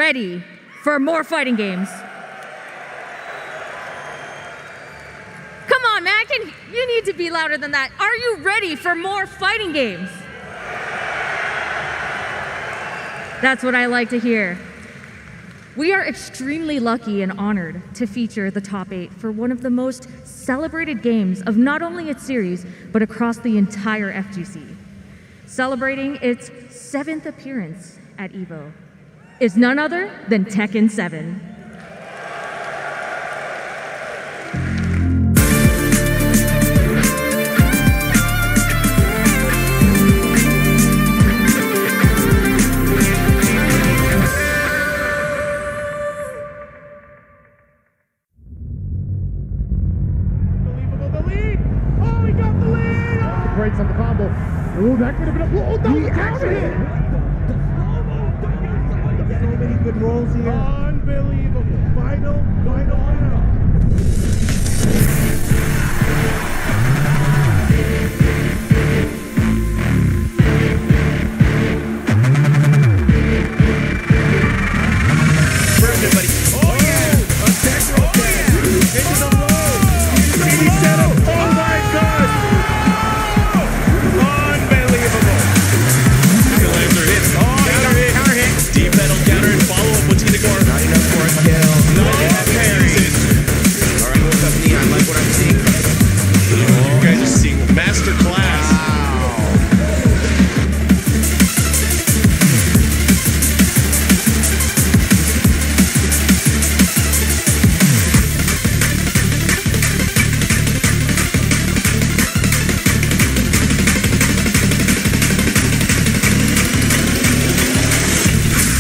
ready for more fighting games? Come on, man, you need to be louder than that. Are you ready for more fighting games? That's what I like to hear. We are extremely lucky and honored to feature the top 8 for one of the most celebrated games of not only its series, but across the entire FGC. Celebrating its 7th appearance at EVO is none other than Tekken 7. Breaks on the combo. Oh, that could have been a blow. Oh, that was a counter hit. So many good rolls here. Unbelievable. Final round. For everybody. Oh, yeah. A tech roll. Hitting the low. TV setup. Oh, my God. Unbelievable. Lancer hits. Oh, counter hit. Deep metal counter and follow up. What's he gonna go? Not enough for a kill. Not enough parries. All right, what's up, Neon? I like what I'm seeing. Oh, you guys are seeing master class.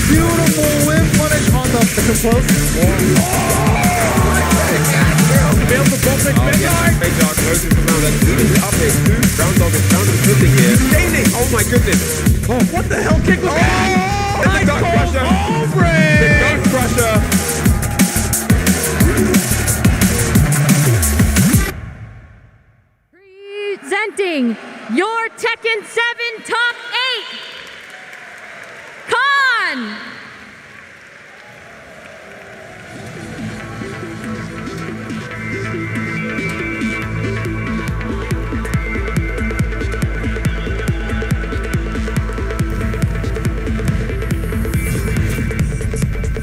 Beautiful whip punish on the close. Failed the bump next midnight. Big dog closing from round. That's even up here. Brown dog is found and flipping here. Dating. Oh my goodness. Oh, what the hell kick was that? And the dog crusher. The dog crusher. Presenting your Tekken 7 Top 8, Khan!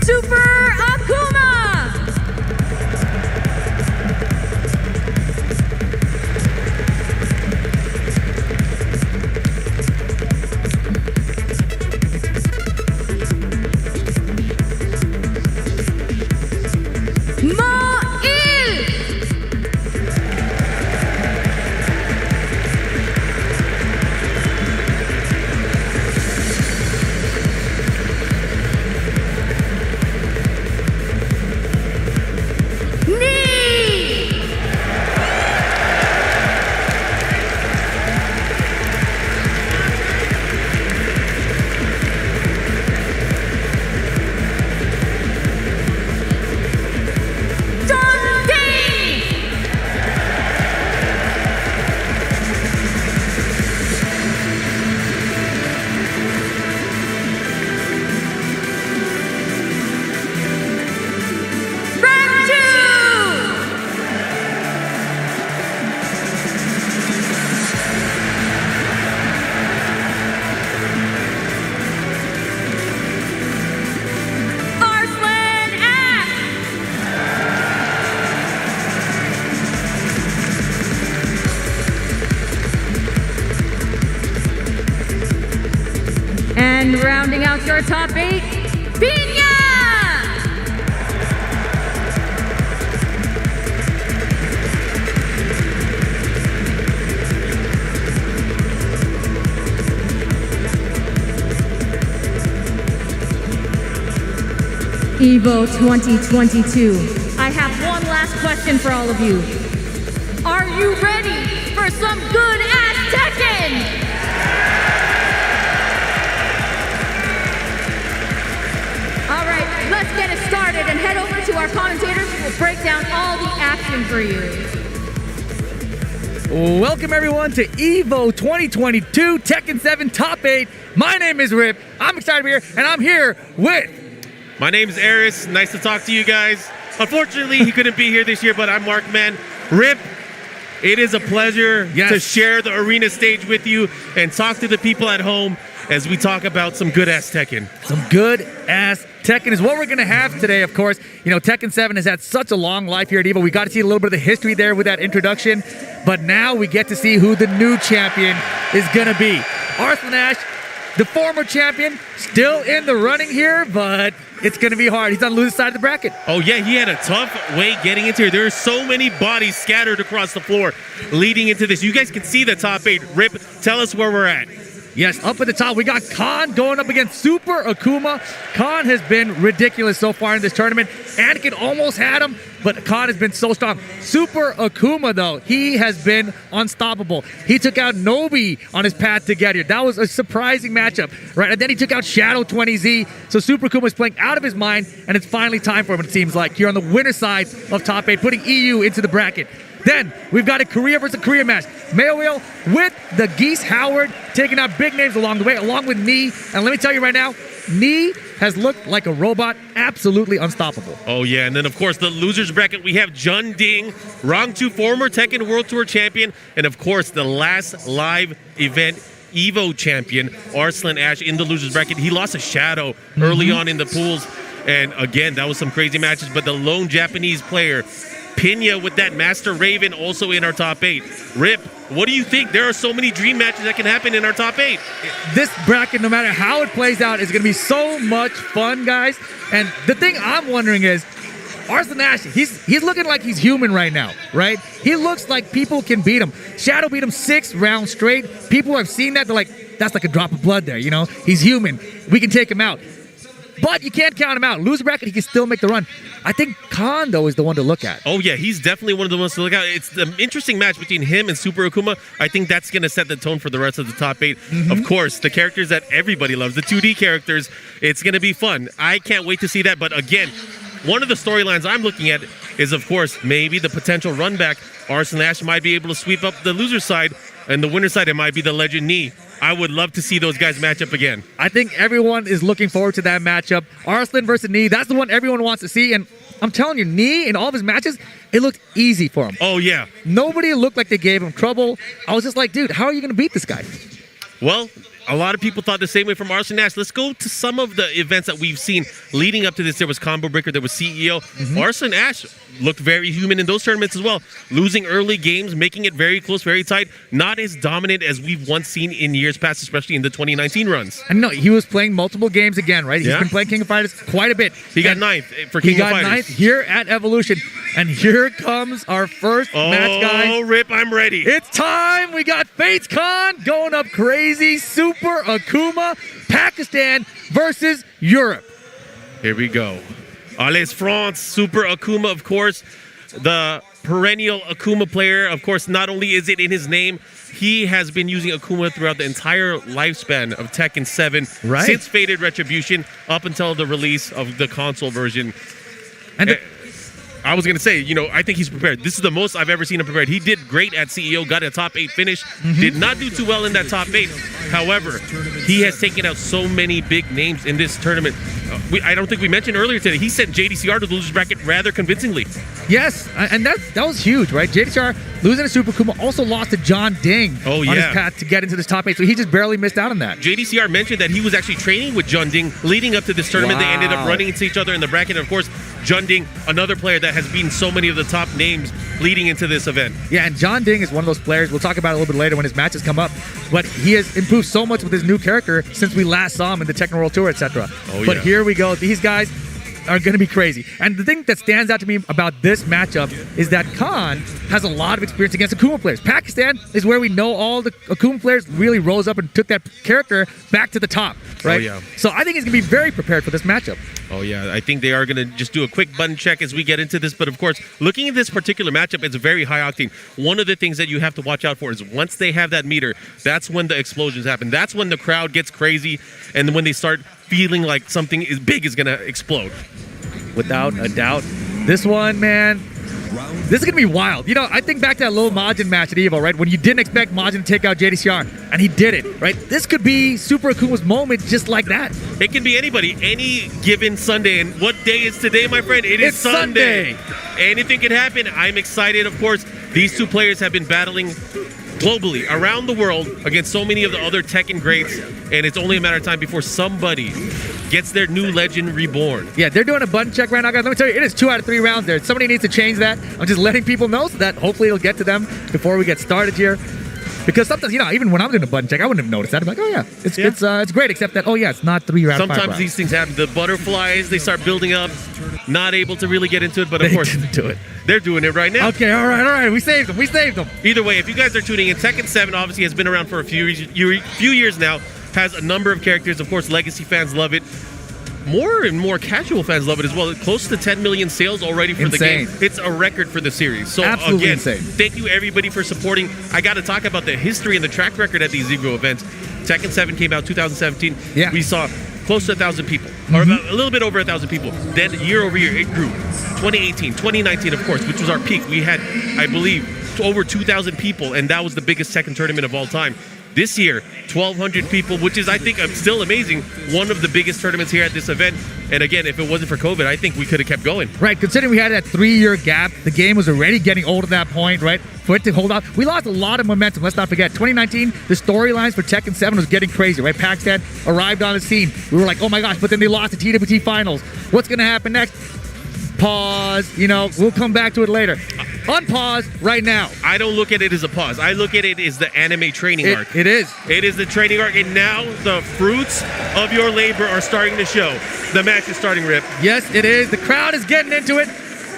Super Akuma! And rounding out your top 8, Piña! EVO 2022. I have one last question for all of you. Are you ready for some good-ass Tekken? All right, let's get it started and head over to our commentators who will break down all the action for you. Welcome everyone to EVO 2022 Tekken 7 Top 8. My name is Rip. I'm excited to be here, and I'm here with My name's Eris. Nice to talk to you guys. Unfortunately, he couldn't be here this year, but I'm Mark, man. Rip, it is a pleasure to share the arena stage with you and talk to the people at home as we talk about some good-ass Tekken. Some good-ass Tekken is what we're going to have today, of course. You know, Tekken 7 has had such a long life here at EVO. We got to see a little bit of the history there with that introduction, but now we get to see who the new champion is going to be. Arslan, the former champion, still in the running here, but it's going to be hard. He's on the loser side of the bracket. Oh, yeah, he had a tough way getting into here. There are so many bodies scattered across the floor leading into this. You guys can see the top 8. Rip, tell us where we're at. Yes, up at the top, we got Khan going up against Super Akuma. Khan has been ridiculous so far in this tournament. Anakin almost had him, but Khan has been so strong. Super Akuma, though, he has been unstoppable. He took out Nobi on his path to get here. That was a surprising matchup, right? And then he took out Shadow 20Z. So Super Akuma is playing out of his mind, and it's finally time for him, it seems like, here on the winner side of top 8, putting EU into the bracket. Then we've got a Korea versus Korea match. Mayo Wheel with the Geese Howard taking out big names along the way, along with Nee. And let me tell you right now, Nee has looked like a robot, absolutely unstoppable. Oh, yeah. And then, of course, the losers bracket, we have Jun Ding, Rang 2 former Tekken World Tour champion, and, of course, the last live event EVO champion, Arslan Ash, in the losers bracket. He lost a Shadow early on in the pools. And, again, that was some crazy matches. But the lone Japanese player, Pinya with that Master Raven also in our top 8. Rip, what do you think? There are so many dream matches that can happen in our top 8. This bracket, no matter how it plays out, is going to be so much fun, guys. And the thing I'm wondering is, Arslan Ash, he's looking like he's human right now, right? He looks like people can beat him. Shadow beat him 6 rounds straight. People who have seen that, they're like, that's like a drop of blood there, you know? He's human. We can take him out. But you can't count him out. Loser bracket, he can still make the run. I think Khan, though, is the one to look at. Oh, yeah, he's definitely one of the ones to look at. It's the interesting match between him and Super Akuma. I think that's going to set the tone for the rest of the top 8. Of course, the characters that everybody loves, the 2D characters, it's going to be fun. I can't wait to see that. But again, one of the storylines I'm looking at is, of course, maybe the potential run back. Arslan Ash might be able to sweep up the loser side, and the winner side, it might be the legend Nee. I would love to see those guys match up again. I think everyone is looking forward to that matchup. Arslan versus Nee, that's the one everyone wants to see. And I'm telling you, Nee, in all of his matches, it looked easy for him. Oh, yeah. Nobody looked like they gave him trouble. I was just like, dude, how are you going to beat this guy? Well, a lot of people thought the same way from Arslan Ash. Let's go to some of the events that we've seen leading up to this. There was Combo Breaker, there was CEO. Arslan Ash looked very human in those tournaments as well. Losing early games, making it very close, very tight. Not as dominant as we've once seen in years past, especially in the 2019 runs. And no, he was playing multiple games again, right? He's been playing King of Fighters quite a bit. He got 9th for King of Fighters. He got 9th here at Evolution. And here comes our first match, guys. Oh, Rip, I'm ready. It's time. We got Fates Khan going up crazy. Super Akuma, Pakistan versus Europe. Here we go. Allez France, Super Akuma, of course. The perennial Akuma player. Of course, not only is it in his name, he has been using Akuma throughout the entire lifespan of Tekken 7. Right. Since Fated Retribution up until the release of the console version. And I was going to say, you know, I think he's prepared. This is the most I've ever seen him prepared. He did great at CEO, got a top 8 finish, did not do too well in that top 8. However, he has taken out so many big names in this tournament. I don't think we mentioned earlier today, he sent JDCR to the losers bracket rather convincingly. Yes, and that was huge, right? JDCR losing to Super Akuma, also lost to John Ding on his path to get into this top 8, so he just barely missed out on that. JDCR mentioned that he was actually training with John Ding leading up to this tournament. They ended up running into each other in the bracket. And of course, John Ding, another player that has beaten so many of the top names leading into this event. Yeah, and John Ding is one of those players, we'll talk about it a little bit later when his matches come up, but he has improved so much with his new character since we last saw him in the Tekken World Tour, etc. But here we go. These guys are going to be crazy. And the thing that stands out to me about this matchup is that Khan has a lot of experience against Akuma players. Pakistan is where we know all the Akuma players really rose up and took that character back to the top, right? Oh, yeah. So I think he's going to be very prepared for this matchup. Oh, yeah. I think they are going to just do a quick button check as we get into this. But, of course, looking at this particular matchup, it's very high octane. One of the things that you have to watch out for is once they have that meter, that's when the explosions happen. That's when the crowd gets crazy and when they start feeling like something big is going to explode. Without a doubt. This one, man, This is going to be wild. You know, I think back to that little Majin match at EVO, right? When you didn't expect Majin to take out jdcr, and he did it, right? This could be Super Akuma's moment just like that. It can be anybody, any given Sunday. And what day is today, my friend? It's Sunday. Anything can happen. I'm excited, of course. These two players have been battling globally, around the world, against so many of the other Tekken greats, and it's only a matter of time before somebody gets their new legend reborn. Yeah, they're doing a button check right now, guys. Let me tell you, it is 2 out of 3 rounds there. Somebody needs to change that. I'm just letting people know so that hopefully it'll get to them before we get started here. Because sometimes, you know, even when I'm doing a button check, I wouldn't have noticed that. I'm like, oh yeah, it's great, except that, oh yeah, it's not 3 rounds. Sometimes these things happen. The butterflies, they start building up, not able to really get into it, but of course, didn't do it. They're doing it right now. Okay, all right. We saved them. Either way, if you guys are tuning in, Tekken 7 obviously has been around for a few years now, has a number of characters. Of course, legacy fans love it. More and more casual fans love it as well. Close to 10 million sales already for the game. It's a record for the series. So absolutely again, insane. Thank you everybody for supporting. I got to talk about the history and the track record at these EVO events. Tekken 7 came out 2017. Yeah. We saw close to 1,000 people, or about a little bit over 1,000 people. Then year over year, it grew. 2018, 2019, of course, which was our peak. We had, I believe, over 2,000 people, and that was the biggest Tekken tournament of all time. This year, 1,200 people, which is, I think, still amazing. One of the biggest tournaments here at this event. And again, if it wasn't for COVID, I think we could have kept going. Right, considering we had that 3-year gap, the game was already getting old at that point, right? For it to hold out, we lost a lot of momentum. Let's not forget, 2019, the storylines for Tekken 7 was getting crazy, right? Pakistan arrived on the scene. We were like, oh my gosh, but then they lost the TWT finals. What's going to happen next? Pause, you know, we'll come back to it later. Unpause right now. I don't look at it as a pause. I look at it as the anime training arc. It is. It is the training arc, and now the fruits of your labor are starting to show. The match is starting, Rip. Yes, it is. The crowd is getting into it.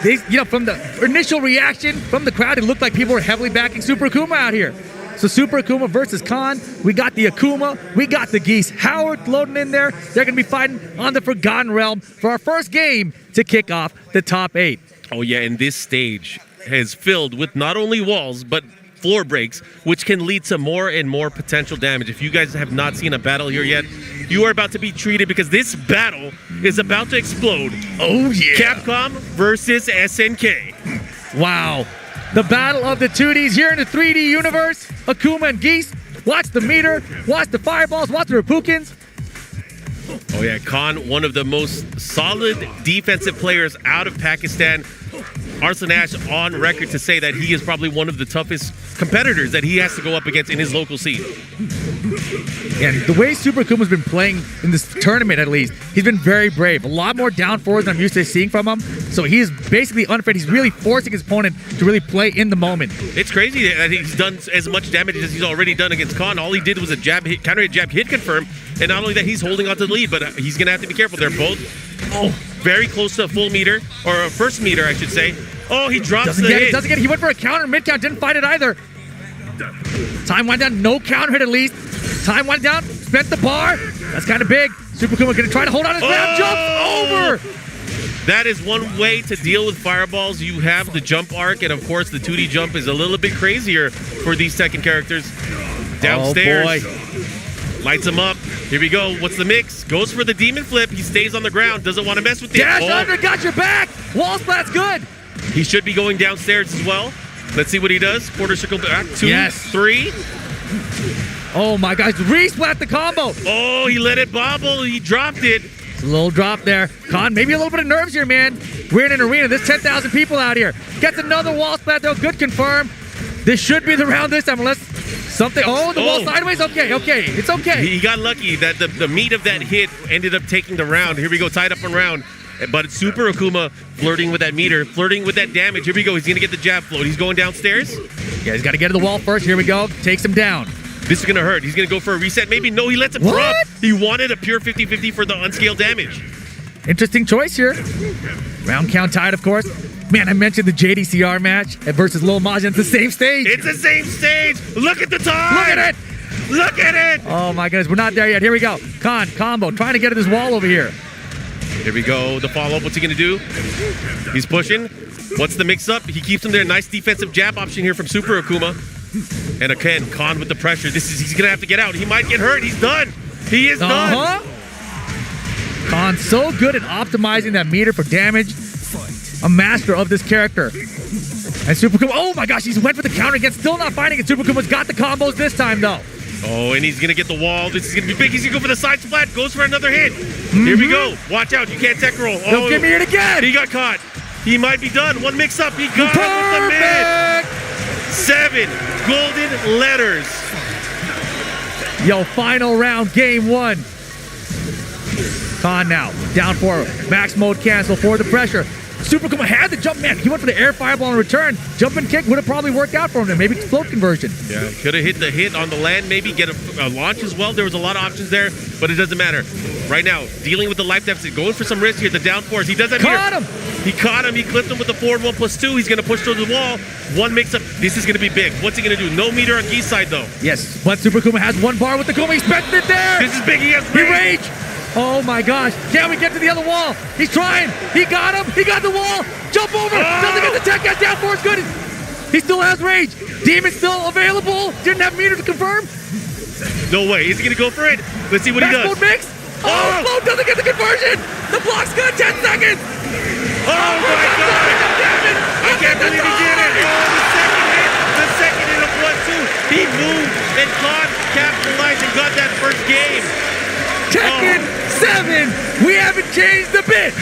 They, you know, from the initial reaction from the crowd, it looked like people were heavily backing Super Akuma out here. So Super Akuma versus Khan. We got the Akuma. We got the Geese. Howard loading in there. They're going to be fighting on the Forgotten Realm for our first game to kick off the top 8. Oh, yeah, and this stage is filled with not only walls, but floor breaks, which can lead to more and more potential damage. If you guys have not seen a battle here yet, you are about to be treated because this battle is about to explode. Oh, yeah. Capcom versus SNK. Wow. The battle of the 2Ds here in the 3D universe. Akuma and Geese. Watch the meter. Watch the fireballs. Watch the Repukins. Oh, yeah. Khan, one of the most solid defensive players out of Pakistan. Arslan on record to say that he is probably one of the toughest competitors that he has to go up against in his local scene. And the way Super Akuma's been playing in this tournament, at least, he's been very brave. A lot more down forwards than I'm used to seeing from him. So he's basically unafraid. He's really forcing his opponent to really play in the moment. It's crazy that he's done as much damage as he's already done against Khan. All he did was a jab hit, counter hit, jab hit confirm. And not only that, he's holding on to the lead, but he's going to have to be careful. They're both very close to a full meter, or a first meter, I should say. Oh, he drops the hit. Doesn't get it. He went for a counter mid-count, didn't fight it either. Time went down, no counter hit at least. Time went down, spent the bar. That's kind of big. Super Akuma going to try to hold on his grab, jumps over. That is one way to deal with fireballs. You have the jump arc, and of course the 2D jump is a little bit crazier for these Tekken characters. Downstairs. Oh boy. Lights him up. Here we go. What's the mix? Goes for the demon flip. He stays on the ground. Doesn't want to mess with it. Dash under, got your back. Wall splat's good. He should be going downstairs as well. Let's see what he does. Quarter circle back. 2, 3. Oh my gosh. Re-splat the combo. Oh, he let it bobble. He dropped it. It's a little drop there. Khan, maybe a little bit of nerves here, man. We're in an arena. There's 10,000 people out here. Gets another wall splat though. Good confirm. This should be the round this time unless something. Oh, the wall sideways? Okay. It's okay. He got lucky that the meat of that hit ended up taking the round. Here we go. Tied up on round. But it's Super Akuma flirting with that meter, flirting with that damage. Here we go. He's going to get the jab float. He's going downstairs. Yeah, he's got to get to the wall first. Here we go. Takes him down. This is going to hurt. He's going to go for a reset. Maybe. No, he lets it drop. He wanted a pure 50-50 for the unscaled damage. Interesting choice here. Round count tied, of course. Man, I mentioned the JDCR match versus Lil Majin. It's the same stage. It's the same stage. Look at the time. Look at it. Look at it. Oh, my goodness. We're not there yet. Here we go. Khan, combo, trying to get to this wall over here. Here we go. The follow-up. What's he going to do? He's pushing. What's the mix-up? He keeps him there. Nice defensive jab option here from Super Akuma. And again, Khan with the pressure. He's going to have to get out. He might get hurt. He's done. He is done. Khan so good at optimizing that meter for damage. a master of this character. And Super Kuma, oh my gosh, he's went for the counter again, still not finding it. Super Kuma's got the combos this time though. Oh, and he's going to get the wall. This is going to be big. He's going to go for the side splat. Goes for another hit. Here we go. Watch out. You can't tech roll. Don't give me it again. He got caught. He might be done. One mix up. He got him with the mid. 7 golden letters. Yo, final round, game 1. Khan now, down 4. Max mode cancel for the pressure. Super Kuma had the jump, man. He went for the air fireball in return. Jump and kick would have probably worked out for him. Maybe float conversion. Yeah, could have hit the hit on the land, maybe get a launch as well. There was a lot of options there, but it doesn't matter. Right now, dealing with the life deficit, going for some risk here. The down 4s. He does that Caught here. him. He caught him. He clipped him with the forward 1+2. He's going to push to the wall. One mix up. This is going to be big. What's he going to do? No meter on Gee's side, though. Yes, but Super Kuma has 1 bar with the Kuma. He spent it there. This is big. He has Rage. Oh my gosh. Can we get to the other wall? He's trying. He got him. He got the wall. Jump over. Doesn't get the tech. Got down 4 is good. He still has rage. Demon still available. Didn't have meter to confirm. No way. Is he going to go for it? Let's see what he does. Mode mix. Oh, Float doesn't get the conversion. The block's good. 10 seconds. Oh my God. I can't believe he did it. Oh, the second hit of 1-2. He moved and caught, capitalized, and got that first game. Tekken 7. We haven't changed a bit.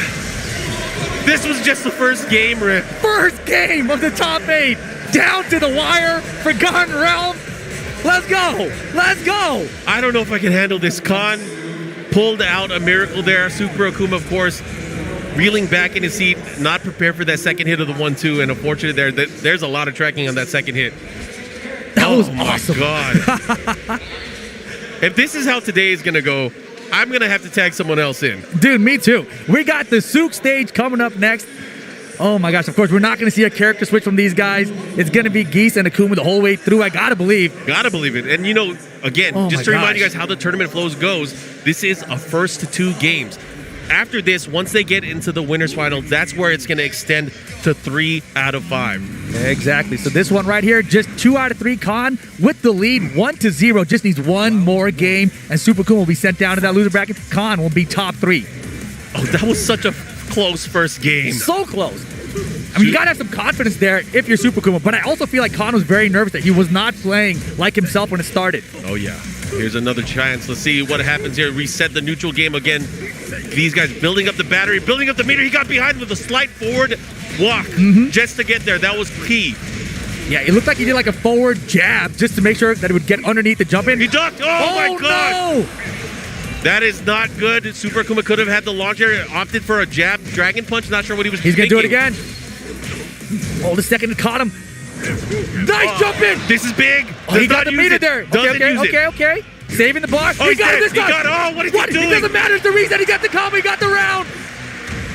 This was just the first game, Rick. First game of the top 8. Down to the wire. Forgotten Realm. Let's go. Let's go. I don't know if I can handle this. Khan pulled out a miracle there. Super Akuma, of course, reeling back in his seat, not prepared for that second hit of the 1-2, and unfortunately there's a lot of tracking on that second hit. That was awesome. God. If this is how today is going to go, I'm going to have to tag someone else in. Dude, me too. We got the Souk stage coming up next. Oh my gosh, of course, we're not going to see a character switch from these guys. It's going to be Geese and Akuma the whole way through, I got to believe. Got to believe it. And, again, just to remind you guys how the tournament flows goes, this is a first to 2 games. After this, once they get into the winners final, that's where it's going to extend to 3 out of 5. Exactly. So this one right here, just 2 out of 3. Khan with the lead, 1-0. Just needs one more game, and Super Kuma will be sent down to that loser bracket. Khan will be top 3. Oh, that was such a close first game. So close. I mean, you gotta have some confidence there if you're Super Kuma, but I also feel like Khan was very nervous that he was not playing like himself when it started. Oh, yeah. Here's another chance. Let's see what happens here. Reset the neutral game again. These guys building up the battery, building up the meter. He got behind with a slight forward walk just to get there. That was key. Yeah, it looked like he did like a forward jab just to make sure that it would get underneath the jump in. He ducked. Oh my God. No! That is not good. Super Kuma could have had the launcher, opted for a jab, dragon punch. Not sure what he was He's going to do it thinking. again. Oh, the second it caught him. Nice jump in. This is big. Oh, he got the meter there. Okay. Saving the bar. Oh, he got it this time. What is he doing? It doesn't matter. It's the reason he got the combo. He got the round.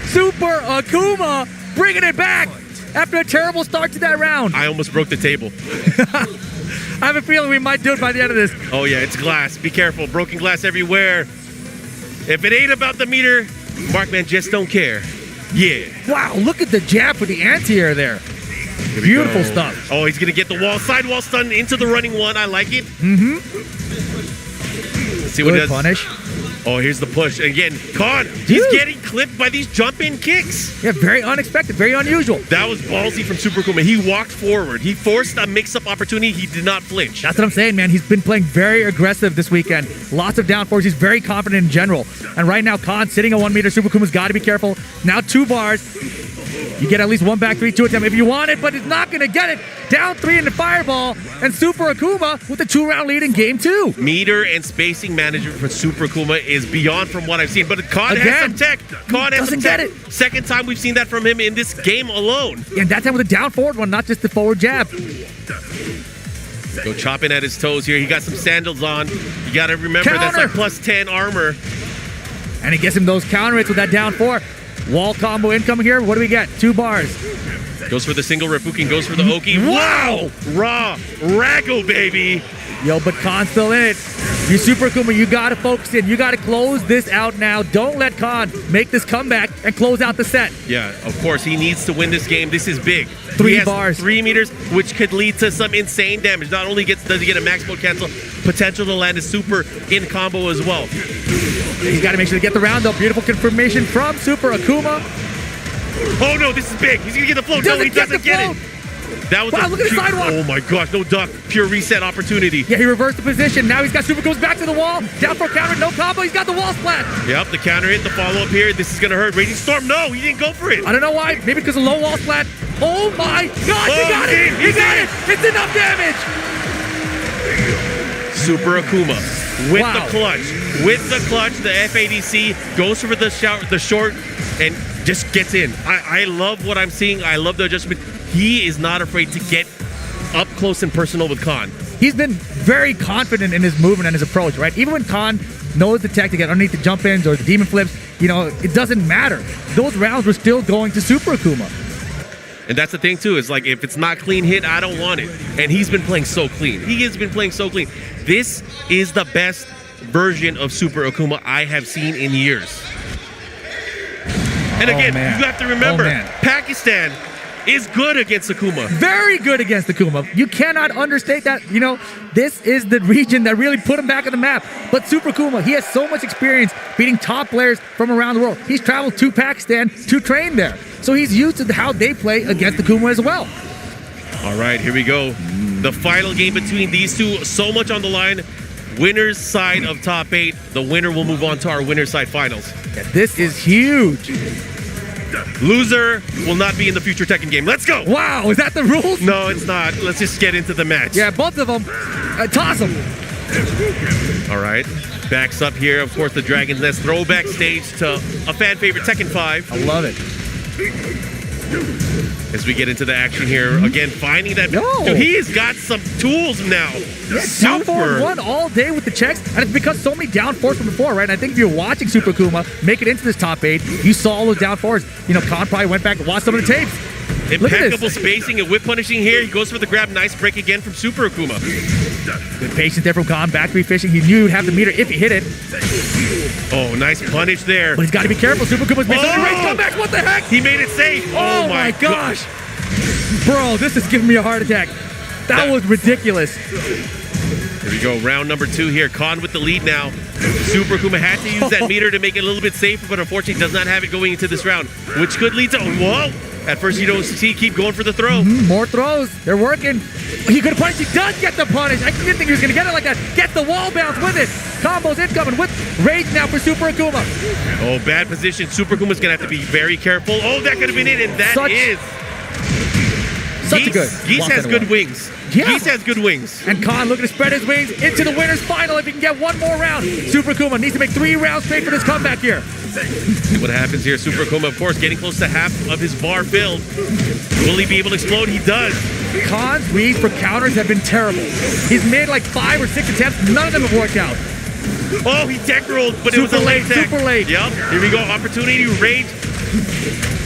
Super Akuma bringing it back after a terrible start to that round. I almost broke the table. I have a feeling we might do it by the end of this. Oh, yeah, it's glass. Be careful. Broken glass everywhere. If it ain't about the meter, Markman just don't care. Yeah. Wow, look at the jab for the anti-air there. Beautiful stuff. Oh, he's going to get the wall. Sidewall stun into the running one. I like it. Let's see what he does. Punish. Oh, here's the push. Again, Khan, he's getting clipped by these jump-in kicks. Yeah, very unexpected, very unusual. That was ballsy from Super Kuma. He walked forward. He forced a mix-up opportunity. He did not flinch. That's what I'm saying, man. He's been playing very aggressive this weekend. Lots of down fours. He's very confident in general. And right now, Khan sitting at 1 meter. Super Kuma's got to be careful. Now 2 bars. You get at least 1 back 3, 2 attempt if you want it, but he's not going to get it. Down 3 in the fireball, and Super Akuma with a 2-round lead in game 2. Meter and spacing management for Super Akuma is beyond from what I've seen, but Khan has some tech. Khan has some tech. Second time we've seen that from him in this game alone. And that time with a down forward one, not just the forward jab. Go chopping at his toes here. He got some sandals on. You got to remember that's like plus 10 armor. And he gets him those counter hits with that down 4. Wall combo incoming here. What do we get? 2 bars. Goes for the single Refukin, goes for the Oki. Wow! Raw Rago, baby. Yo, but Khan's still in it. You Super Akuma, you got to focus in. You got to close this out now. Don't let Khan make this comeback and close out the set. Yeah, of course. He needs to win this game. This is big. 3 bars. 3 meters, which could lead to some insane damage. Not only does he get a max mode cancel, potential to land a super in combo as well. He's got to make sure to get the round up. Beautiful confirmation from Super Akuma. Oh no, this is big. He's gonna get the float. No, he doesn't get it. That was Wow, look at the sidewalk. Oh my gosh, no duck. Pure reset opportunity. Yeah, he reversed the position. Now he's got Super goes back to the wall. Down for a counter, no combo. He's got the wall splat. Yep, the counter hit, the follow up here. This is gonna hurt. Raging Storm, no, he didn't go for it. I don't know why. Maybe because of low wall splat. Oh my gosh, he got it. He got it. It's enough damage. Super Akuma with Wow. the clutch. With the clutch, the FADC goes for the short and just gets in. I love what I'm seeing. I love the adjustment. He is not afraid to get up close and personal with Khan. He's been very confident in his movement and his approach, right? Even when Khan knows the tech to get underneath the jump ins or the demon flips, it doesn't matter. Those rounds were still going to Super Akuma. And that's the thing too, is like if it's not clean hit, I don't want it. And he's been playing so clean. He has been playing so clean. This is the best version of Super Akuma I have seen in years. And again, you have to remember, Pakistan is good against Akuma. Very good against Akuma. You cannot understate that. This is the region that really put him back on the map. But Super Akuma, he has so much experience beating top players from around the world. He's traveled to Pakistan to train there. So he's used to how they play against Akuma as well. All right, here we go. The final game between these two. So much on the line. Winner's side of top 8. The winner will move on to our winner's side finals. Yeah, this is huge. Loser will not be in the future Tekken game. Let's go. Wow, is that the rules? No, it's not. Let's just get into the match. Yeah, both of them. Toss them. All right. Backs up here. Of course, the Dragon's Nest throwback stage to a fan favorite, Tekken 5. I love it. As we get into the action here, again, finding that... No. Dude, he has got some tools now. Yeah, down forward one all day with the checks, and it's because so many down fours from before, right? And I think if you're watching Super Akuma make it into this top 8, you saw all those down fours. Khan probably went back and watched some of the tapes. Impeccable spacing and whip punishing here. He goes for the grab. Nice break again from Super Akuma. Good patience there from Khan. Back to be fishing. He knew he'd have the meter if he hit it. Oh, nice punish there. But he's got to be careful. Super Akuma's made so many range comebacks. What the heck? He made it safe. Oh my gosh. Bro, this is giving me a heart attack. That was ridiculous. Here we go. Round number 2 here. Khan with the lead now. Super Akuma had to use that meter to make it a little bit safer, but unfortunately does not have it going into this round, which could lead to... Whoa! At first you don't see, keep going for the throw. More throws. They're working. He could have punished. He does get the punish. I didn't think he was going to get it like that. Gets the wall bounce with it. Combos incoming with rage now for Super Akuma. Oh, bad position. Super Akuma's going to have to be very careful. Oh, that could have been it, and that is... Such a good. Geese has good wings. Yeah. Geese has good wings. And Khan looking to spread his wings into the winner's final if he can get one more round. Super Akuma needs to make 3 rounds straight for this comeback here. And what happens here, Super Akuma, of course, getting close to half of his bar filled. Will he be able to explode? He does. Khan's reads for counters have been terrible. He's made like 5 or 6 attempts. None of them have worked out. Oh, he tech rolled, but it was a late tech. Super late. Yep. Here we go. Opportunity, rage.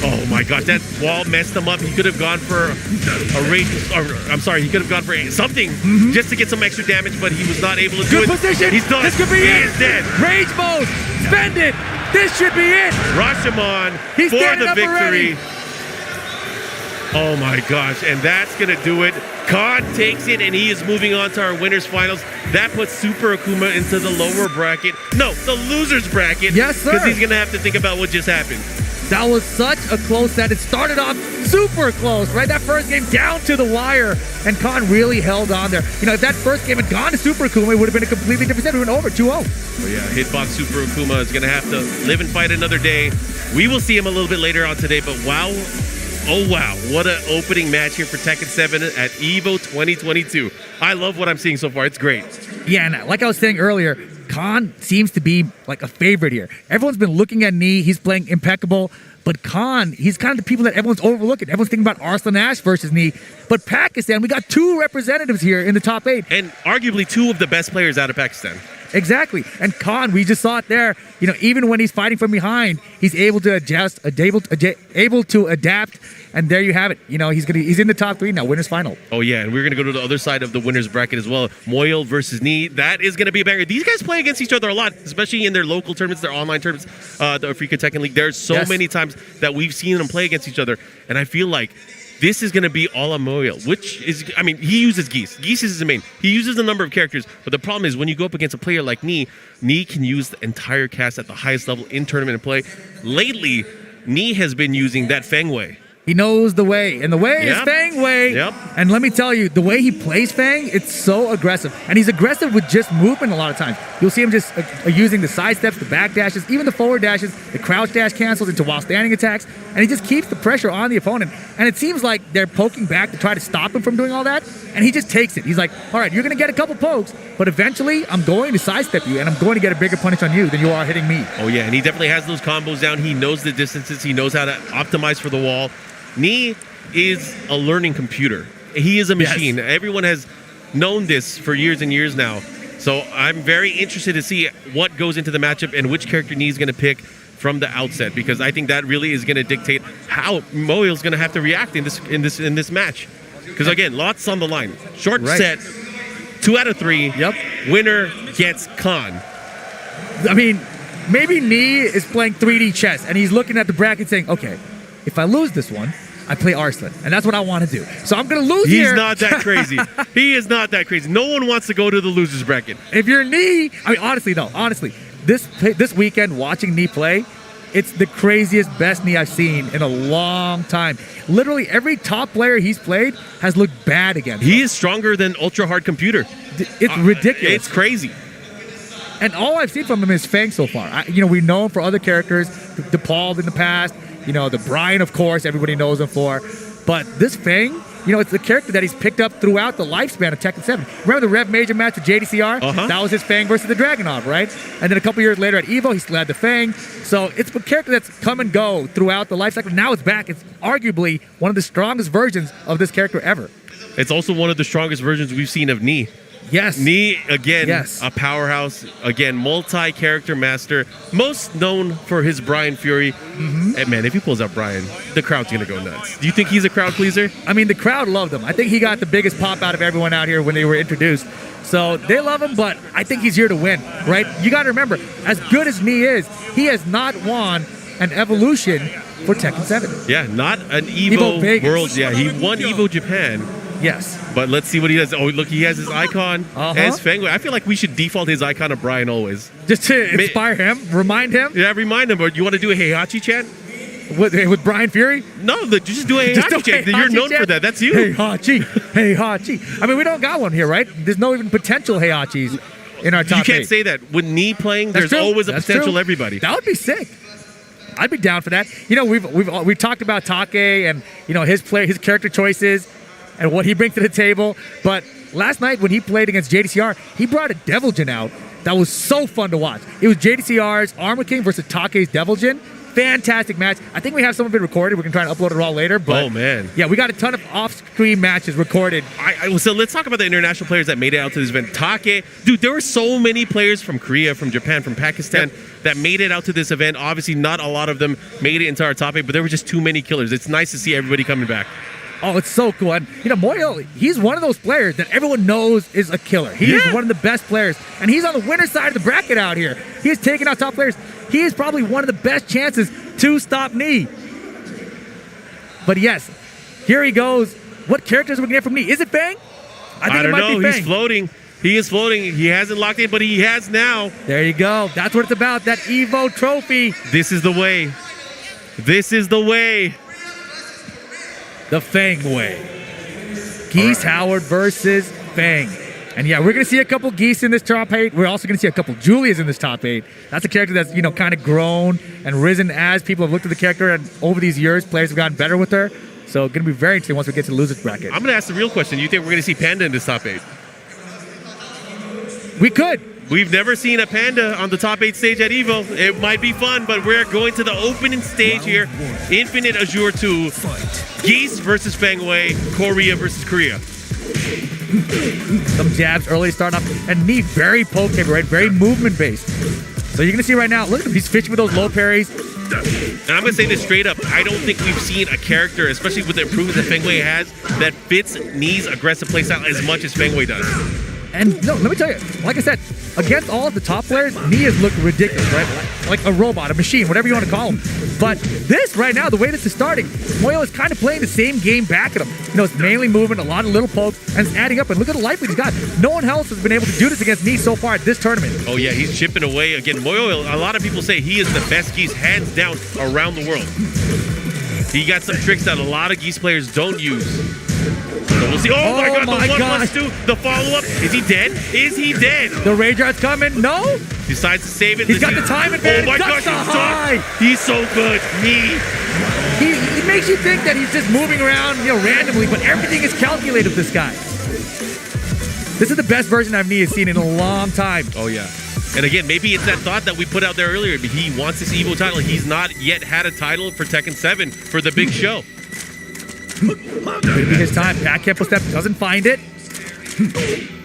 Oh my gosh, that wall messed him up. He could have gone for a rage. I'm sorry, he could have gone for something just to get some extra damage, but he was not able to do it. Good position. He's done. This could be he it. is dead. Rage mode. Spend it. This should be it. Rashomon He's for standing the up victory. already. Oh my gosh, and that's gonna do it. Khan takes it, and he is moving on to our winners finals. That puts Super Akuma into the lower bracket. No, the losers bracket. Yes, sir. Because he's gonna have to think about what just happened. That was such a close set. It started off super close, right? That first game down to the wire, and Khan really held on there. If that first game had gone to Super Akuma, it would have been a completely different set. We went over 2-0. Oh yeah, Hitbox Super Akuma is gonna have to live and fight another day. We will see him a little bit later on today, but wow. Oh wow, what an opening match here for Tekken 7 at EVO 2022. I love what I'm seeing so far. It's great. Yeah, and like I was saying earlier, Khan seems to be like a favorite here. Everyone's been looking at Knee. He's playing impeccable. But Khan, he's kind of the people that everyone's overlooking. Everyone's thinking about Arslan Ash versus Knee. But Pakistan, we got 2 representatives here in the top 8. And arguably 2 of the best players out of Pakistan. Exactly. And Khan, we just saw it there. Even when he's fighting from behind, he's able to adjust, able to adapt. And there you have it. He's in the top 3 now, winners final. Oh yeah, and we're gonna go to the other side of the winners bracket as well. Moyle versus Knee. That is gonna be a banger. These guys play against each other a lot, especially in their local tournaments, their online tournaments, the Africa Tekken League. There's so many times that we've seen them play against each other, and I feel like this is going to be all on Moyle, which is, he uses Geese. Geese is his main. He uses a number of characters, but the problem is when you go up against a player like Knee, Knee can use the entire cast at the highest level in tournament and play. Lately, Ni has been using that Feng Wei. He knows the way, and the way is Fang Wei. Yep. And let me tell you, the way he plays Fang, it's so aggressive. And he's aggressive with just movement a lot of times. You'll see him just using the side steps, the back dashes, even the forward dashes, the crouch dash cancels into while standing attacks, and he just keeps the pressure on the opponent. And it seems like they're poking back to try to stop him from doing all that, and he just takes it. He's like, all right, you're going to get a couple pokes, but eventually I'm going to sidestep you, and I'm going to get a bigger punish on you than you are hitting me. Oh, yeah, and he definitely has those combos down. He knows the distances. He knows how to optimize for the wall. Ni is a learning computer. He is a machine. Yes. Everyone has known this for years and years now. So I'm very interested to see what goes into the matchup and which character Ni is going to pick from the outset, because I think that really is going to dictate how Moyo is going to have to react in this match. Because again, lots on the line. Short set, 2 out of 3. Yep. Winner gets Khan. I mean, maybe Ni is playing 3D chess and he's looking at the bracket saying, okay, if I lose this one, I play Arslan, and that's what I want to do. So I'm going to lose here. He's not that crazy. He is not that crazy. No one wants to go to the losers bracket. If you're Ni, I mean, honestly, this weekend watching Ni play, it's the craziest, best Ni I've seen in a long time. Literally, every top player he's played has looked bad against him. He is stronger than Ultra Hard Computer. It's ridiculous. It's crazy. And all I've seen from him is Fang so far. We know him for other characters, DePaul in the past. The Brian, of course, everybody knows him for. But this Fang, it's the character that he's picked up throughout the lifespan of Tekken 7. Remember the Rev Major match with jdcr? Uh-huh. That was his Fang versus the Dragunov, right? And then a couple years later at EVO, he still had the Fang. So it's a character that's come and go throughout the life cycle. Now it's back. It's arguably one of the strongest versions of this character ever. It's also one of the strongest versions we've seen of Ni. Yes. Ni, again, a powerhouse. Again, multi-character master. Most known for his Brian Fury. Mm-hmm. And man, if he pulls out Brian, the crowd's going to go nuts. Do you think he's a crowd pleaser? I mean, the crowd loved him. I think he got the biggest pop out of everyone out here when they were introduced. So they love him, but I think he's here to win, right? You got to remember, as good as Ni is, he has not won an evolution for Tekken 7. Yeah, not an EVO Worlds. Yeah, he won EVO Japan. Yes. But let's see what he does. Oh, look, he has his icon as Feng Wei. I feel like we should default his icon of Brian always. Just to inspire him, remind him? Yeah, remind him. Or you want to do a Heihachi chant? With Brian Fury? No, just do a Heihachi chant. You're known for that. That's you. Heihachi. I mean, we don't got one here, right? There's no even potential Heihachis in our top 8. You can't say that. With Ni playing, there's always a potential everybody. That would be sick. I'd be down for that. We've talked about Take and his character choices and what he brings to the table. But last night when he played against jdcr, he brought a Devil Jin out that was so fun to watch. It was jdcr's Armor King versus Take's Devil Jin. Fantastic match. I think we have some of it recorded. We can try and upload it all later. But oh, man. Yeah, we got a ton of off-screen matches recorded. So let's talk about the international players that made it out to this event. Take, dude, there were so many players from Korea, from Japan, from Pakistan that made it out to this event. Obviously, not a lot of them made it into our top 8, but there were just too many killers. It's nice to see everybody coming back. Oh, it's so cool. And, Moyo, he's one of those players that everyone knows is a killer. He is one of the best players. And he's on the winner's side of the bracket out here. He is taking out top players. He is probably one of the best chances to stop Ni. But yes, here he goes. What characters are we going to get from Ni? Is it Fang? I think it might be Fang. He's floating. He is floating. He hasn't locked in, but he has now. There you go. That's what it's about. That EVO trophy. This is the way. This is the way. The Fang way. Geese Howard versus Fang. And yeah, we're going to see a couple Geese in this top 8. We're also going to see a couple Julias in this top 8. That's a character that's, kind of grown and risen as people have looked at the character. And over these years, players have gotten better with her. So going to be very interesting once we get to the losers bracket. I'm going to ask the real question. You think we're going to see Panda in this top 8? We could. We've never seen a Panda on the top 8 stage at EVO. It might be fun, but we're going to the opening stage here. Infinite Azure 2. Geese versus Feng Wei. Korea versus Korea. Some jabs early to start off. And Ni, very poke heavy, right? Very movement based. So you're going to see right now, look at him. He's fishing with those low parries. And I'm going to say this straight up. I don't think we've seen a character, especially with the improvements that Feng Wei has, that fits Ni's aggressive playstyle as much as Feng Wei does. And no, let me tell you, like I said, against all of the top players, Knee has looked ridiculous, right? Like a robot, a machine, whatever you want to call him. But this right now, the way this is starting, Moyo is kind of playing the same game back at him. You know, it's mainly movement, a lot of little pokes, and it's adding up. And look at the life lead he's got. No one else has been able to do this against Knee so far at this tournament. Oh yeah, he's chipping away. Again, Moyo, a lot of people say he is the best Geese, hands down, around the world. He got some tricks that a lot of Geese players don't use. So we'll see. Oh my God, the 1+2, the follow-up. Is he dead? Is he dead? The Rage Art's coming. No. Decides to save it. He's got the time advantage. Oh my gosh, he's so good. Knee. He makes you think that he's just moving around, you know, randomly, but everything is calculated with this guy. This is the best version I've seen in a long time. Oh yeah. And again, maybe it's that thought that we put out there earlier. He wants this Evo title. He's not yet had a title for Tekken 7 for the big show. Could be his time. Back Kempo step, doesn't find it.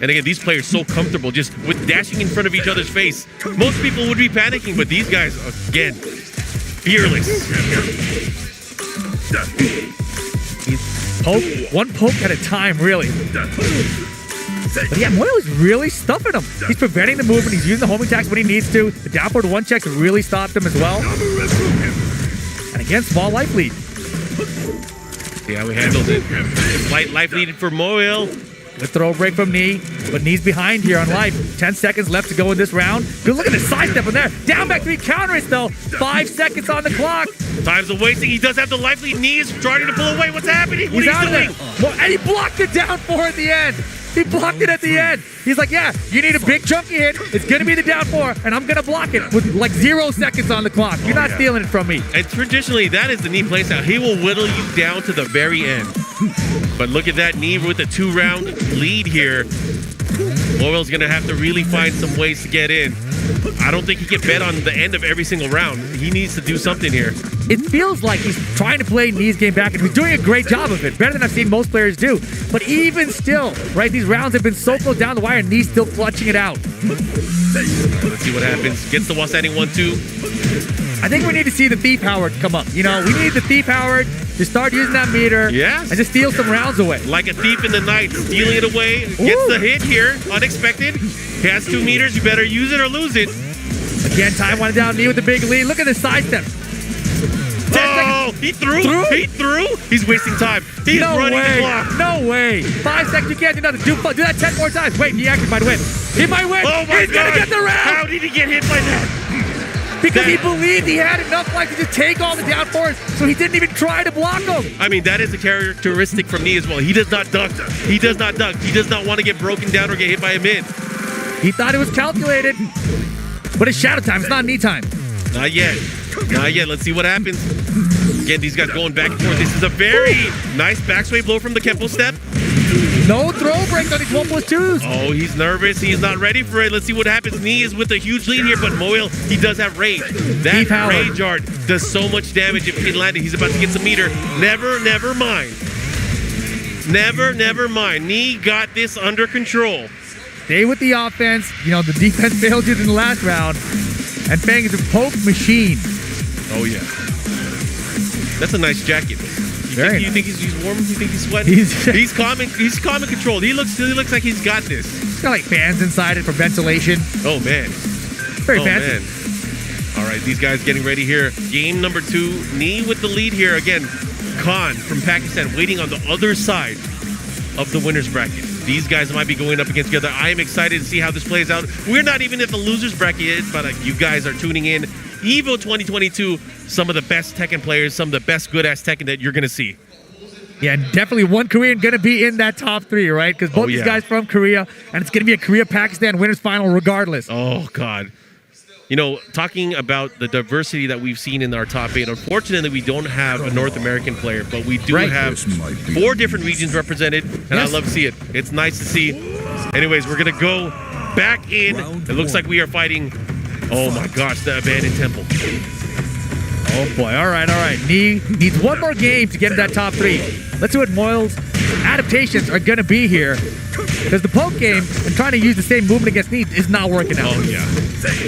And again, these players so comfortable just with dashing in front of each other's face. Most people would be panicking, but these guys, again, fearless. He's one poke at a time, really. But yeah, Moyo is really stuffing him. He's preventing the movement. He's using the homing attacks when he needs to. The down forward one checks really stopped him as well. And again, small life lead. See how he handles it. Slight life lead for Moyo. Good throw break from Knee, but Knee's behind here on life. 10 seconds left to go in this round. Good look at the sidestep in there. Down back 3 counter it though. 5 seconds on the clock. Time's a wasting. He does have the life lead. Knee is trying to pull away. What's happening? What He's out doing? of there. And he blocked it down 4 at the end. He blocked it at the end. He's like, yeah, you need a big chunky hit. It's going to be the down 4, and I'm going to block it with like 0 seconds on the clock. You're not stealing it from me. And traditionally, that is the Knee playstyle. He will whittle you down to the very end. But look at that Knee with a 2-round lead here. Moyo's going to have to really find some ways to get in. I don't think he can bet on the end of every single round. He needs to do something here. It feels like he's trying to play Knee's game back, and he's doing a great job of it. Better than I've seen most players do. But even still, right, these rounds have been so close down the wire, and Knee's still clutching it out. Let's see what happens. Gets the Wastani 1-2. I think we need to see the Thief Howard come up. You know, we need the Thief Howard to start using that meter and just steal some rounds away. Like a thief in the night, stealing it away. Gets the hit here, unexpected. He has 2 meters. You better use it or lose it. Again, time winding down. Knee with the big lead. Look at the sidestep. Oh, he threw. He threw. He's wasting time. He's running the clock. No way. 5 seconds. You can't do nothing. Do that 10 more times. Wait, he actually might win. He might win. Oh my He's going to get the round. How did he get hit by that? Because he believed he had enough life to just take all the down force, so he didn't even try to block him. I mean, that is a characteristic from Knee as well. He does not duck. He does not duck. He does not want to get broken down or get hit by a mid. He thought it was calculated, but it's shadow time. It's not Knee time. Not yet. Not yet. Let's see what happens. Again, these guys going back and forth. This is a very nice backsway blow from the Kempo step. No throw break on these 1+2s. Oh, he's nervous. He's not ready for it. Let's see what happens. Knee is with a huge lead here, but Moyo, he does have rage. That rage art does so much damage if he can land it. He's about to get some meter. Never mind. Never mind. Knee got this under control. Stay with the offense. You know, the defense failed you in the last round. And Fang is a poke machine. Oh, yeah. That's a nice jacket. You think he's warm? You think he's sweating? He's calm and controlled. He looks like he's got this. He's got like fans inside it for ventilation. Oh man. Very fancy. Man. All right, these guys getting ready here. Game number 2. Knee with the lead here. Again, Khan from Pakistan waiting on the other side of the winner's bracket. These guys might be going up against each other. I am excited to see how this plays out. We're not even at the loser's bracket yet, but you guys are tuning in. Evo 2022, some of the best Tekken players, some of the best good-ass Tekken that you're going to see. Yeah, definitely one Korean going to be in that top 3, right? Because both these guys from Korea, and it's going to be a Korea-Pakistan winners final regardless. Oh, God. You know, talking about the diversity that we've seen in our top 8, unfortunately, we don't have a North American player, but we do have 4 different regions represented, and I love to see it. It's nice to see. Anyways, we're going to go back in. It looks like we are fighting, oh my gosh, the Abandoned Temple. Oh boy, all right. Knee needs one more game to get in that top 3. Let's see what Moyo's adaptations are going to be here. Because the poke game and trying to use the same movement against Knee is not working out. Oh, yeah.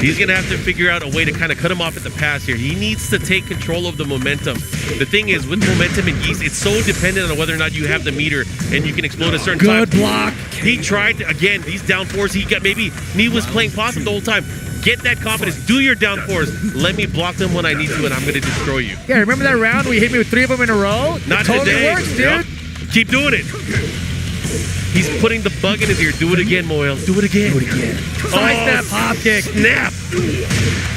He's going to have to figure out a way to kind of cut him off at the pass here. He needs to take control of the momentum. The thing is, with momentum in Geese, it's so dependent on whether or not you have the meter and you can explode a certain time. Good block. He tried to, again, these down fours. He got, maybe Knee was playing possum the whole time. Get that confidence. Do your down fours. Let me block them when I need to, and I'm going to destroy you. Yeah, remember that round where you hit me with 3 of them in a row? Not it totally today. works, dude. Yep. Keep doing it. He's putting the bug in his ear. Do it again, Moyle. Do it again. Side step, hop kick. Snap.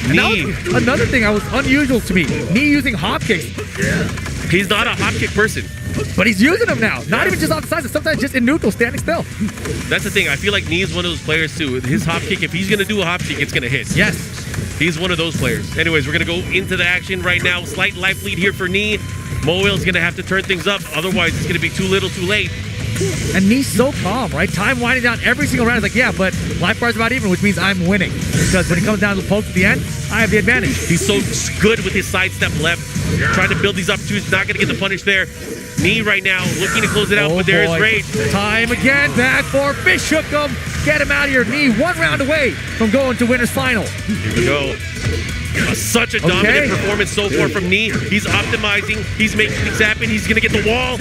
And that was another thing that was unusual to me. Knee using hop kicks. He's not a hop kick person. But he's using them now. Not even just off the sides, sometimes just in neutral, standing still. That's the thing. I feel like Knee is one of those players too. His hop kick, if he's going to do a hop kick, it's going to hit. Yes. He's one of those players. Anyways, we're going to go into the action right now. Slight life lead here for Knee. Moel's going to have to turn things up. Otherwise, it's going to be too little, too late. And Knee's so calm, right? Time winding down every single round. He's like, yeah, but life bar's about even, which means I'm winning. Because when it comes down to the post at the end, I have the advantage. He's so good with his sidestep left. Trying to build these opportunities. Not going to get the punish there. Knee right now looking to close it out, but there is Rage. Time again, back for fish hook him. Get him out of here. Knee 1 round away from going to winner's final. Here we go. Such a dominant performance so far from Knee. He's optimizing. He's making things happen. He's going to get the wall.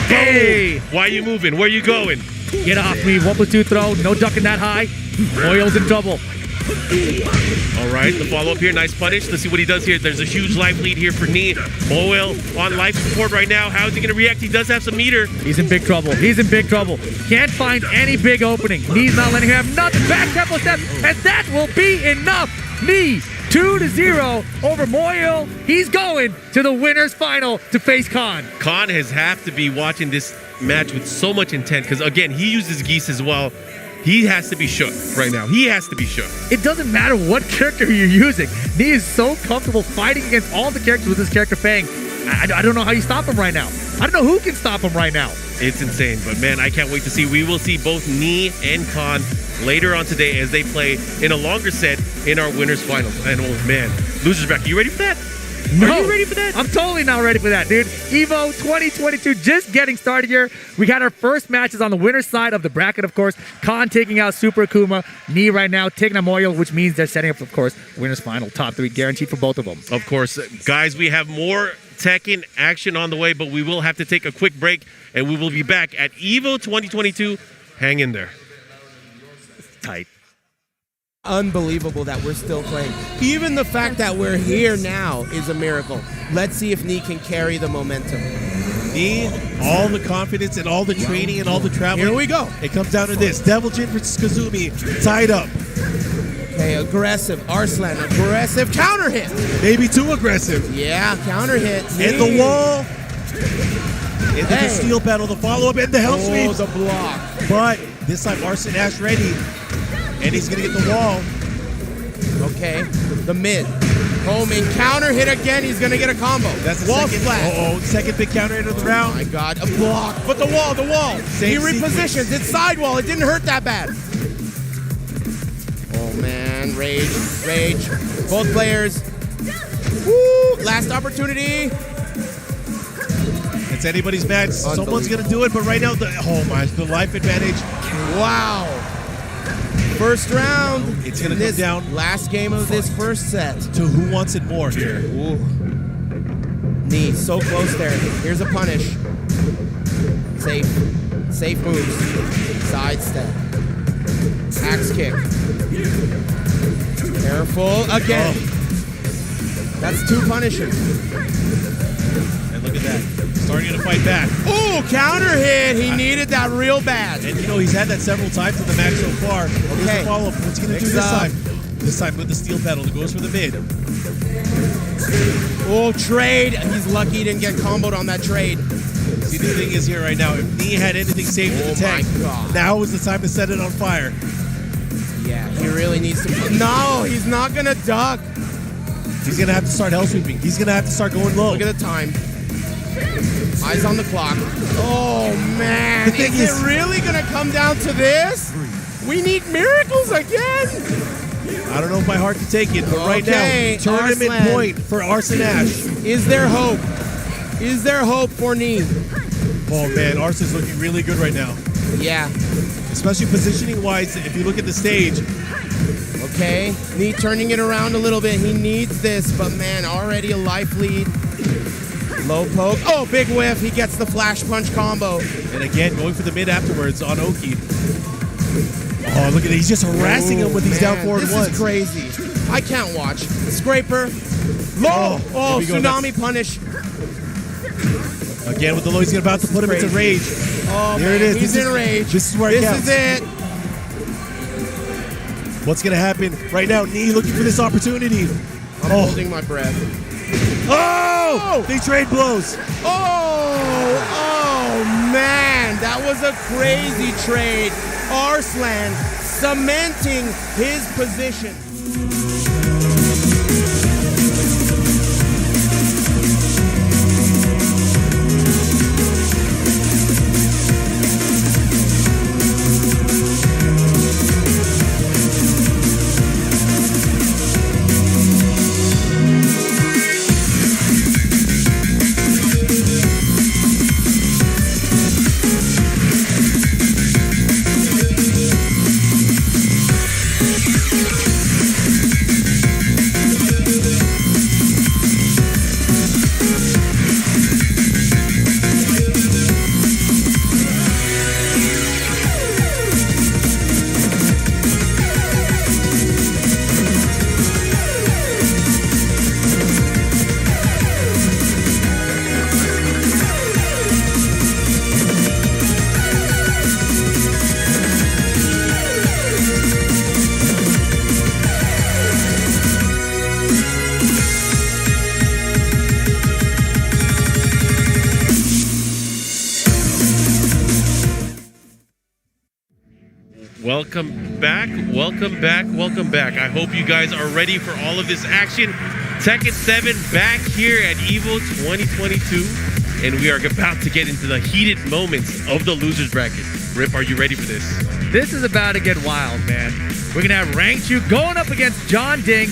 Hey, why are you moving? Where are you going? Get off me. 1+2 throw. No ducking that high. Moyle's in trouble. All right, the follow-up here. Nice punish. Let's see what he does here. There's a huge life lead here for Knee. Moel on life support right now. How is he going to react? He does have some meter. He's in big trouble. He's in big trouble. Can't find any big opening. Knee's not letting him have nothing. Back tempo step, and that will be enough. Knee 2-0 over Moyle. He's going to the winner's final to face Khan. Khan has have to be watching this match with so much intent because, again, he uses geese as well. He has to be shook right now. He has to be shook. It doesn't matter what character you're using. Knee is so comfortable fighting against all the characters with his character Fang. I don't know how you stop him right now. I don't know who can stop him right now. It's insane, but man, I can't wait to see. We will see both Knee and Khan later on today as they play in a longer set in our winners finals. And oh man, losers bracket. You ready for that? No. Are you ready for that? I'm totally not ready for that, dude. EVO 2022 just getting started here. We got our first matches on the winner's side of the bracket, of course. Khan taking out Super Akuma. Knee right now taking out Moyo, which means they're setting up, of course, winner's final. Top 3 guaranteed for both of them. Of course. Guys, we have more Tekken action on the way, but we will have to take a quick break, and we will be back at EVO 2022. Hang in there. Tight. Unbelievable that we're still playing. Even the fact that we're here now is a miracle. Let's see if Knee can carry the momentum. Knee, all the confidence and all the training and all the traveling. Here we go. It comes down to this. Devil Jin versus Kazumi, tied up. Okay, aggressive. Arslan, aggressive. Counter hit. Maybe too aggressive. Yeah, counter hit. And the wall. And then the steel battle, the follow-up, and the hell sweep. Oh, the block. But this time Arslan Ash ready. And he's going to get the wall. Okay, the mid. Homing, counter hit again. He's going to get a combo. That's the wall second. flat. Second big counter hit of the round. Oh my God, a block. But the wall. Same he repositions. sequence. It's sidewall. It didn't hurt that bad. Oh man, rage. Both players. Woo! Last opportunity. It's anybody's match. Someone's going to do it, but right now, the life advantage. Wow. First round. It's going to come down. Last game of this first set. To who wants it more here. Ooh. Knee, so close there. Here's a punish. Safe moves. Side step. Axe kick. Careful. Again. That's 2 punishes. And look at that. Starting to fight back. Ooh, counter hit. He needed that real bad. And you know, he's had that several times in the match so far. Here's Okay. the follow-up. What's he going to do this time? This time with the steel pedal. It goes for the mid. Oh, trade. He's lucky he didn't get comboed on that trade. See, the thing is here right now, if Knee had anything saved in the tank, my God. now is the time to set it on fire. Yeah, he really needs to. No, he's not going to duck. He's going to have to start hell sweeping. He's going to have to start going low. Look at the time. Eyes on the clock. Oh, man. The thing Is is- it really going to come down to this? We need miracles again. I don't know if my heart can take it, but right Okay, now, tournament Arslan. point for Arslan Ash. Is there hope? Is there hope for Knee? Oh, man, Arslan's looking really good right now. Yeah. Especially positioning-wise, if you look at the stage. Okay. Knee turning it around a little bit. He needs this, but man, already a life lead. Low poke. Oh, big whiff. He gets the flash punch combo. And again, going for the mid afterwards on Oki. Oh, look at it. He's just harassing him with these down forward ones. This is crazy. I can't watch. Scraper. Low. Oh, tsunami punish. Again with the low, he's about to put him into rage. Oh, Here man, it is. He's in rage. This is where it counts. This is it. What's going to happen right now? Knee looking for this opportunity. I'm holding my breath. Oh! They trade blows. Oh, man. That was a crazy trade. Arslan cementing his position. Welcome back, welcome back, welcome back. I hope you guys are ready for all of this action. Tekken 7 back here at EVO 2022, and we are about to get into the heated moments of the losers bracket. Rip, are you ready for this? This is about to get wild, man. We're going to have Rangchu going up against John Ding.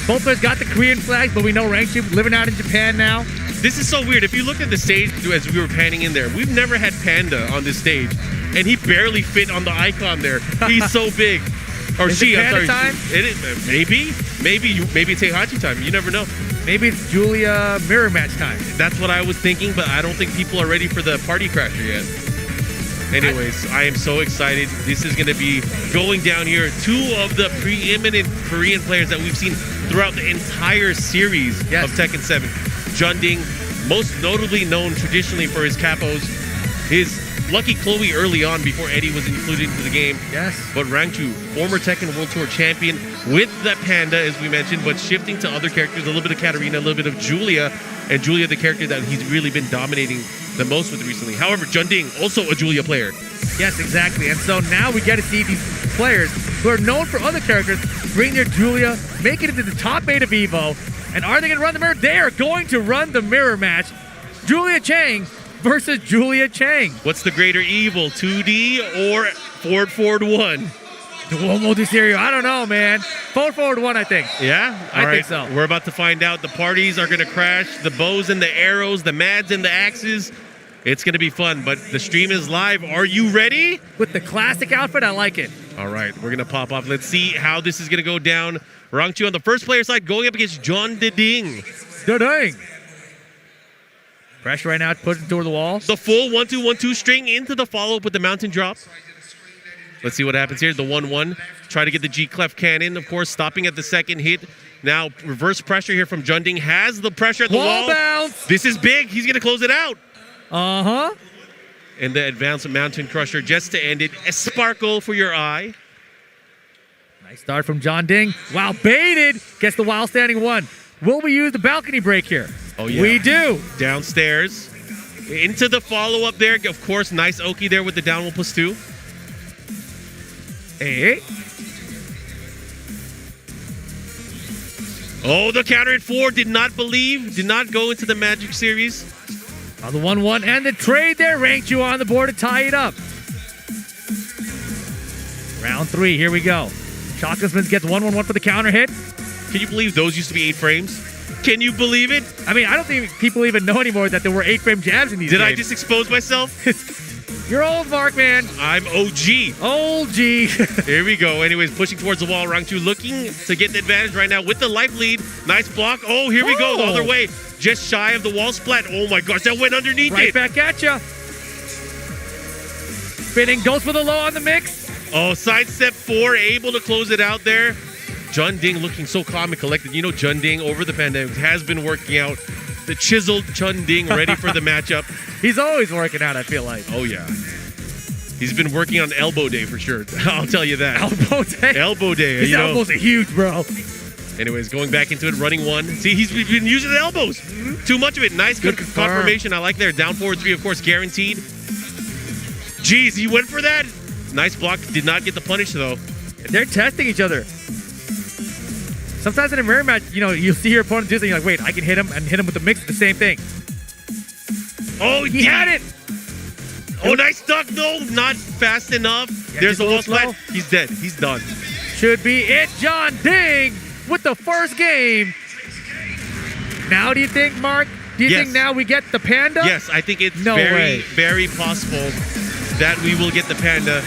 Both players got the Korean flags, but we know Rangchu living out in Japan now. This is so weird. If you look at the stage as we were panning in there, we've never had Panda on this stage, and he barely fit on the icon there. He's so big. Or Is she, it I'm sorry. Panda time? It is, maybe it's Heihachi time. You never know. Maybe it's Julia mirror match time. That's what I was thinking, but I don't think people are ready for the party crasher yet. Anyways, I am so excited. This is going to be going down here. Two of the preeminent Korean players that we've seen throughout the entire series of Tekken 7. John Ding, most notably known traditionally for his capos, his Lucky Chloe early on before Eddie was included into the game. Yes. But Rangchu, former Tekken World Tour champion with that Panda, as we mentioned, but shifting to other characters, a little bit of Katarina, a little bit of Julia, and Julia, the character that he's really been dominating the most with recently. However, John Ding, also a Julia player. Yes, exactly. And so now we get to see these players who are known for other characters bring their Julia, make it into the top 8 of EVO. And are they going to run the mirror? They are going to run the mirror match. Julia Chang versus Julia Chang. What's the greater evil, 2D or forward 1? Duomo di Serio. I don't know, man. Forward 1, I think. Yeah? I think so. We're about to find out. The parties are going to crash. The bows and the arrows, the mads and the axes. It's going to be fun, but the stream is live. Are you ready? With the classic outfit, I like it. All right, we're going to pop off. Let's see how this is going to go down. Rangchu on the first player side going up against John Ding. Ding. Pressure right now, pushing toward the wall. The full 1-2-1-2 string into the follow-up with the mountain drop. Let's see what happens here. The 1-1. Try to get the G-Clef cannon, of course, stopping at the second hit. Now, reverse pressure here from John Ding. Has the pressure at the wall. Bounce. This is big. He's going to close it out. Uh-huh. And the advanced mountain crusher just to end it. A sparkle for your eye. Nice start from John Ding. Wow, baited. Gets the wild standing 1. Will we use the balcony break here? Oh, yeah. We do. Downstairs. Into the follow-up there. Of course, nice Oki there with the down 1+2. Hey. Oh, the counter at 4. Did not go into the Magic series. On the 1-1 and the trade there. Rangchu on the board to tie it up. Round 3, here we go. Chocolate gets 1-1-1 for the counter hit. Can you believe those used to be 8 frames? Can you believe it? I mean, I don't think people even know anymore that there were 8-frame jabs in these games. Did I just expose myself? You're old, Mark, man. I'm OG. Old G. Here we go. Anyways, pushing towards the wall. Rangchu looking to get the advantage right now with the life lead. Nice block. Oh, here we go. The other way. just shy of the wall splat. Oh my gosh, that went underneath Right it. back at ya. Spinning, goes for the low on the mix. Oh, sidestep 4, able to close it out there. Jun Ding looking so calm and collected. You know, Jun Ding over the pandemic has been working out. The chiseled Chun Ding ready for the matchup. He's always working out, I feel like. Oh, yeah. He's been working on elbow day for sure. I'll tell you that. Elbow day. Elbow day. His elbows are huge, bro. Anyways, going back into it, running 1. See, he's been using the elbows. Too much of it. Nice, good confirmation. I like there. Down forward 3, of course, guaranteed. Jeez, he went for that. Nice block. Did not get the punish, though. They're testing each other. Sometimes in a mirror match, you know, you'll see your opponent do something, you're like, wait, I can hit him and hit him with the mix, the same thing. Oh, He had it. Oh, nice duck, though. Not fast enough. Yeah, There's the just a wall little splat. slow. He's dead. He's done. Should be it, John Ding, with the first game. Now, do you think, Mark? Do you Yes. think now we get the panda? Yes, I think it's No very, way. very possible that we will get the panda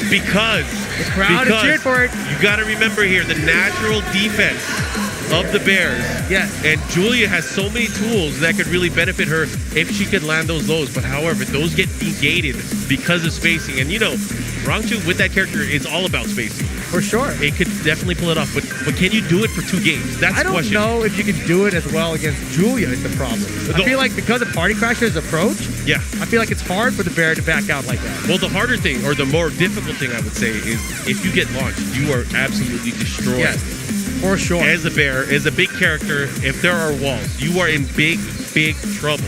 because The crowd is cheering for it. You got to remember here the natural defense of the Bears. Yes. And Julia has so many tools that could really benefit her if she could land those lows. But however, those get negated because of spacing. And you know, Rangchu with that character is all about spacing. For sure. It could definitely pull it off. But can you do it for 2 games? That's I the don't question. know if you can do it as well against Julia is the problem. I feel like because of Party Crasher's approach, Yeah. I feel like it's hard for the Bear to back out like that. Well, the harder thing, or the more difficult thing I would say, is if you get launched, you are absolutely destroyed. Yes, for sure. As a Bear, as a big character, if there are walls, you are in big, big trouble.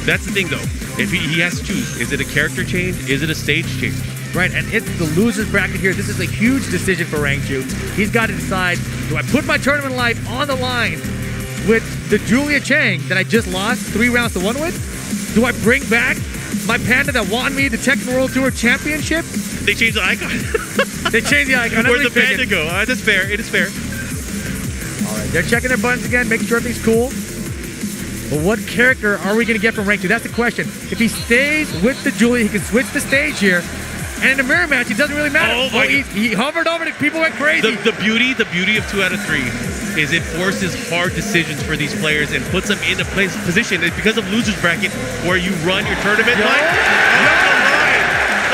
That's the thing, though. If he has to choose, is it a character change? Is it a stage change? Right, and it's the loser's bracket here. This is a huge decision for Rangchu. He's got to decide, do I put my tournament life on the line with the Julia Chang that I just lost 3 rounds to 1 with? Do I bring back my panda that won me the Tekken World Tour Championship? They changed the icon. They changed the icon. Where'd the Everybody's panda picking. go? That's fair. It is fair. All right, they're checking their buttons again, making sure everything's cool. But what character are we going to get from Rangchu? That's the question. If he stays with the Julia, he can switch the stage here. And in a mirror match, it doesn't really matter. Oh, my he hovered over it. People went crazy. The beauty of 2 out of 3 is it forces hard decisions for these players and puts them in a position. It's because of losers bracket where you run your tournament Yo. line. Off the line.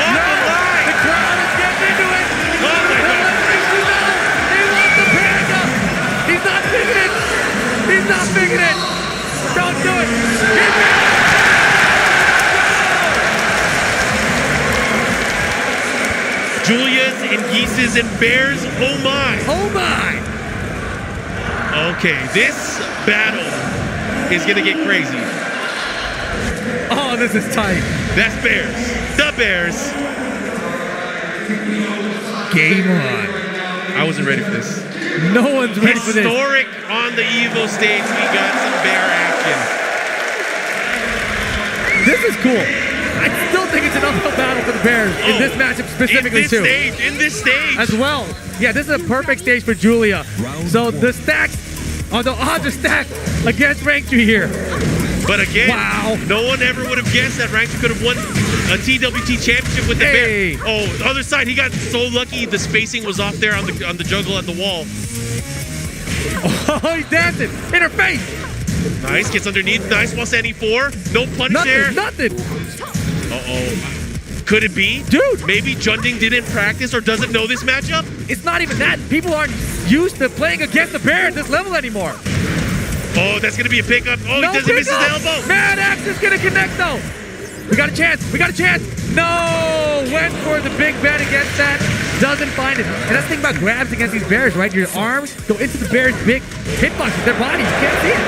Off the line. The crowd is getting into it. Oh my God. He wants the panda. He's not picking it. He's not picking it. Don't do it. Get back. Julia's and Geese's and Bears. Oh my. Oh my. Okay, this battle is gonna get crazy. Oh, this is tight. That's Bears. The Bears. Game on. I wasn't ready for this. No one's ready for this. Historic on the Evo stage. We got some Bear action. This is cool. I still think it's an uphill battle for the Bears in this matchup specifically too. In this stage. As well. Yeah, this is a perfect stage for Julia. So the stacks, the odds are stacked against Rangchu here. But again, Wow. no one ever would have guessed that Rangchu could have won a TWT championship with the Hey. Bear. Oh, the other side, he got so lucky the spacing was off there on the juggle at the wall. Oh, he's dancing in her face. Nice, gets underneath. Nice while standing 4. No punish there. Nothing. Uh-oh. Could it be? Dude. Maybe Junding didn't practice or doesn't know this matchup? It's not even that. People aren't used to playing against the Bear at this level anymore. Oh, that's going to be a pickup. Oh, No he doesn't miss his pickup. elbow. Mad Axe is going to connect though. We got a chance. We got a chance. No. Went for the big bet against that. Doesn't find it. And that's the thing about grabs against these Bears, right? Your arms go into the Bear's big hitbox with their body. You can't see it.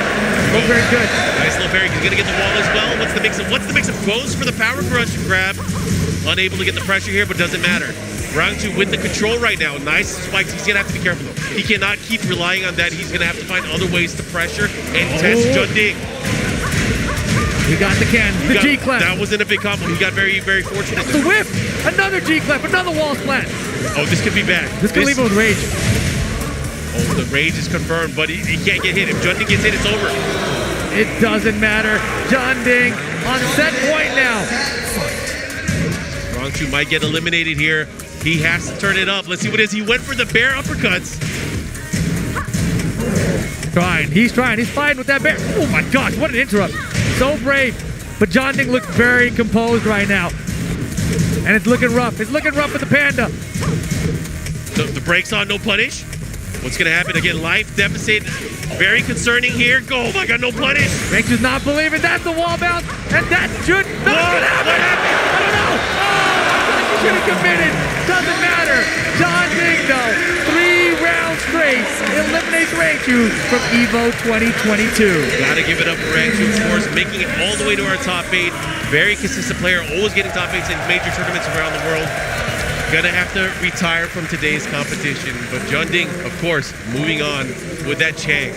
Oh, very good. Nice little parry. He's going to get the wall as well. What's the mix-up? Goes for the power crush grab. Unable to get the pressure here, but doesn't matter. Round 2 with the control right now. Nice spikes. He's going to have to be careful, though. He cannot keep relying on that. He's going to have to find other ways to pressure and test Junding. We got the can. The G-clap. That wasn't a big combo. He got very, very fortunate. The whip. Another G-clap. Another wall splat. Oh, this could be bad. This could leave him with rage. Oh, the rage is confirmed, but he can't get hit. If Junding gets hit, it's over. It doesn't matter. Junding on set point now. Rangchu might get eliminated here. He has to turn it up. Let's see what it is. He went for the Bear uppercuts. trying. He's fighting with that bear. Oh my gosh, what an interrupt. So brave. But John Ding looks very composed right now. And it's looking rough. It's looking rough with the Panda. The brakes on, no punish. What's going to happen? Again, life deficit. Very concerning here. Go. Oh my God, no punish. Rank does not believe it. That's the wall bounce. And that should not happen. What happened? I don't know. Oh, he should have committed. Doesn't matter. John Ding, though, 3 rounds straight, eliminates Rangchu from EVO 2022. Gotta give it up for Rangchu, of course, making it all the way to our top 8. Very consistent player, always getting top 8s in major tournaments around the world. Gonna have to retire from today's competition, but John Ding, of course, moving on with that Chang.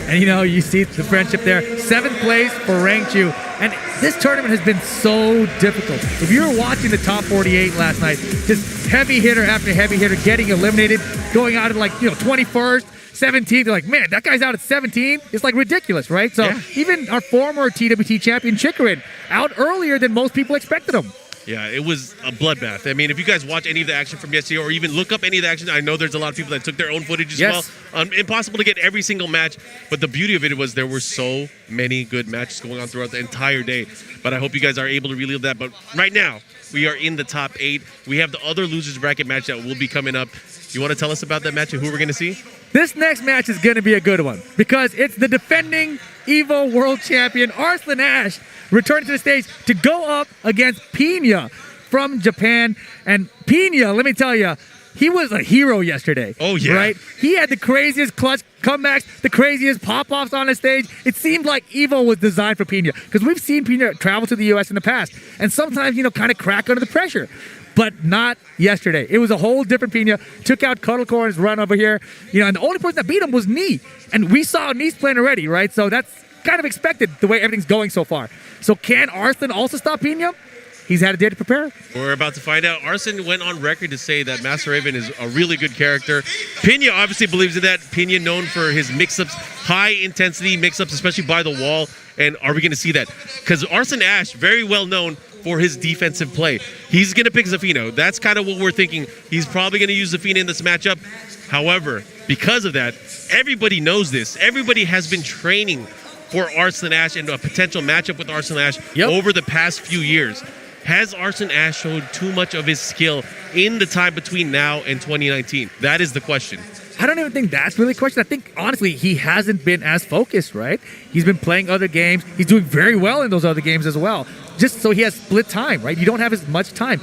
And you see the friendship there. 7th place for Rangchu. And this tournament has been so difficult. If you were watching the top 48 last night, just heavy hitter after heavy hitter getting eliminated, going out at 21st, 17th. They're like, man, that guy's out at 17. It's ridiculous, right? So even our former TWT champion, Chikarin, out earlier than most people expected him. Yeah, it was a bloodbath. I mean, if you guys watch any of the action from yesterday or even look up any of the action, I know there's a lot of people that took their own footage as well. Impossible to get every single match, but the beauty of it was there were so many good matches going on throughout the entire day. But I hope you guys are able to relive that. But right now, we are in the top 8. We have the other losers bracket match that will be coming up. You want to tell us about that match and who we're going to see? This next match is going to be a good one because it's the defending EVO World Champion Arslan Ash returning to the stage to go up against Pina from Japan. And Pina, let me tell you, he was a hero yesterday. Oh, yeah. Right? He had the craziest clutch comebacks, the craziest pop-offs on the stage. It seemed like EVO was designed for Pina because we've seen Pina travel to the U.S. in the past and sometimes, kind of crack under the pressure. But not yesterday. It was a whole different Pina. Took out Cuddle in his run over here. And the only person that beat him was Knee. And we saw Knee's playing already, right? So that's kind of expected the way everything's going so far. So can Arslan also stop Pina? He's had a day to prepare. We're about to find out. Arslan went on record to say that Master Raven is a really good character. Pina obviously believes in that. Pina known for his mix-ups, high-intensity mix-ups, especially by the wall. And are we going to see that? Because Arslan Ash, very well known for his defensive play. He's going to pick Zafino. That's kind of what we're thinking. He's probably going to use Zafina in this matchup. However, because of that, everybody knows this. Everybody has been training for Arslan Ash and a potential matchup with Arslan Ash over the past few years. Has Arslan Ash showed too much of his skill in the time between now and 2019? That is the question. I don't even think that's really a question. I think, honestly, he hasn't been as focused, right? He's been playing other games. He's doing very well in those other games as well. Just so he has split time, right? You don't have as much time.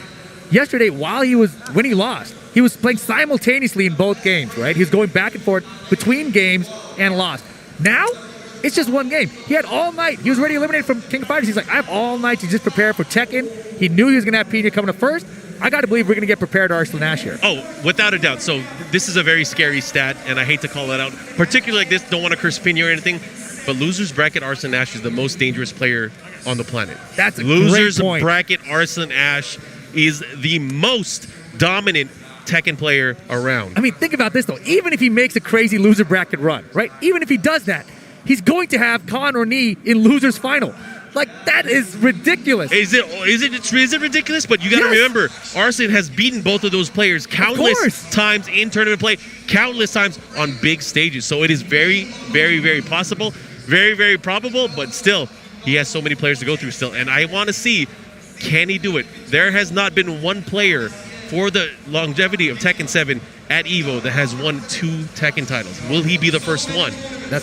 Yesterday, when he lost, he was playing simultaneously in both games, right? He was going back and forth between games and lost. Now, it's just one game. He had all night. He was already eliminated from King of Fighters. He's like, I have all night to just prepare for Tekken. He knew he was going to have Pina coming up first. I got to believe we're going to get prepared to Arslan Ash here. Oh, without a doubt. So this is a very scary stat, and I hate to call it out. Particularly like this, don't want to curse Pina or anything, but losers bracket Arslan Ash is the most dangerous player on the planet. That's a losers great point. bracket Arslan Ash is the most dominant Tekken player around. I mean, think about this, though. Even if he makes a crazy loser bracket run, right? Even if he does that, he's going to have Khan or Knee in losers final. That is ridiculous. Is it ridiculous? But you got to remember, Arslan has beaten both of those players countless times in tournament play, countless times on big stages. So it is very, very, very possible, very, very probable, but still, he has so many players to go through still. And I want to see, can he do it? There has not been one player for the longevity of Tekken 7 at EVO that has won 2 Tekken titles. Will he be the first one?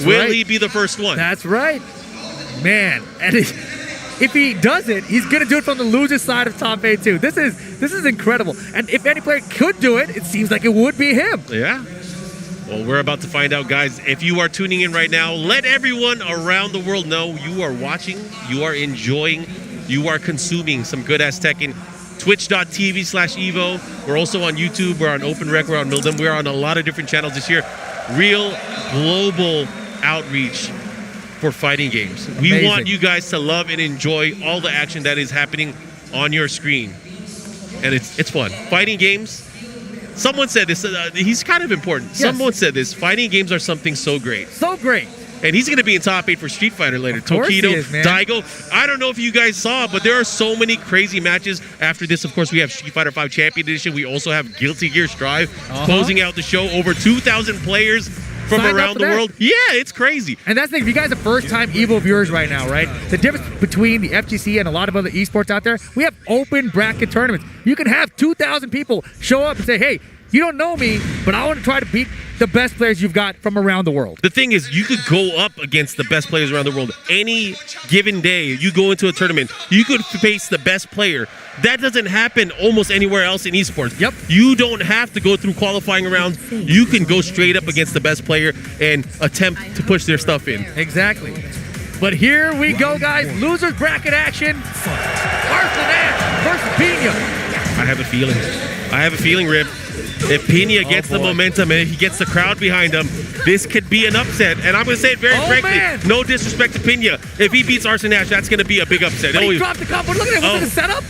Will he be the first one? That's right. Man, and if he does it, he's going to do it from the loser side of top 8 too. This is incredible. And if any player could do it, it seems like it would be him. Yeah. Well, we're about to find out, guys. If you are tuning in right now, let everyone around the world know you are watching, you are enjoying, you are consuming some good-ass Tekken. Twitch.tv/Evo. We're also on YouTube. We're on Open Rec. We're on Mildem. We're on a lot of different channels this year. Real global outreach for fighting games. We want you guys to love and enjoy all the action that is happening on your screen. And it's fun. Fighting games, someone said this, he's kind of important. Yes. Someone said this, fighting games are something so great. So great. And he's going to be in top 8 for Street Fighter later. Tokido, Daigo. I don't know if you guys saw, but there are so many crazy matches. After this, of course, we have Street Fighter 5 Champion Edition. We also have Guilty Gear Strive closing out the show. Over 2,000 players from signed up around for the that. world. Yeah, it's crazy. And that's the thing, if you guys are first-time Evo viewers right now, right? The difference between the FGC and a lot of other esports out there, we have open bracket tournaments. You can have 2,000 people show up and say, hey, you don't know me, but I want to try to beat the best players you've got from around the world. The thing is, you could go up against the best players around the world. Any given day, you go into a tournament, you could face the best player. That doesn't happen almost anywhere else in esports. Yep. You don't have to go through qualifying rounds. You can go straight up against the best player and attempt to push their stuff in. Exactly. But here we go, guys. Losers bracket action. arslan versus Pina. I have a feeling, Rip. If Pina gets the momentum and he gets the crowd behind him, this could be an upset. And I'm going to say it very frankly. Man. No disrespect to Pina. If he beats arslan, that's going to be a big upset. But he dropped the combo. Look at that. Was it a setup?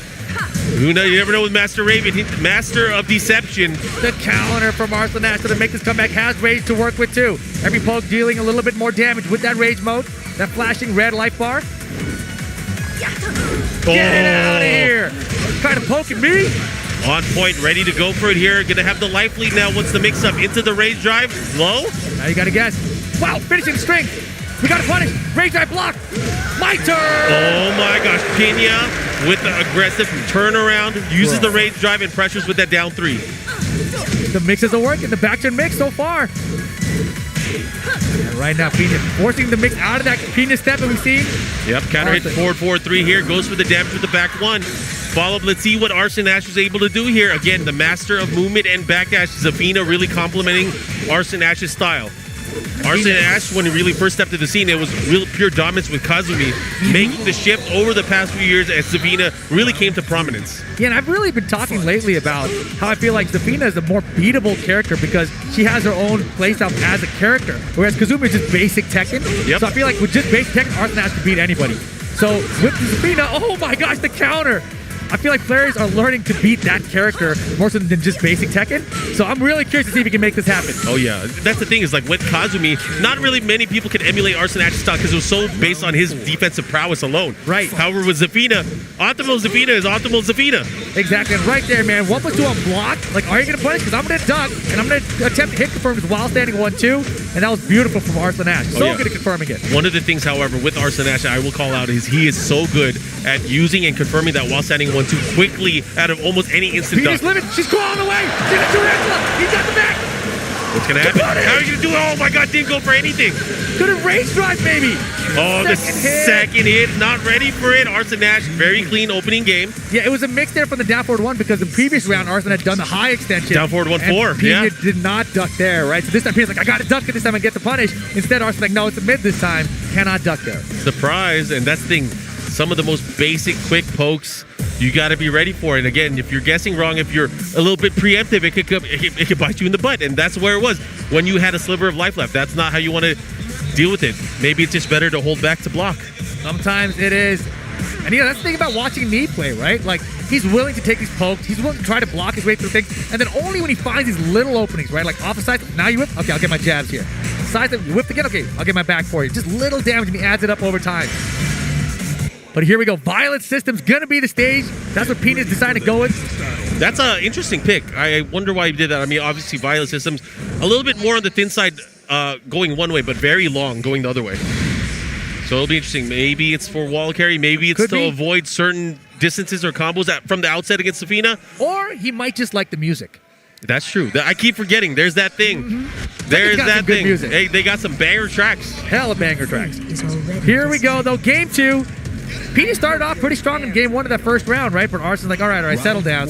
Who knows? You never know with Master Raven. Master of Deception. The counter from arslan to make this comeback has rage to work with, too. Every poke dealing a little bit more damage with that rage mode. That flashing red life bar. Get it out of here. Trying to poke at me. On point, ready to go for it here. Gonna have the life lead now. What's the mix-up? Into the rage drive. Low. Now you gotta guess. Wow, finishing strength. We gotta punish. Rage drive block. My turn. Oh my gosh. Pina with the aggressive turnaround. Uses the rage drive and pressures with that down 3. The mixes are working. The back turn mix so far. And right now, Pina forcing the mix out of that Pina step that we've seen. Yep, counter hit forward 4-3 here. Goes for the damage with the back 1. Follow up, let's see what arslan was able to do here. Again, the master of movement and backdash. Zafina really complementing arslan's style. arslan, when he really first stepped to the scene, it was real pure dominance with Kazumi, making the shift over the past few years as Zafina really came to prominence. Yeah, and I've really been talking lately about how I feel like Zafina is a more beatable character because she has her own playstyle as a character, whereas Kazumi is just basic Tekken. Yep. So I feel like with just basic Tekken, arslan can beat anybody. So with Zafina, oh my gosh, the counter! I feel like players are learning to beat that character more so than just basic Tekken. So I'm really curious to see if he can make this happen. Oh yeah, that's the thing is like with Kazumi, not really many people can emulate arslan's style because it was so based on his defensive prowess alone. Right. However, with Zafina, optimal Zafina is optimal Zafina. Exactly, and right there, man, 1+2 on block. Like, are you going to punish? Because I'm going to duck, and I'm going to attempt to hit confirms while standing 1-2, and that was beautiful from arslan. So yeah. good at confirming it. One of the things, however, with arslan I will call out is he is so good at using and confirming that while standing 1-2 quickly out of almost any instant Pina's duck. limit, she's crawling away. She's a tarantula. He's got the back. What's going to happen? How are you going to do it? Oh my god, didn't go for anything. Could have rage drive, maybe. Oh, the second hit, not ready for it. arslan, very clean opening game. Yeah, it was a mix there from the down forward 1 because the previous round, arslan had done the high extension. Down forward 1-4, Pina yeah. did not duck there, right? So this time Pina's like, I got to duck it this time and get the punish. Instead, arslan's like, no, it's a mid this time. Cannot duck there. Surprise, and that's the thing. Some of the most basic quick pokes, you got to be ready for it. Again, if you're guessing wrong, if you're a little bit preemptive, it could bite you in the butt, and that's where it was. When you had a sliver of life left, that's not how you want to deal with it. Maybe it's just better to hold back to block. Sometimes it is. And yeah, that's the thing about watching me play, right? Like, he's willing to take these pokes. He's willing to try to block his way through things. And then only when he finds these little openings, right? Like off the side, now you whip. Okay, I'll get my jabs here. Side, you whip again. Okay, I'll get my back for you. Just little damage, and he adds it up over time. But here we go. Violet System's going to be the stage. That's what Pina's decided to go with. That's an interesting pick. I wonder why he did that. I mean, obviously, Violet Systems, a little bit more on the thin side going one way, but very long going the other way. So it'll be interesting. Maybe it's for wall carry. Maybe it's to avoid certain distances or combos from the outset against Zafina. Or he might just like the music. That's true. I keep forgetting. There's that thing. There's that thing. Music. Hey, they got some banger tracks. Hella banger tracks. Here we go, though. Game 2. Pina started off pretty strong in game 1 of that first round, right? But arslan's like, all right, settle down.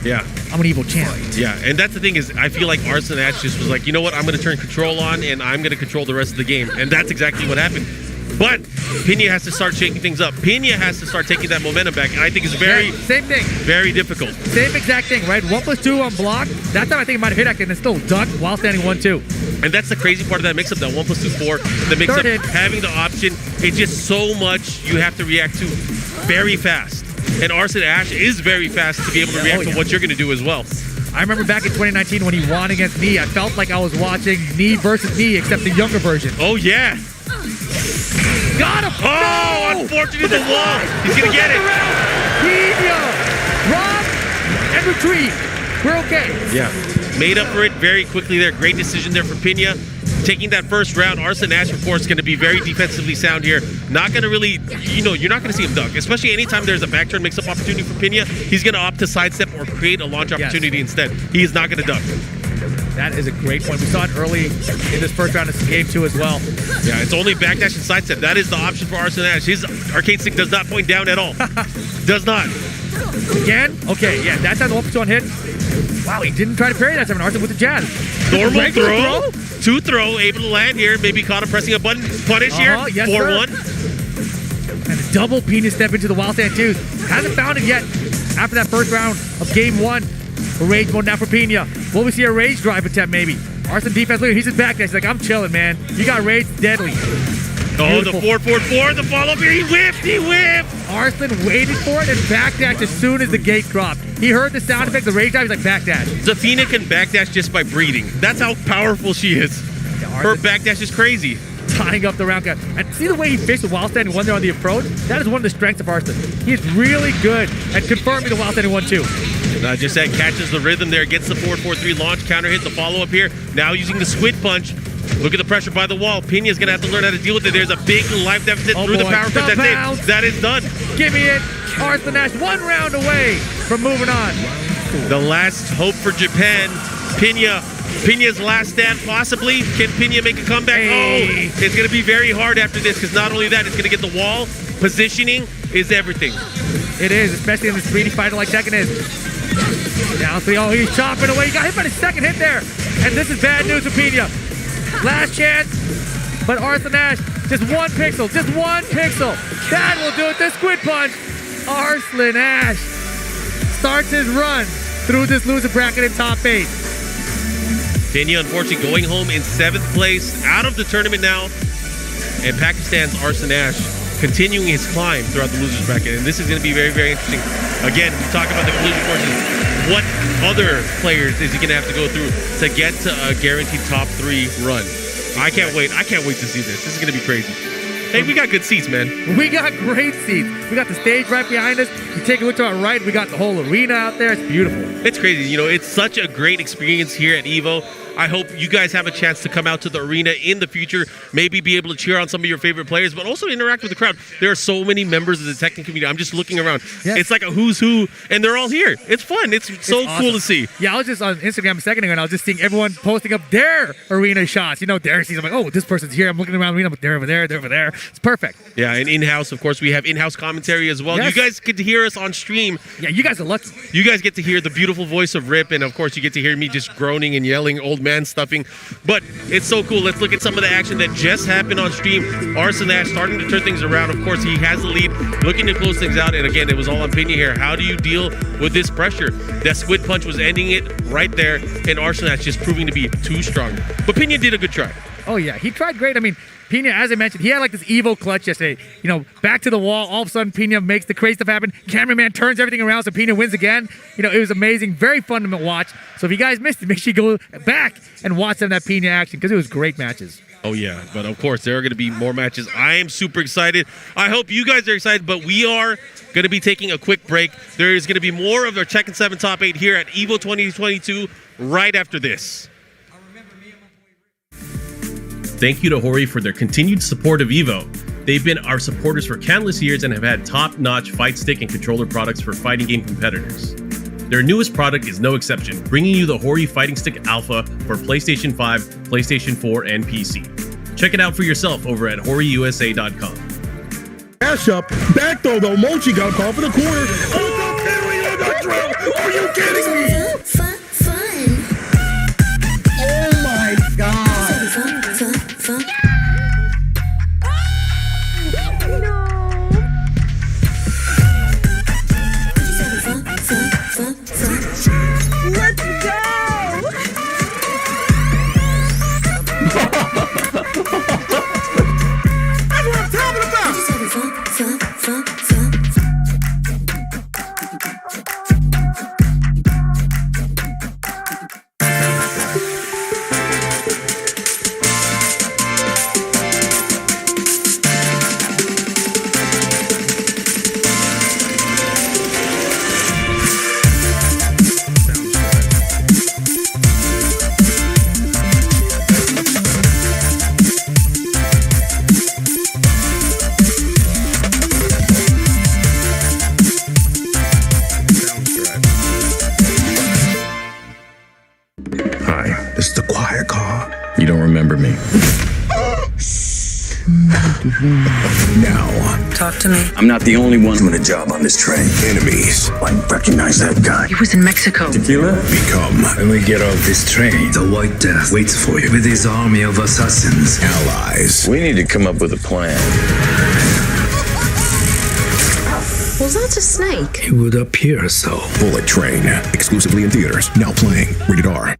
Yeah. I'm an evil champ. Yeah, and that's the thing is, I feel like arslan just was like, you know what? I'm going to turn control on, and I'm going to control the rest of the game. And that's exactly what happened. But Pina has to start shaking things up. Pina has to start taking that momentum back, and I think it's same thing. Very difficult. Same exact thing, right? 1+2 on block. That time I think it might have hit Anakin and still duck while standing 1-2. And that's the crazy part of that mix-up, that 1+2, 4. The mix-up, having the option, it's just so much you have to react to very fast. And arslan is very fast to be able to react to what you're going to do as well. I remember back in 2019 when he won against Knee, I felt like I was watching Knee versus Knee, except the younger version. Oh, yeah. Got him! Oh, no! Unfortunately, the wall. He's going to get it. Run and retreat. We're okay. Yeah. Made up for it very quickly there. Great decision there for Pina. taking that first round. Arslan Ash, of course, going to be very defensively sound here. Not going to really, you're not going to see him duck, especially anytime there's a back turn mix-up opportunity for Pena. He's going to opt to sidestep or create a launch opportunity instead. He is not going to duck. That is a great point. We saw it early in this first round of game 2 as well. Yeah, it's only backdash and sidestep. That is the option for Arslan Ash. His arcade stick does not point down at all. Does not. Again? Okay, yeah, that's how the 1+1 hit. Wow, he didn't try to parry that time. Arslan with the jab. Normal throw. 2 throw, able to land here. Maybe caught him pressing a button. Punish here. Yes, 4-1. And a double Pena step into the wild stand too. Hasn't found it yet after that first round of game 1. Rage mode now for Pena. Will we see a rage drive attempt maybe? Arslan defense leader, he's just back there. He's like, I'm chilling, man. You got rage, deadly. Oh, the 4-4-4, the follow-up here. He whipped. Arslan waited for it and backdashed as soon as the gate dropped. He heard the sound effect, the rage drive, he's like, backdash. Zafina can backdash just by breathing. That's how powerful she is. Her backdash is crazy. Tying up the round cut. And see the way he fished the wild standing 1 there on the approach? That is one of the strengths of Arslan. He is really good at confirming the wild standing 1-2. Just that catches the rhythm there, gets the 4-4-3 launch, counter hit, the follow-up here. Now using the squid punch. Look at the pressure by the wall. Pena's going to have to learn how to deal with it. There's a big life deficit through the power punch. That's it. That is done. Give me it. Arslan Ash 1 round away from moving on. The last hope for Japan. Pena's last stand, possibly. Can Pena make a comeback? Hey. Oh, it's going to be very hard after this because not only that, it's going to get the wall. Positioning is everything. It is, especially in this 3D fighter like Tekken is. Down 3. Oh, he's chopping away. He got hit by the second hit there. And this is bad news for Pena. Last chance, but Arslan Ash, just 1 pixel. That will do it. The squid punch. Arslan Ash starts his run through this loser bracket in top 8. Pena, unfortunately, going home in 7th place, out of the tournament now. And Pakistan's Arslan Ash continuing his climb throughout the losers bracket. And this is going to be very, very interesting. Again, we talk about the collision forces. What other players is he going to have to go through to get to a guaranteed top 3 run? I can't wait. I can't wait to see this. This is going to be crazy. Hey, we got good seats, man. We got great seats. We got the stage right behind us. You take a look to our right, we got the whole arena out there. It's beautiful. It's crazy. It's such a great experience here at EVO. I hope you guys have a chance to come out to the arena in the future, maybe be able to cheer on some of your favorite players, but also interact with the crowd. There are so many members of the Tekken community. I'm just looking around. Yes. It's like a who's who, and they're all here. It's fun. It's so awesome. Cool to see. Yeah, I was just on Instagram a second ago, and I was just seeing everyone posting up their arena shots. Derek sees, I'm like, oh, this person's here. I'm looking around the arena, but they're over there, they're over there. It's perfect. Yeah, and in-house, of course, we have in-house commentary as well. Yes. You guys get to hear us on stream. Yeah, you guys are lucky. You guys get to hear the beautiful voice of Rip, and of course, you get to hear me just groaning and yelling, old man stuffing. But it's so cool. Let's look at some of the action that just happened on stream. Arslan Ash starting to turn things around. Of course, he has the lead, looking to close things out. And again, it was all on Pena here. How do you deal with this pressure? That squid punch was ending it right there, and Arslan Ash just proving to be too strong. But Pena did a good try. Oh, yeah. He tried great. I mean, Pena, as I mentioned, he had like this Evo clutch yesterday. Back to the wall. All of a sudden, Pena makes the crazy stuff happen. Cameraman turns everything around so Pena wins again. It was amazing. Very fun to watch. So if you guys missed it, make sure you go back and watch some of that Pena action because it was great matches. Oh, yeah. But, of course, there are going to be more matches. I am super excited. I hope you guys are excited, but we are going to be taking a quick break. There is going to be more of our Tekken 7 Top 8 here at EVO 2022 right after this. Thank you to Hori for their continued support of EVO. They've been our supporters for countless years and have had top-notch fight stick and controller products for fighting game competitors. Their newest product is no exception, bringing you the Hori Fighting Stick Alpha for PlayStation 5, PlayStation 4, and PC. Check it out for yourself over at horiusa.com. Dash up, back throw though, Mochi got caught for the corner. Are you kidding me? Fun. Oh my god. Fun. Let's go! That's what I'm talking about. Fun. Hi, this is the quiet call. You don't remember me. Now, Talk to me. I'm not the only one doing a job on this train. Enemies, I recognize that guy. He was in Mexico. Tequila? Become. When we get off this train, the White Death waits for you with his army of assassins. Allies. We need to come up with a plan. Was that a snake? It would appear so. Bullet Train. Exclusively in theaters. Now playing. Rated R.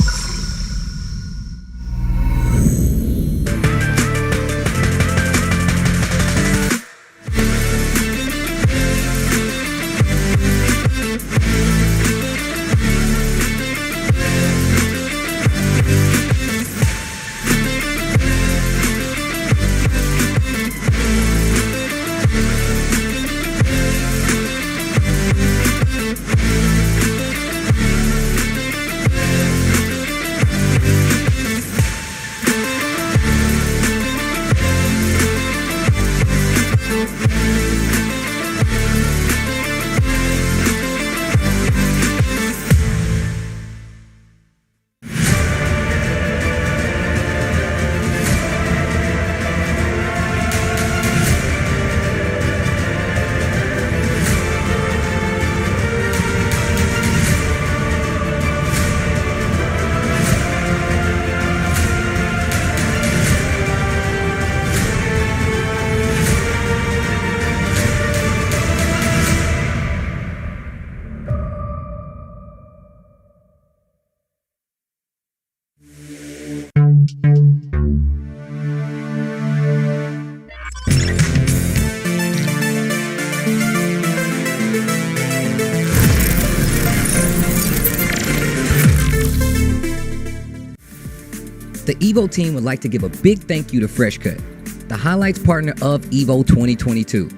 The EVO team would like to give a big thank you to FreshCut, the highlights partner of EVO 2022.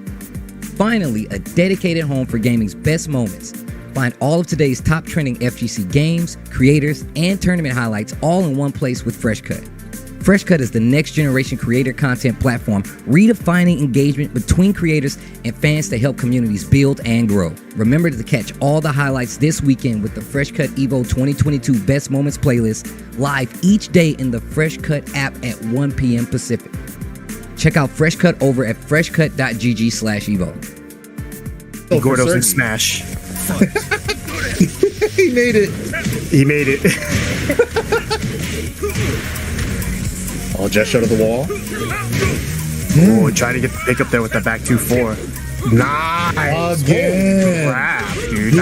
Finally, a dedicated home for gaming's best moments. Find all of today's top trending FGC games, creators, and tournament highlights all in one place with FreshCut. FreshCut is the next generation creator content platform redefining engagement between creators and fans to help communities build and grow. Remember to catch all the highlights this weekend with the FreshCut EVO 2022 Best Moments playlist live each day in the FreshCut app at 1 p.m. Pacific. Check out FreshCut over at freshcut.gg/evo. Gordo's in Smash. He made it. He made it. Oh, just shut of the wall. Oh, trying to get the pick up there with the back 2-4. Nice. Again. Crap, dude.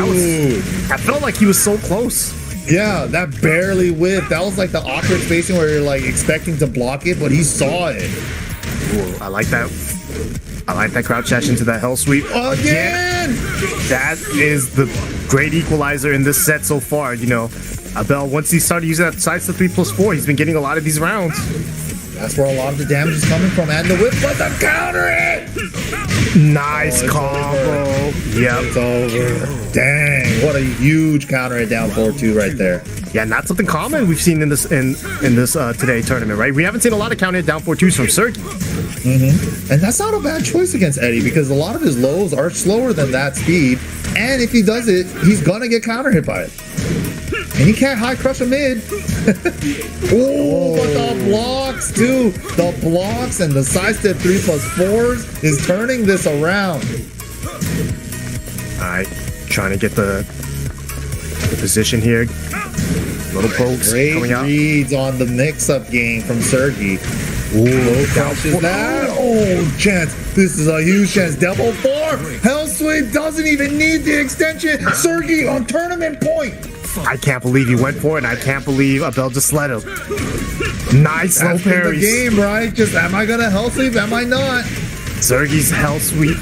I felt like he was so close. Yeah, that barely whipped. That was like the awkward spacing where you're like expecting to block it, but he saw it. Ooh, I like that. I like that crouch dash into that hell sweep. Again! That is the great equalizer in this set so far. You know, Abel, once he started using that side step 3+4, he's been getting a lot of these rounds. That's where a lot of the damage is coming from. And the whip, but the counter it! Nice combo. Yep. It's over. Dang, what a huge counter at down 4-2 right there. Yeah, not something common we've seen in this today tournament, right? We haven't seen a lot of counter down 4-2s from Sergi. And that's not a bad choice against Eddie because a lot of his lows are slower than that speed. And if he does it, he's gonna get counter hit by it. And he can't high crush a mid. Oh, but the blocks too. The blocks and the side step 3+4s is turning this around. All right, trying to get the position here. Little pokes coming out. Great reads on the mix-up game from Sergi. Ooh, crouches that. Oh, chance. This is a huge chance. Double 4. Hell Sweep doesn't even need the extension. Sergi on tournament point. I can't believe he went for it, and I can't believe Abel just let him. Nice slow parries. The game, right? Just am I gonna Hell Sweep? Am I not? Sergi's hell sweep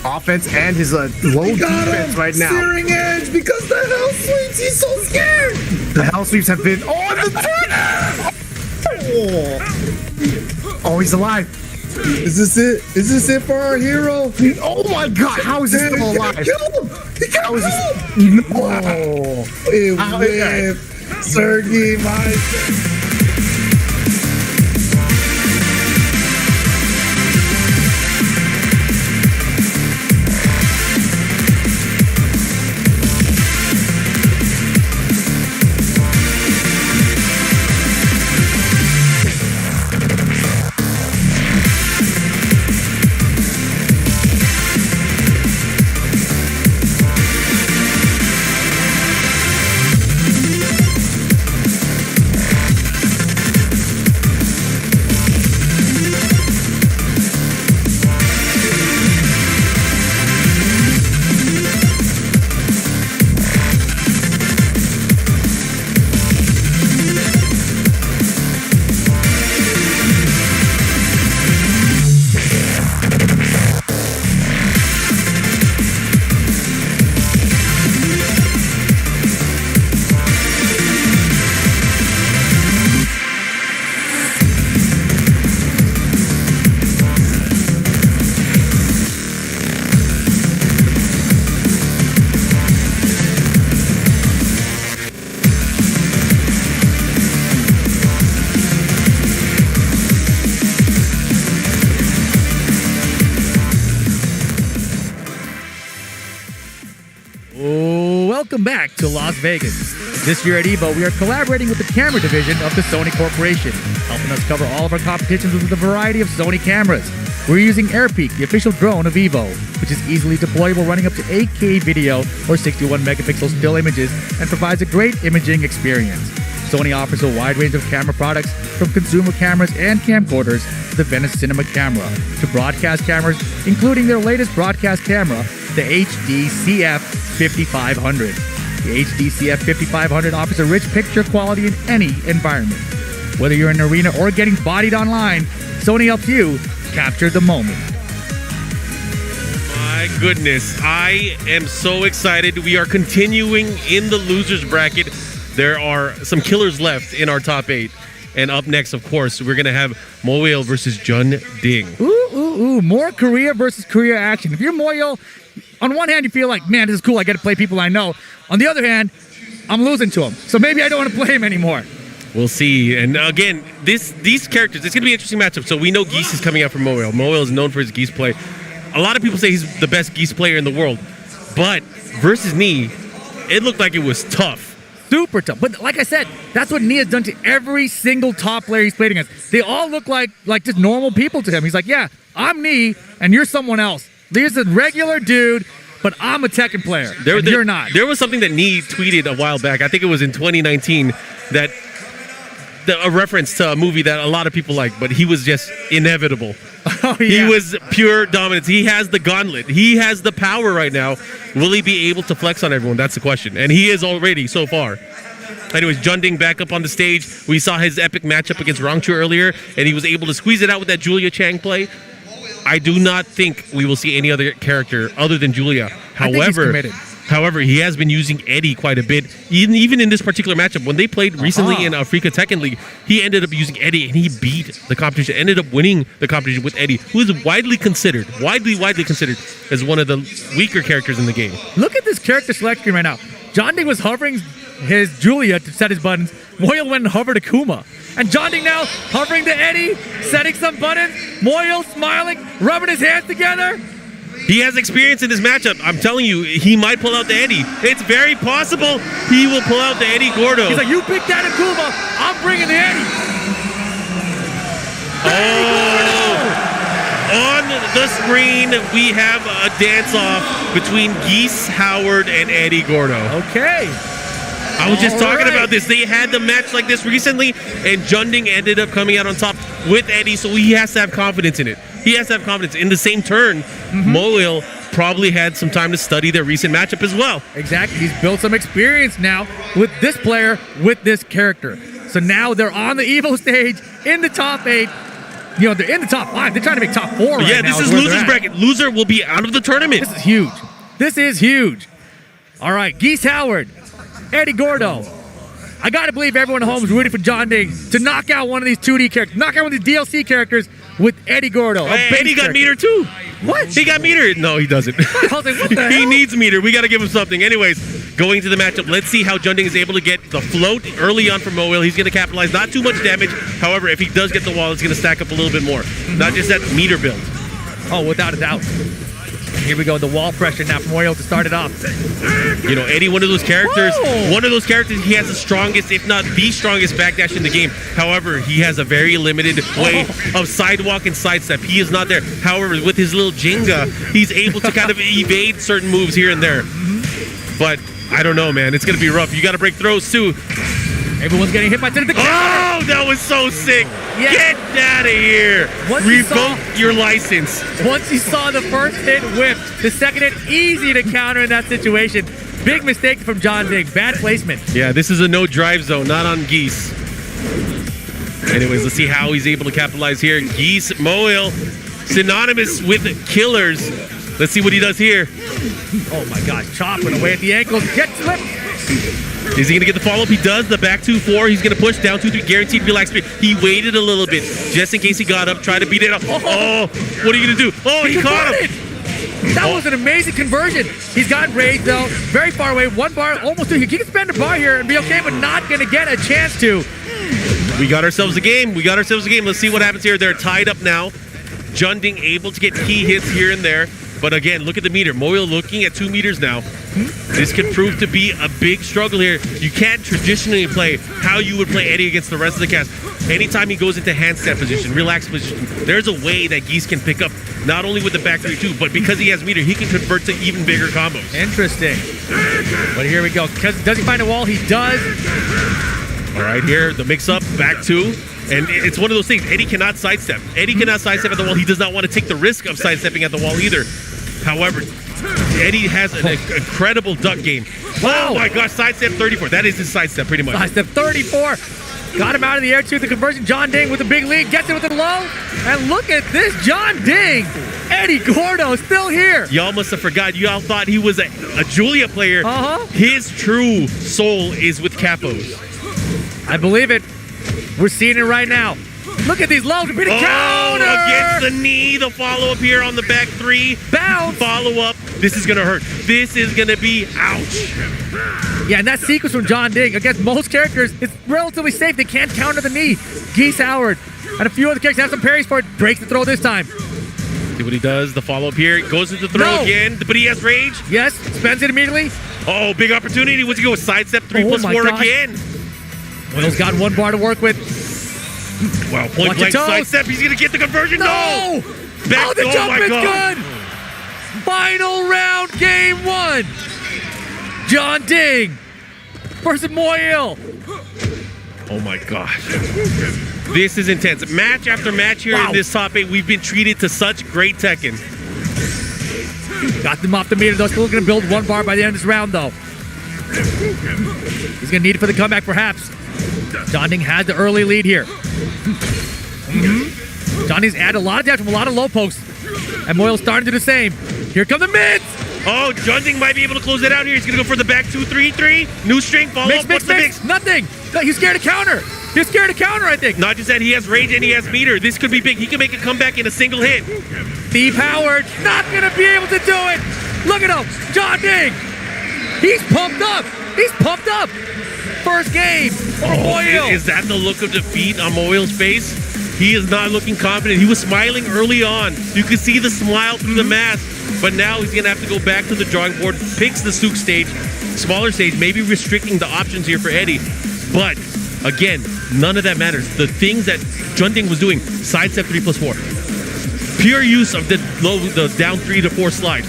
offense and his low defense right now. Searing edge because the Hell Sweeps. He's so scared. The Hell Sweeps have been on the Oh, he's alive. Is this it? Is this it for our hero? Oh my God! How is he still alive? He killed him. He killed him. No. It whipped. Sergi, my. Welcome back to Las Vegas. This year at EVO, we are collaborating with the camera division of the Sony Corporation, helping us cover all of our competitions with a variety of Sony cameras. We're using AirPeak, the official drone of EVO, which is easily deployable, running up to 8K video or 61 megapixel still images, and provides a great imaging experience. Sony offers a wide range of camera products, from consumer cameras and camcorders to the Venice Cinema camera, to broadcast cameras, including their latest broadcast camera, the jdcr 5500. The jdcr 5500 offers a rich picture quality in any environment. Whether you're in an arena or getting bodied online, Sony helps you capture the moment. My goodness, I am so excited. We are continuing in the losers bracket. There are some killers left in our top 8. And up next, of course, we're going to have Moyle versus Jun Ding. Ooh, more Korea versus Korea action. If you're Moyle, on one hand, you feel like, man, this is cool. I get to play people I know. On the other hand, I'm losing to him. So maybe I don't want to play him anymore. We'll see. And again, these characters, it's going to be an interesting matchup. So we know Geese is coming out from Moyle. Moyle is known for his Geese play. A lot of people say he's the best Geese player in the world. But versus Knee, it looked like it was tough. Super tough. But like I said, that's what Nia has done to every single top player he's played against. They all look like just normal people to him. He's like, yeah, I'm Nia, and you're someone else. He's a regular dude, but I'm a Tekken player, and you're not. There was something that Nia tweeted a while back. I think it was in 2019 that a reference to a movie that a lot of people like, but he was just inevitable. Oh, yeah. He was pure dominance. He has the gauntlet. He has the power right now. Will he be able to flex on everyone? That's the question. And he is already so far. Anyways, Jun Ding back up on the stage. We saw his epic matchup against Rangchu earlier, and he was able to squeeze it out with that Julia Chang play. I do not think we will see any other character other than Julia. However, he has been using Eddie quite a bit. Even in this particular matchup, when they played recently in Africa Tekken League, he ended up using Eddie, and he beat the competition, ended up winning the competition with Eddie, who is widely considered as one of the weaker characters in the game. Look at this character select screen right now. Jun Ding was hovering his Julia to set his buttons. Moyle went and hovered Akuma. And Jun Ding now hovering to Eddie, setting some buttons. Moyle smiling, rubbing his hands together. He has experience in this matchup. I'm telling you, he might pull out the Eddie. It's very possible he will pull out the Eddie Gordo. He's like, you pick that Akuma, I'm bringing the Eddie. On the screen, we have a dance-off between Geese Howard and Eddie Gordo. Okay. I was just talking about this. They had the match like this recently, and Jun Ding ended up coming out on top with Eddie, so he has to have confidence in it. He has to have confidence. In the same turn, Moyle probably had some time to study their recent matchup as well. Exactly. He's built some experience now with this player, with this character. So now they're on the EVO stage in the top 8. You know, they're in the top 5. They're trying to make top 4 right now. Yeah, this is loser's bracket. Loser will be out of the tournament. This is huge. This is huge. All right, Geese Howard, Eddie Gordo. I got to believe everyone at home is rooting for Jun Ding to knock out one of these 2D characters, knock out one of these DLC characters with Eddie Gordo. Eddie got meter too. What? He got meter. No, he doesn't. I was like, what the He hell? needs meter. We got to give him something. Anyways, going to the matchup, let's see how Jun Ding is able to get the float early on from Moyle. He's going to capitalize. Not too much damage. However, if he does get the wall, it's going to stack up a little bit more. Not just that meter build. Oh, without a doubt. Here we go, the wall pressure now from Moyle to start it off. You know, Eddie, one of those characters, he has the strongest, if not the strongest backdash in the game. However, he has a very limited way of sidewalk and sidestep. He is not there. However, with his little Jenga, he's able to kind of evade certain moves here and there. But I don't know, man. It's going to be rough. You got to break throws, too. Everyone's getting hit by the Oh, that was so sick. Yeah. Get out of here. Revoke your license. Once you saw the first hit whip, the second hit easy to counter in that situation. Big mistake from Jun Ding. Bad placement. Yeah, this is a no drive zone, not on Geese. Anyways, let's see how he's able to capitalize here. Geese, Moyle, synonymous with killers. Let's see what he does here. Oh my God, chopping away at the ankles. Get slipped. Is he going to get the follow-up? He does. The back 2-4. He's going to push down 2-3. Guaranteed to be like speed. He waited a little bit just in case he got up, tried to beat it up. Oh, what are you going to do? Oh, he caught him. That was an amazing conversion. He's got rage, though. Very far away. One bar, almost two. He can spend a bar here and be okay, but not going to get a chance to. We got ourselves a game. Let's see what happens here. They're tied up now. Jun Ding able to get key hits here and there. But again, look at the meter. Moyle looking at 2 meters now. This could prove to be a big struggle here. You can't traditionally play how you would play Eddie against the rest of the cast. Anytime he goes into handstand position, relaxed position, there's a way that Geese can pick up, not only with the back 3-2, but because he has meter, he can convert to even bigger combos. Interesting. But here we go. Does he find a wall? He does. All right, here, the mix-up, back 2. And it's one of those things. Eddie cannot sidestep. Eddie cannot sidestep at the wall. He does not want to take the risk of sidestepping at the wall either. However, Eddie has an incredible duck game. Wow. Oh my gosh, sidestep 34. That is his sidestep pretty much. Sidestep 34. Got him out of the air too. The conversion. John Ding with a big lead. Gets it with the low. And look at this. John Ding. Eddie Gordo still here. Y'all must have forgot. Y'all thought he was a Julia player. Uh-huh. His true soul is with capos. I believe it. We're seeing it right now. Look at these lows. Counter! Against the knee. The follow-up here on the back 3. Bounce. Follow-up. This is going to hurt. This is going to be ouch. Yeah, and that sequence from John Ding against most characters, it's relatively safe. They can't counter the knee. Geese Howard and a few other characters have some parries for it. Breaks the throw this time. See what he does. The follow-up here. Goes into the throw again, but he has rage. Yes, spends it immediately. Oh, big opportunity. What's he go with? Sidestep 3+4 again. Will's got 1 bar to work with. Wow, point blank sidestep. He's going to get the conversion. No! Back, the jump is good. Final round, game 1. John Ding versus Moyle. Oh my gosh. This is intense. Match after match here in this top 8. We've been treated to such great Tekken. Got them off the meter, though. Still going to build 1 bar by the end of this round, though. He's going to need it for the comeback, perhaps. John Ding has the early lead here. John Ding's added a lot of damage from a lot of low pokes. And Moyle's starting to do the same. Here come the mids. Oh, John Ding might be able to close it out here. He's going to go for the back 2-3-3. New string, follow up. What's the mix? Nothing. No, he's scared to counter. He's scared to counter, I think. Not just that, he has rage and he has meter. This could be big. He can make a comeback in a single hit. Steve Howard not going to be able to do it. Look at him. John Ding. He's pumped up. He's pumped up. First game for Moyle. Is that the look of defeat on Moyle's face? He is not looking confident. He was smiling early on. You could see the smile through the mask. But now he's going to have to go back to the drawing board, picks the Souk stage, smaller stage, maybe restricting the options here for Eddie. But, again, none of that matters. The things that John Ding was doing, sidestep 3+4. Pure use of the down 3 to 4 slide.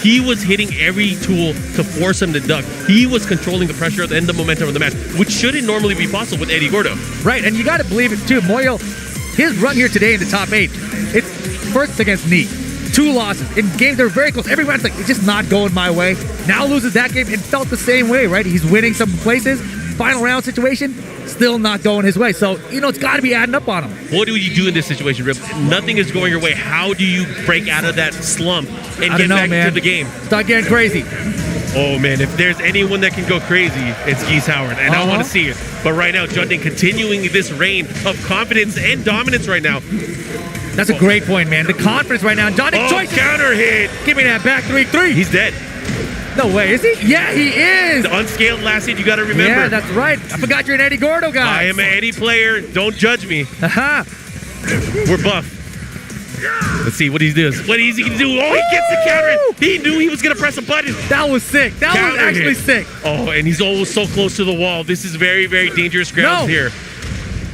He was hitting every tool to force him to duck. He was controlling the pressure and the momentum of the match, which shouldn't normally be possible with Eddie Gordo. Right, and you got to believe it too. Moyle, his run here today in the top 8, it's first against Knee. 2 losses in games that are very close. Every round's like, it's just not going my way. Now loses that game and felt the same way, right? He's winning some places. Final round situation, still not going his way. So, it's got to be adding up on him. What do you do in this situation, Rip? Nothing is going your way. How do you break out of that slump and get back into the game? Start getting crazy. Oh, man, if there's anyone that can go crazy, it's Geese Howard, and I want to see it. But right now, John Ding continuing this reign of confidence and dominance right now. That's a great point, man. The confidence right now. John Ding choices. Counter hit. Give me that back 3-3. He's dead. No way, is he? Yeah, he is. The unscaled last hit, you got to remember. Yeah, that's right. I forgot you're an Eddie Gordo guy. I am an Eddie player. Don't judge me. Aha. We're buff. Let's see what he does. What is he going to do? Oh, he gets the counter. He knew he was going to press a button. That was sick. That was actually sick. Oh, and he's always so close to the wall. This is very, very dangerous ground here.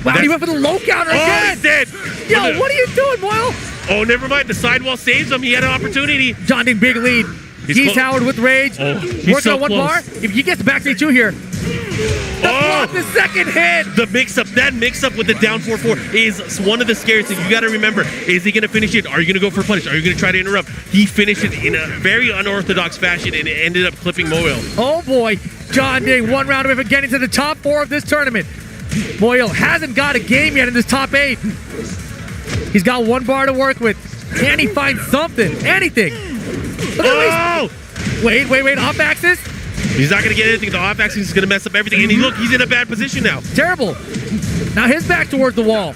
Wow, he went for the low counter again. He's dead. Yo, what are you doing, Moyle? Oh, never mind. The sidewall saves him. He had an opportunity. John Ding, big lead. Geese Howard with rage. Working so on 1 bar. If he gets the back 3-2 here. The second hit. The mix-up. That mix-up with the down 4-4 is one of the scariest things. You got to remember. Is he going to finish it? Are you going to go for punish? Are you going to try to interrupt? He finished it in a very unorthodox fashion, and it ended up clipping Moyle. Oh, boy. John Ding, 1 round away from getting to the top 4 of this tournament. Moyle hasn't got a game yet in this top 8. He's got 1 bar to work with. Can he find something? Anything? Wait. Off axis? He's not going to get anything. The off axis is going to mess up everything. And he's in a bad position now. Terrible. Now his back towards the wall.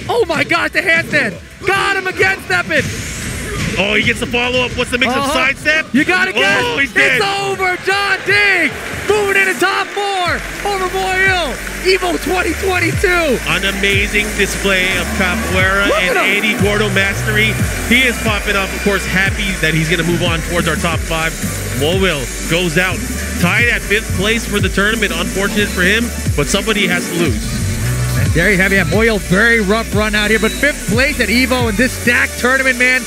Oh my gosh, the handstand. Got him again, stepping. Oh, he gets the follow-up. What's the mix of sidestep? You got to guess. Oh, he's dead. It's over. John Ding moving into top 4 over Moyle. EVO 2022. An amazing display of capoeira and Eddie Gordo mastery. He is popping off, of course, happy that he's going to move on towards our top 5. Mowill goes out, tied at 5th place for the tournament. Unfortunate for him, but somebody has to lose. And there you have it. Mowill, very rough run out here, but 5th place at EVO in this stacked tournament, man.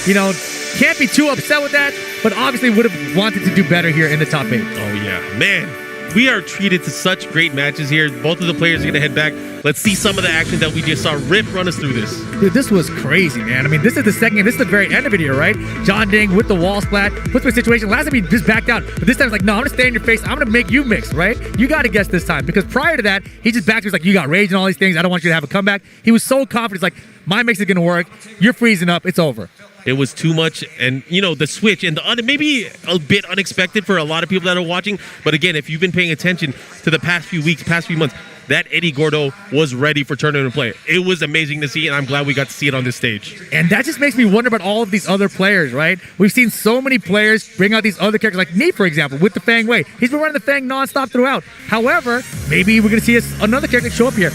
You know, can't be too upset with that, but obviously would have wanted to do better here in the top 8. Oh, yeah. Man, we are treated to such great matches here. Both of the players are going to head back. Let's see some of the action that we just saw. Rip, run us through this. Dude, this was crazy, man. I mean, this is the second game. This is the very end of it here, right? John Ding with the wall splat. Puts me in a situation. Last time he just backed out. But this time it's like, no, I'm going to stay in your face. I'm going to make you mix, right? You got to guess this time. Because prior to that, he just backed. He was like, you got rage and all these things. I don't want you to have a comeback. He was so confident. He's like, my mix is going to work. You're freezing up. It's over. It was too much, and you know the switch, and maybe a bit unexpected for a lot of people that are watching. But again, if you've been paying attention to the past few weeks, past few months, that Eddie Gordo was ready for tournament play. It was amazing to see, and I'm glad we got to see it on this stage. And that just makes me wonder about all of these other players, right? We've seen so many players bring out these other characters, like Nate, for example, with the Fang Wei. He's been running the Fang nonstop throughout. However, maybe we're going to see another character show up here.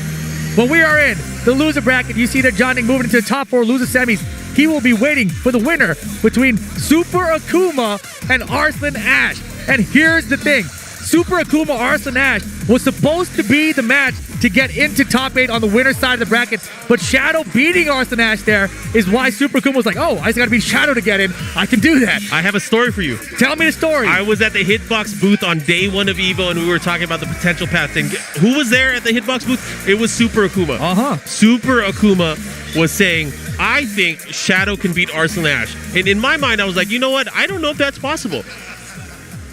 When we are in the loser bracket, you see that John Ding moving into the top 4 loser semis. He will be waiting for the winner between Super Akuma and Arslan Ash. And here's the thing. Super Akuma Arslan Ash was supposed to be the match to get into top 8 on the winner's side of the bracket, but Shadow beating Arslan Ash there is why Super Akuma was like, oh, I just gotta beat Shadow to get in. I can do that. I have a story for you. Tell me the story. I was at the Hitbox booth on day 1 of EVO, and we were talking about the potential paths. And who was there at the Hitbox booth? It was Super Akuma. Super Akuma was saying, I think Shadow can beat Arslan Ash. And in my mind, I was like, you know what? I don't know if that's possible.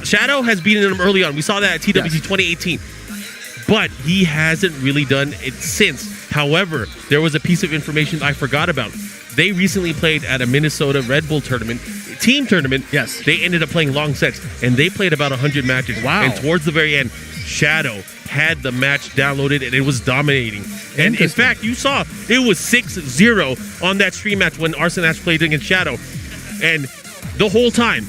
Shadow has beaten him early on. We saw that at TWC 2018. But he hasn't really done it since. However, there was a piece of information I forgot about. They recently played at a Minnesota Red Bull tournament, team tournament. Yes. They ended up playing long sets, and they played about 100 matches. Wow. And towards the very end, Shadow had the match downloaded, and it was dominating. And in fact, you saw it was 6-0 on that stream match when Arslan Ash played against Shadow. And the whole time,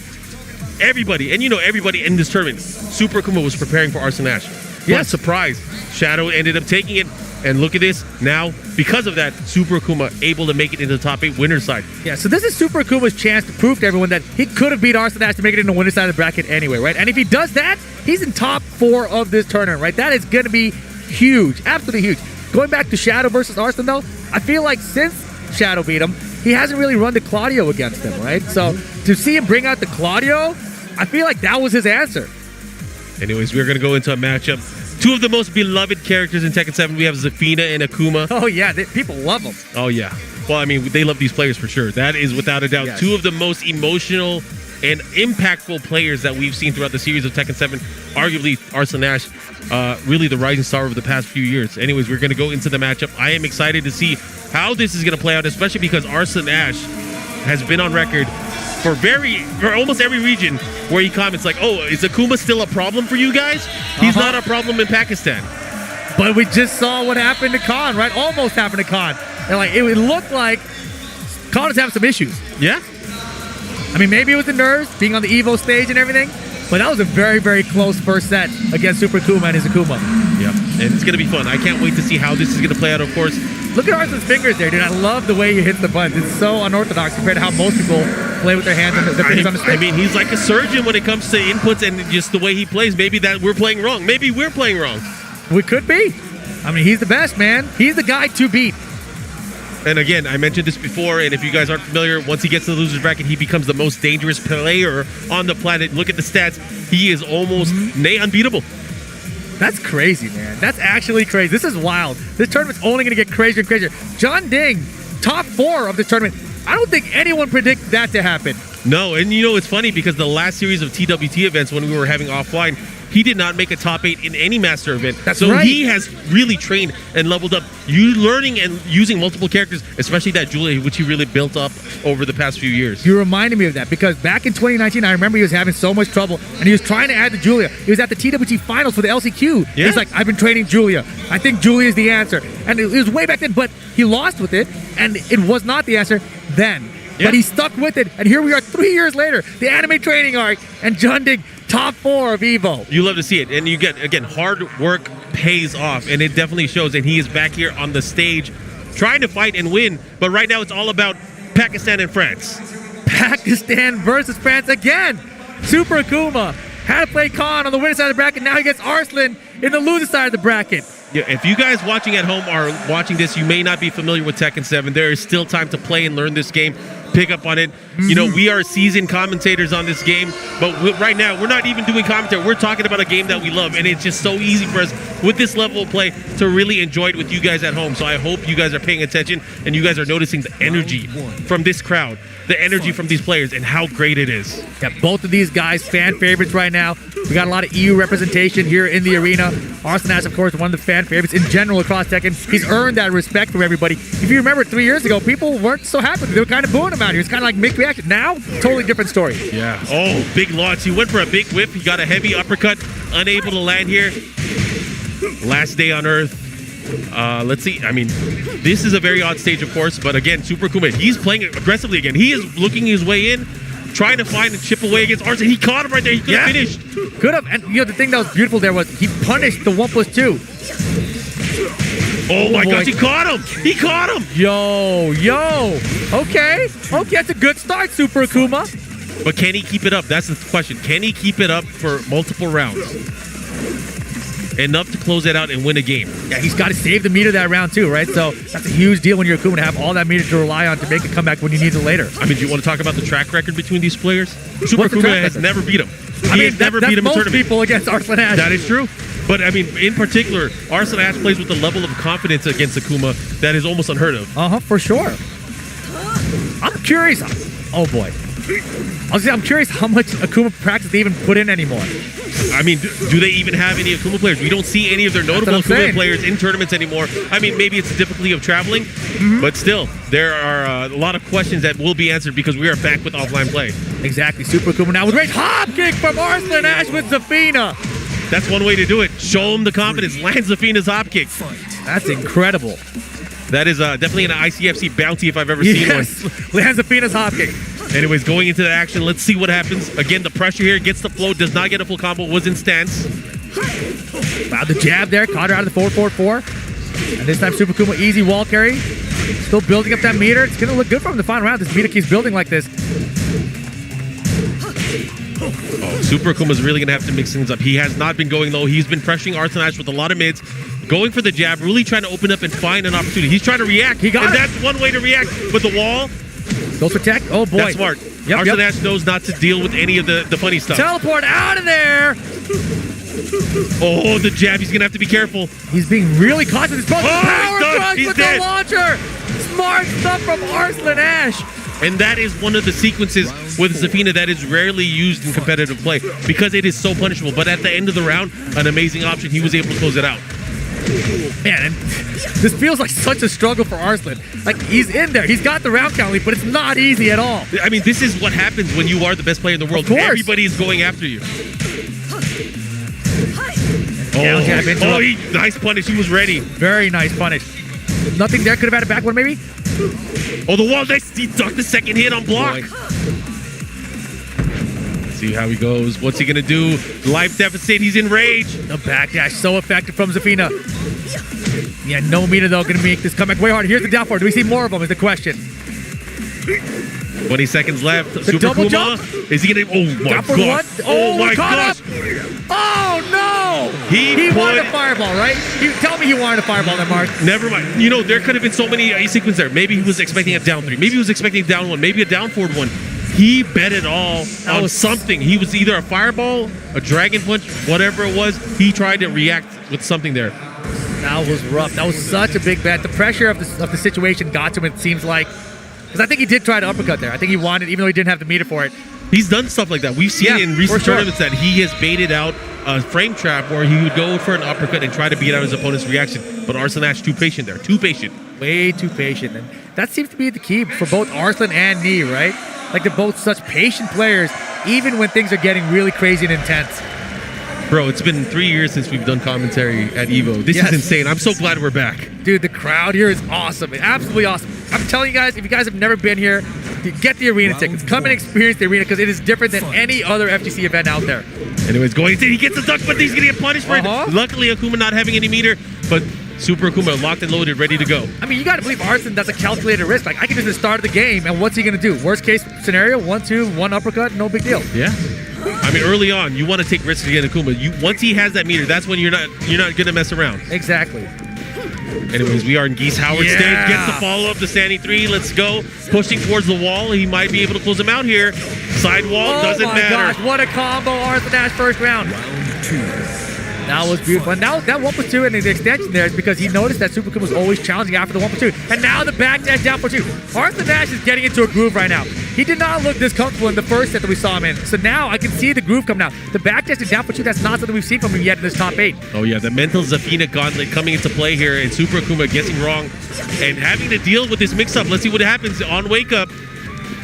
everybody, and you know everybody in this tournament, Super Akuma was preparing for Arslan Ash. Yes. Surprise. Shadow ended up taking it. And look at this. Now, because of that, Super Akuma able to make it into the top 8 winner's side. Yeah, so this is Super Akuma's chance to prove to everyone that he could have beat Arslan Ash to make it into the winner's side of the bracket anyway, right? And if he does that, he's in top 4 of this tournament, right? That is going to be huge. Absolutely huge. Going back to Shadow versus Arslan, though, I feel like since Shadow beat him, he hasn't really run the Claudio against him, right? So to see him bring out the Claudio, I feel like that was his answer. Anyways, we're going to go into a matchup. 2 of the most beloved characters in Tekken 7. We have Zafina and Akuma. Oh, yeah. People love them. Oh, yeah. Well, I mean, they love these players for sure. That is without a doubt. Yes. 2 of the most emotional and impactful players that we've seen throughout the series of Tekken 7. Arguably, Arslan Ash, really the rising star of the past few years. Anyways, we're going to go into the matchup. I am excited to see how this is going to play out, especially because Arslan Ash has been on record for almost every region where he comments like, oh, is Akuma still a problem for you guys? He's not a problem in Pakistan. But we just saw what happened to Khan, right? Almost happened to Khan. And like it looked like Khan is having some issues. Yeah. I mean, maybe it was the nerves, being on the EVO stage and everything, but that was a very, very close first set against Super Akuma and his Akuma. Yeah, and it's going to be fun. I can't wait to see how this is going to play out, of course. Look at Arslan's fingers there, dude. I love the way he hits the buttons. It's so unorthodox compared to how most people play with their hands and their fingers on the stick. I mean, he's like a surgeon when it comes to inputs and just the way he plays. Maybe that we're playing wrong. Maybe we're playing wrong. We could be. I mean, he's the best, man. He's the guy to beat. And again, I mentioned this before, and if you guys aren't familiar, once he gets to the loser's bracket, he becomes the most dangerous player on the planet. Look at the stats. He is almost unbeatable. That's crazy, man. That's actually crazy. This is wild. This tournament's only going to get crazier and crazier. John Ding, top 4 of this tournament. I don't think anyone predicted that to happen. No, and you know, it's funny because the last series of TWT events when we were having offline, he did not make a top 8 in any master event. That's so right. He has really trained and leveled up. You learning and using multiple characters, especially that Julia, which he really built up over the past few years. You reminded me of that because back in 2019, I remember he was having so much trouble and he was trying to add the Julia. He was at the TWT finals for the LCQ. Yeah. He's like, I've been training Julia. I think Julia is the answer. And it was way back then, but he lost with it and it was not the answer then. Yeah. But he stuck with it, and here we are 3 years later, the anime training arc, and John Ding, top 4 of EVO. You love to see it, and you get, again, hard work, pays off, and it definitely shows. And he is back here on the stage trying to fight and win, but right now it's all about Pakistan and France. Pakistan versus France again. Super Akuma had to play Khan on the winning side of the bracket. Now he gets Arslan in the loser side of the bracket. Yeah, if you guys watching at home are watching this, you may not be familiar with Tekken 7. There is still time to play and learn this game. Pick up on it. You know, we are seasoned commentators on this game, but right now we're not even doing commentary. We're talking about a game that we love, and it's just so easy for us with this level of play to really enjoy it with you guys at home. So I hope you guys are paying attention and you guys are noticing the energy from this crowd, the energy from these players, and how great it is. Yeah, both of these guys fan favorites right now. We got a lot of EU representation here in the arena. Arslan Ash, of course, one of the fan favorites in general across Tekken. He's earned that respect from everybody. If you remember 3 years ago, people weren't so happy. They were kind of booing him out here. It's kind of like mixed reaction. Now, totally different story. Yeah. Oh, big launch. He went for a big whip. He got a heavy uppercut. Unable to land here. Last day on Earth. Let's see. I mean, this is a very odd stage, of course. But again, Super Akuma, he's playing aggressively again. He is looking his way in, trying to find and chip away against Arslan. He caught him right there. He could have finished. Could have. And, you know, the thing that was beautiful there was he punished the 1+2. Oh my gosh, he caught him! He caught him! Yo. Okay, that's a good start, Super Akuma. But can he keep it up? That's the question. Can he keep it up for multiple rounds? Enough to close it out and win a game. Yeah, he's got to save the meter that round too, right? So that's a huge deal when you're Akuma to have all that meter to rely on to make a comeback when you need it later. I mean, do you want to talk about the track record between these players? Super Akuma has never beat him. He has never beat him in tournament. People against Arslan Ash. That is true. But, I mean, in particular, Arslan Ash plays with a level of confidence against Akuma that is almost unheard of. For sure. I'm curious. Oh, boy. I'm curious how much Akuma practice they even put in anymore. I mean, do they even have any Akuma players? We don't see any of their notable Akuma players in tournaments anymore. I mean, maybe it's the difficulty of traveling, but still, there are a lot of questions that will be answered because we are back with offline play. Exactly. Super Akuma now with a great hop kick from Arslan Ash with Zafina. That's one way to do it. Show him the confidence. Land Zafina's hop kick. That's incredible. That is definitely an ICFC bounty if I've ever seen one. Land Zafina's hop kick. Anyways, going into the action, let's see what happens. Again, the pressure here gets the flow, does not get a full combo, was in stance. Wow, the jab there, caught her out of the 4-4-4. And this time, Super Akuma, easy wall carry. Still building up that meter. It's going to look good for him in the final round. This meter keeps building like this. Oh, Super Akuma's really going to have to mix things up. He has not been going low. He's been pressuring Arslan Ash with a lot of mids. Going for the jab, really trying to open up and find an opportunity. He's trying to react. He got it. That's one way to react. But the wall... Goes for tech. Oh, boy. That's smart. Arslan Ash knows not to deal with any of the funny stuff. Teleport out of there. Oh, the jab. He's going to have to be careful. He's being really cautious. Power drugs with dead. the launcher. Smart stuff from Arslan Ash. And that is one of the sequences with Zafina that is rarely used in competitive play because it is so punishable. But at the end of the round, an amazing option. He was able to close it out. Man, and this feels like such a struggle for Arslan. Like, he's in there. He's got the round count lead, but it's not easy at all. I mean, this is what happens when you are the best player in the world. Everybody is going after you. Nice punish. He was ready. Very nice punish. Nothing there. Could have had a back one, maybe? Oh, the wall. Nice. He ducked the second hit on block. See how he goes. What's he going to do? Life deficit. He's in rage. The backdash so effective from Zafina. Yeah, no meter, though, going to make this comeback way harder. Here's the down forward. Do we see more of them is the question. 20 seconds left. The Super double Akuma. jump. Is he going to... Oh, my gosh. Oh, my gosh. Oh, no. He wanted a fireball, right? You tell me he wanted a fireball there, Mark. Never mind. You know, there could have been so many sequences there. Maybe he was expecting a down 3. Maybe he was expecting a down 1. Maybe a down forward 1. He bet it all on something. He was either a fireball, a dragon punch, whatever it was. He tried to react with something there. That was rough. That was such a big bet. The pressure of the situation got to him, it seems like. Because I think he did try to uppercut there. I think he wanted, even though he didn't have the meter for it. He's done stuff like that. We've seen in recent tournaments that he has baited out a frame trap where he would go for an uppercut and try to beat out his opponent's reaction. But Arslan Ash, too patient there. Too patient. Way too patient. And that seems to be the key for both Arslan and Nee, right? Like, they're both such patient players, even when things are getting really crazy and intense. Bro, it's been 3 years since we've done commentary at EVO. This is insane. I'm so glad we're back. Dude, the crowd here is awesome. Absolutely awesome. I'm telling you guys, if you guys have never been here, get the arena tickets. Come and experience the arena because it is different than any other FGC event out there. Anyways, going to, he gets a duck, but he's going to get punished for it. Luckily, Akuma not having any meter, but Super Akuma locked and loaded, ready to go. I mean, you got to believe Arslan, that's a calculated risk. Like, I can just start the game, and what's he going to do? Worst case scenario, 1-2, 1 uppercut, no big deal. Yeah. I mean, early on, you want to take risks against Akuma. Once he has that meter, that's when you're not going to mess around. Exactly. Anyways, we are in Geese Howard stage. Gets the follow-up, the standing 3. Let's go. Pushing towards the wall. He might be able to close him out here. Side wall, doesn't matter. Oh my gosh, what a combo. Arslan Ash first round. That was beautiful. And now that 1+2 and the extension there is because he noticed that Super Akuma was always challenging after the 1+2. And now the back dash down for 2. Arslan Ash is getting into a groove right now. He did not look this comfortable in the first set that we saw him in. So now I can see the groove coming out. The back dash and down for 2, that's not something we've seen from him yet in this top 8. Oh yeah, the mental Zafina gauntlet coming into play here, and Super Akuma guessing wrong and having to deal with this mix-up. Let's see what happens on Wake Up.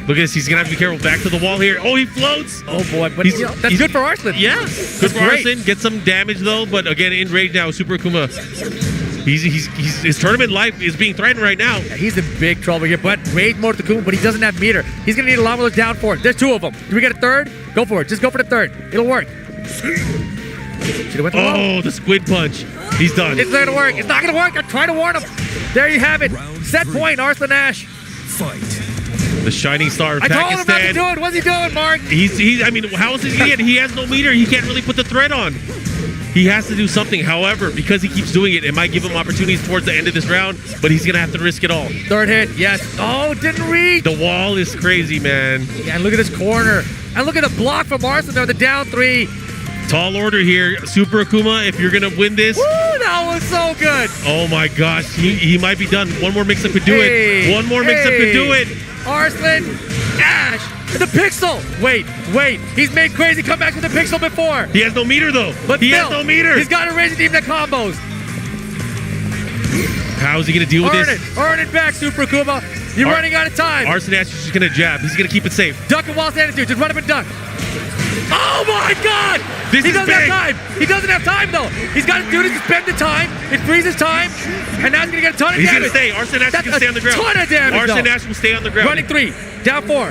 Look at this, he's gonna have to be careful. Back to the wall here. Oh, he floats. Oh boy, but that's good for Arslan. Yeah, good for Arslan. Get some damage though, but again, in rage now, Super Akuma. His tournament life is being threatened right now. Yeah, he's in big trouble here, but rage mode to Akuma, but he doesn't have meter. He's gonna need a lot more down for it. There's 2 of them. Do we get a third? Go for it. Just go for the third. It'll work. Oh, the squid punch. He's done. It's not gonna work. It's not gonna work. I'm trying to warn him. There you have it. Set point, Arslan Ash. Fight. The shining star of I Pakistan. told him not to do it. What's he doing, Mark? I mean, how else is he gonna get? He has no meter. He can't really put the thread on. He has to do something. However, because he keeps doing it might give him opportunities towards the end of this round, but he's gonna have to risk it all. Third hit, yes. Oh, didn't reach. The wall is crazy, man. Yeah, and look at this corner. And look at the block from Arslan there, the down 3. Tall order here. Super Akuma, if you're gonna win this. Woo, that was so good. Oh my gosh, he might be done. One more mix-up could do it. One more mix-up could do it. Arslan Ash, the pixel. Wait. He's made crazy comebacks with the pixel before. He has no meter though. But he still, has no meter. He's got to raise the team to combos. How is he gonna deal with this? Earn it back, Super Akuma. You're running out of time. Arslan Ash is just gonna jab. He's gonna keep it safe. Duck and wall attitude. Just run up and duck. Oh my God! He doesn't have time. He doesn't have time though. He's got to do this to spend the time. It freezes time, and now he's gonna get a ton of damage. He's gonna stay. Arslan Ash can stay on the ground. Ton of damage. Arslan Ash will stay on the ground. Running 3, down 4.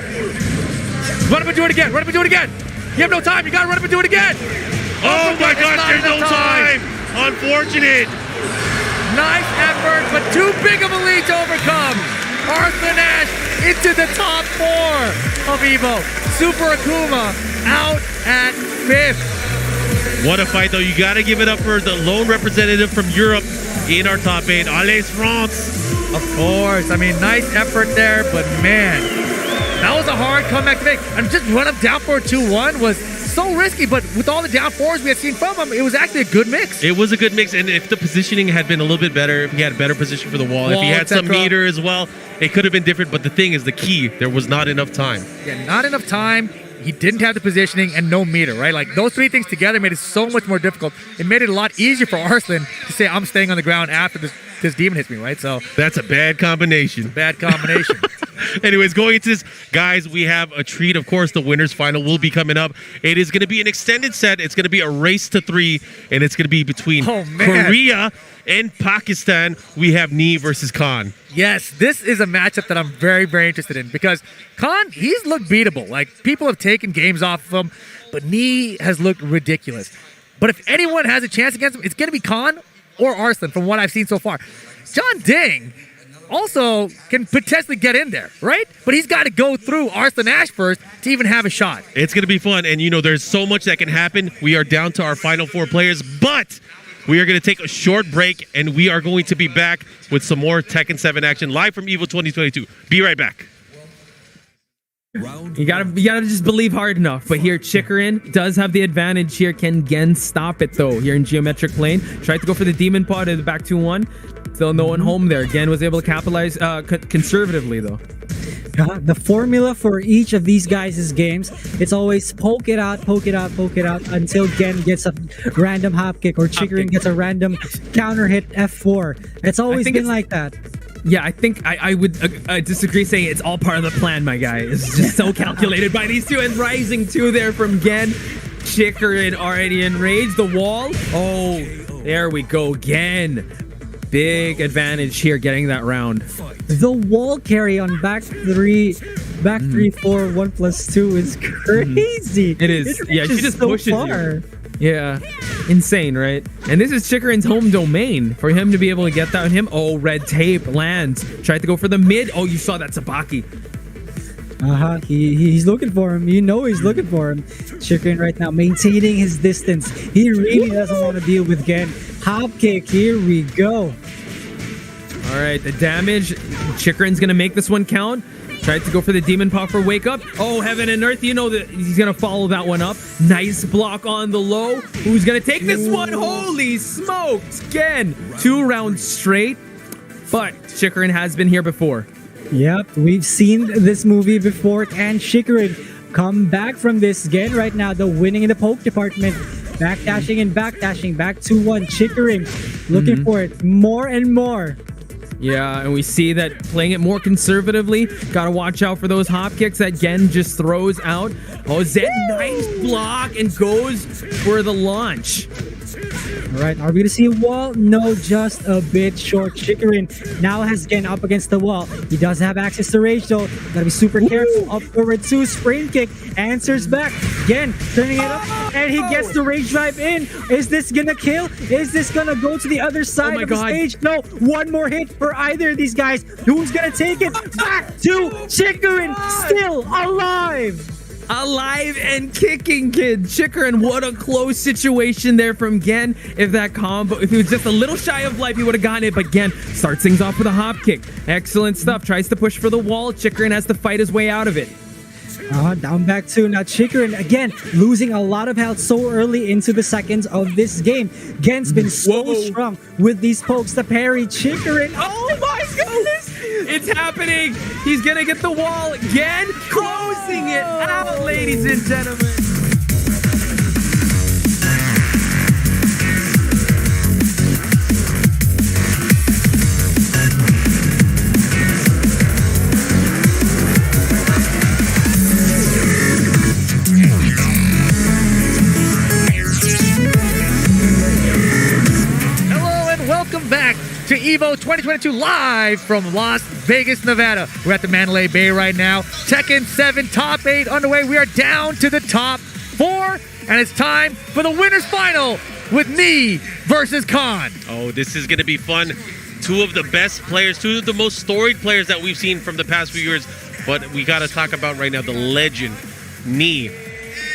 Run up and do it again. You have no time. You gotta run up and do it again. Oh my gosh! There's no time. Unfortunate. Nice effort, but too big of a lead to overcome. Arslan Ash into the top 4 of EVO. Super Akuma out at 5th. What a fight, though. You got to give it up for the lone representative from Europe in our top 8, Alain France. Of course. I mean, nice effort there, but man, that was a hard comeback to make. And just run up down for a 2-1 was so risky, but with all the down 4s we had seen from him, it was actually a good mix. It was a good mix, and if the positioning had been a little bit better, if he had a better position for the wall, if he had some meter as well, it could have been different. But the thing is, the key, there was not enough time. Yeah, not enough time. He didn't have the positioning and no meter, right? Like, those 3 things together made it so much more difficult. It made it a lot easier for Arslan to say, I'm staying on the ground after this demon hits me, right? So that's a bad combination. Anyways, going into this, guys, we have a treat. Of course, the winners final will be coming up. It is going to be an extended set. It's going to be a race to 3, and it's going to be between Korea and Pakistan. We have Nee versus Khan. Yes, this is a matchup that I'm very, very interested in because Khan, he's looked beatable. Like, people have taken games off of him, but Nee has looked ridiculous. But if anyone has a chance against him, it's going to be Khan or Arslan from what I've seen so far. John Ding also can potentially get in there, right? But he's got to go through Arslan Ash first to even have a shot. It's going to be fun, and there's so much that can happen. We are down to our final 4 players, but we are going to take a short break, and we are going to be back with some more Tekken 7 action live from EVO 2022. Be right back. You gotta just believe hard enough. But here, Chikarin does have the advantage here. Can Gen stop it though? Here in geometric plane, tried to go for the demon pod in the back 2-1. Still no one home there. Gen was able to capitalize conservatively though. The formula for each of these guys' games, it's always poke it out until Gen gets a random hop kick or Chikarin gets a random counter hit F4. It's always been like that. Yeah, I think I would disagree saying it's all part of the plan, my guy. It's just so calculated by these two. And rising 2 there from Gen. Chikarin already enraged. The wall. Oh, there we go. Gen Big advantage here getting that round. The wall carry on back 3, 4, 1 plus 2 is crazy. It is. It Yeah, she reaches just so pushes far. you. Yeah, insane, right? And this is Chikarin's home domain. For him to be able to get that on him, oh, red tape lands. Tried to go for the mid. Oh, you saw that Sabaki. He's looking for him. You know he's looking for him. Chikarin right now maintaining his distance. He really doesn't want to deal with Gen. Hop kick. Here we go. All right, the damage. Chikarin's gonna make this one count. Tried to go for the demon paw for wake up. Oh, heaven and earth. You know that he's gonna follow that one up. Nice block on the low. Who's gonna take this one? Holy smokes! Gen, 2 rounds straight. But Chikarin has been here before. Yep, we've seen this movie before. Can Chikarin come back from this? Gen right now, the winning in the poke department. Backdashing and backdashing. Back 2-1. Chikarin looking for it more and more. Yeah, and we see that playing it more conservatively. Gotta watch out for those hop kicks that Gen just throws out. Oh, Zen, nice block and goes for the launch. All right, are we gonna see a wall? No, just a bit short. Chikarin now has Gen up against the wall. He does have access to rage though. Gotta be super careful. Up forward 2, spring kick, answers back. Gen turning it up, and he gets the rage drive in. Is this gonna kill? Is this gonna go to the other side of the stage? No, one more hit for either of these guys. Who's gonna take it? Back to Chikarin, still alive. Alive and kicking, kid. Chikarin, what a close situation there from Gen. If that combo, if he was just a little shy of life, he would have gotten it. But Gen starts things off with a hop kick. Excellent stuff. Tries to push for the wall. Chikarin has to fight his way out of it. Down back 2. Now Chikarin, again, losing a lot of health so early into the seconds of this game. Gen's been so strong with these pokes. The parry, Chikarin. Oh my goodness! It's happening! He's gonna get the wall again, closing it out, ladies and gentlemen. Welcome back to EVO 2022 live from Las Vegas, Nevada. We're at the Mandalay Bay right now. Tekken 7 top 8 underway. We are down to the top 4, and it's time for the winner's final with Knee versus Khan. Oh, this is going to be fun. 2 of the best players, 2 of the most storied players that we've seen from the past few years. But we got to talk about right now the legend, Knee,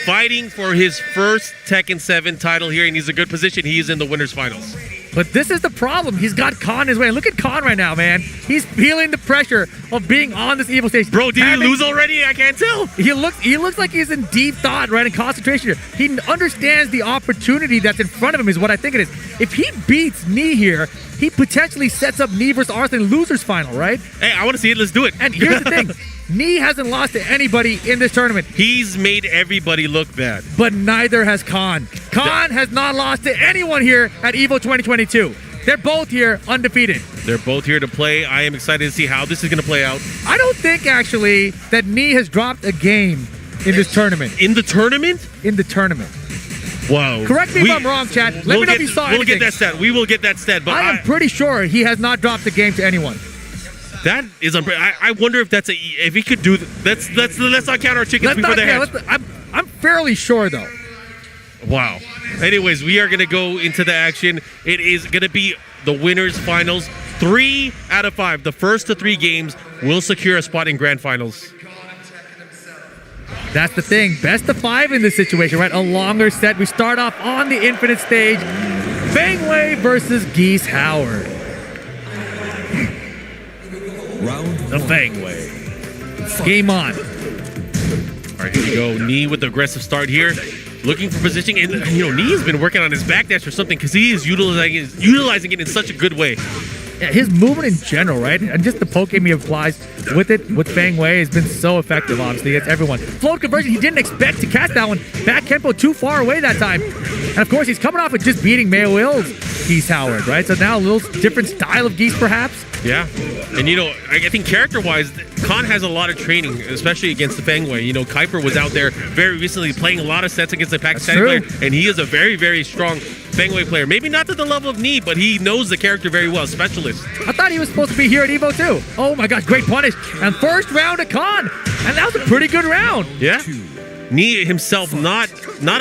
fighting for his first Tekken 7 title here, and he's in a good position. He is in the winner's finals. But this is the problem. He's got Khan his way. Look at Khan right now, man. He's feeling the pressure of being on this EVO stage. Bro, did he lose already? I can't tell. He looks like he's in deep thought, right, in concentration. He understands the opportunity that's in front of him is what I think it is. If he beats Knee here, he potentially sets up Knee versus Arslan losers final, right? Hey, I want to see it. Let's do it. And here's the thing. Knee hasn't lost to anybody in this tournament. He's made everybody look bad. But neither has Khan. Khan has not lost to anyone here at EVO 2022. They're both here undefeated. They're both here to play. I am excited to see how this is going to play out. I don't think, actually, that Knee has dropped a game in this tournament. In the tournament? In the tournament. Whoa. Correct me if I'm wrong, Chad. Let me know if you saw anything. We'll get that stat. We will get that stat. But I am pretty sure he has not dropped a game to anyone. That is I wonder if if he could do let's not count our chickens before they hatch. I'm fairly sure though. Wow. Anyways, we are gonna go into the action. It is gonna be the winners finals. 3 out of 5. The first to 3 games will secure a spot in grand finals. That's the thing. Best of 5 in this situation, right? A longer set. We start off on the infinite stage. Feng Wei versus Geese Howard. The Feng Wei. Game on. All right, here we go. Knee with the aggressive start here. Looking for positioning. And, Knee has been working on his backdash or something because he is utilizing it in such a good way. Yeah, his movement in general, right? And just the poke game he applies with it, with Feng Wei, has been so effective, honestly. It's everyone. Float conversion, he didn't expect to catch that one. Back tempo too far away that time. And of course, he's coming off of just beating Mayo Ill's Geese Howard, right? So now a little different style of Geese, perhaps. Yeah, and I think character-wise, Khan has a lot of training, especially against the Fengwei. Kuiper was out there very recently playing a lot of sets against the Pakistani player, and he is a very, very strong Fengwei player. Maybe not to the level of Knee, but he knows the character very well, specialist. I thought he was supposed to be here at Evo too. Oh my gosh, great punish. And first round of Khan, and that was a pretty good round. Yeah. Knee himself, not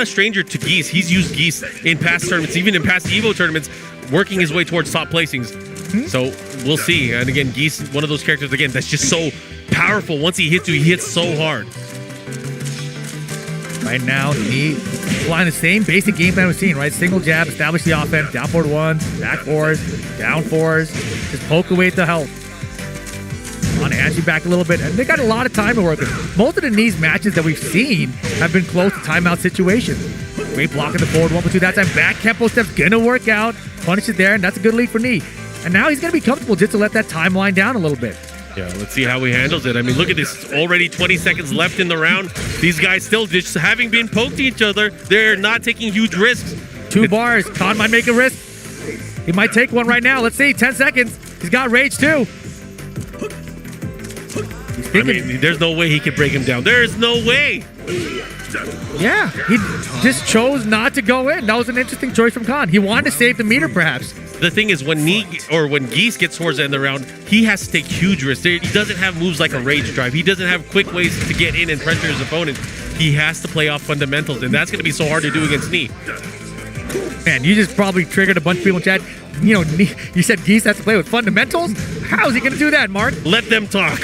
a stranger to Geese. He's used Geese in past tournaments, even in past Evo tournaments, working his way towards top placings. So we'll see. And again, Geese, one of those characters, again, that's just so powerful. Once he hits you, he hits so hard. Right now, he applying the same basic game plan we've seen, right? Single jab, establish the offense, down forward ones, back fours, down fours, just poke away at the health. On Angie back a little bit, and they got a lot of time to work with. Most of the Knees matches that we've seen have been close to timeout situations. Great block in the forward 1-2 that time. Back Kempo step's gonna work out. Punish it there, and that's a good lead for Knee. And now he's gonna be comfortable just to let that timeline down a little bit. Yeah, let's see how he handles it. I mean, look at this. Already 20 seconds left in the round. These guys still just having been poked each other. They're not taking huge risks. 2 bars. Khan might make a risk. He might take one right now. Let's see. 10 seconds. He's got rage too. I mean, there's no way he could break him down. There's no way. Yeah, he just chose not to go in. That was an interesting choice from Khan. He wanted to save the meter, perhaps. The thing is, when Geese gets towards the end of the round, he has to take huge risks. He doesn't have moves like a rage drive. He doesn't have quick ways to get in and pressure his opponent. He has to play off fundamentals, and that's going to be so hard to do against Knee. Man, you just probably triggered a bunch of people in chat. You said Geese has to play with fundamentals? How is he going to do that, Mark? Let them talk.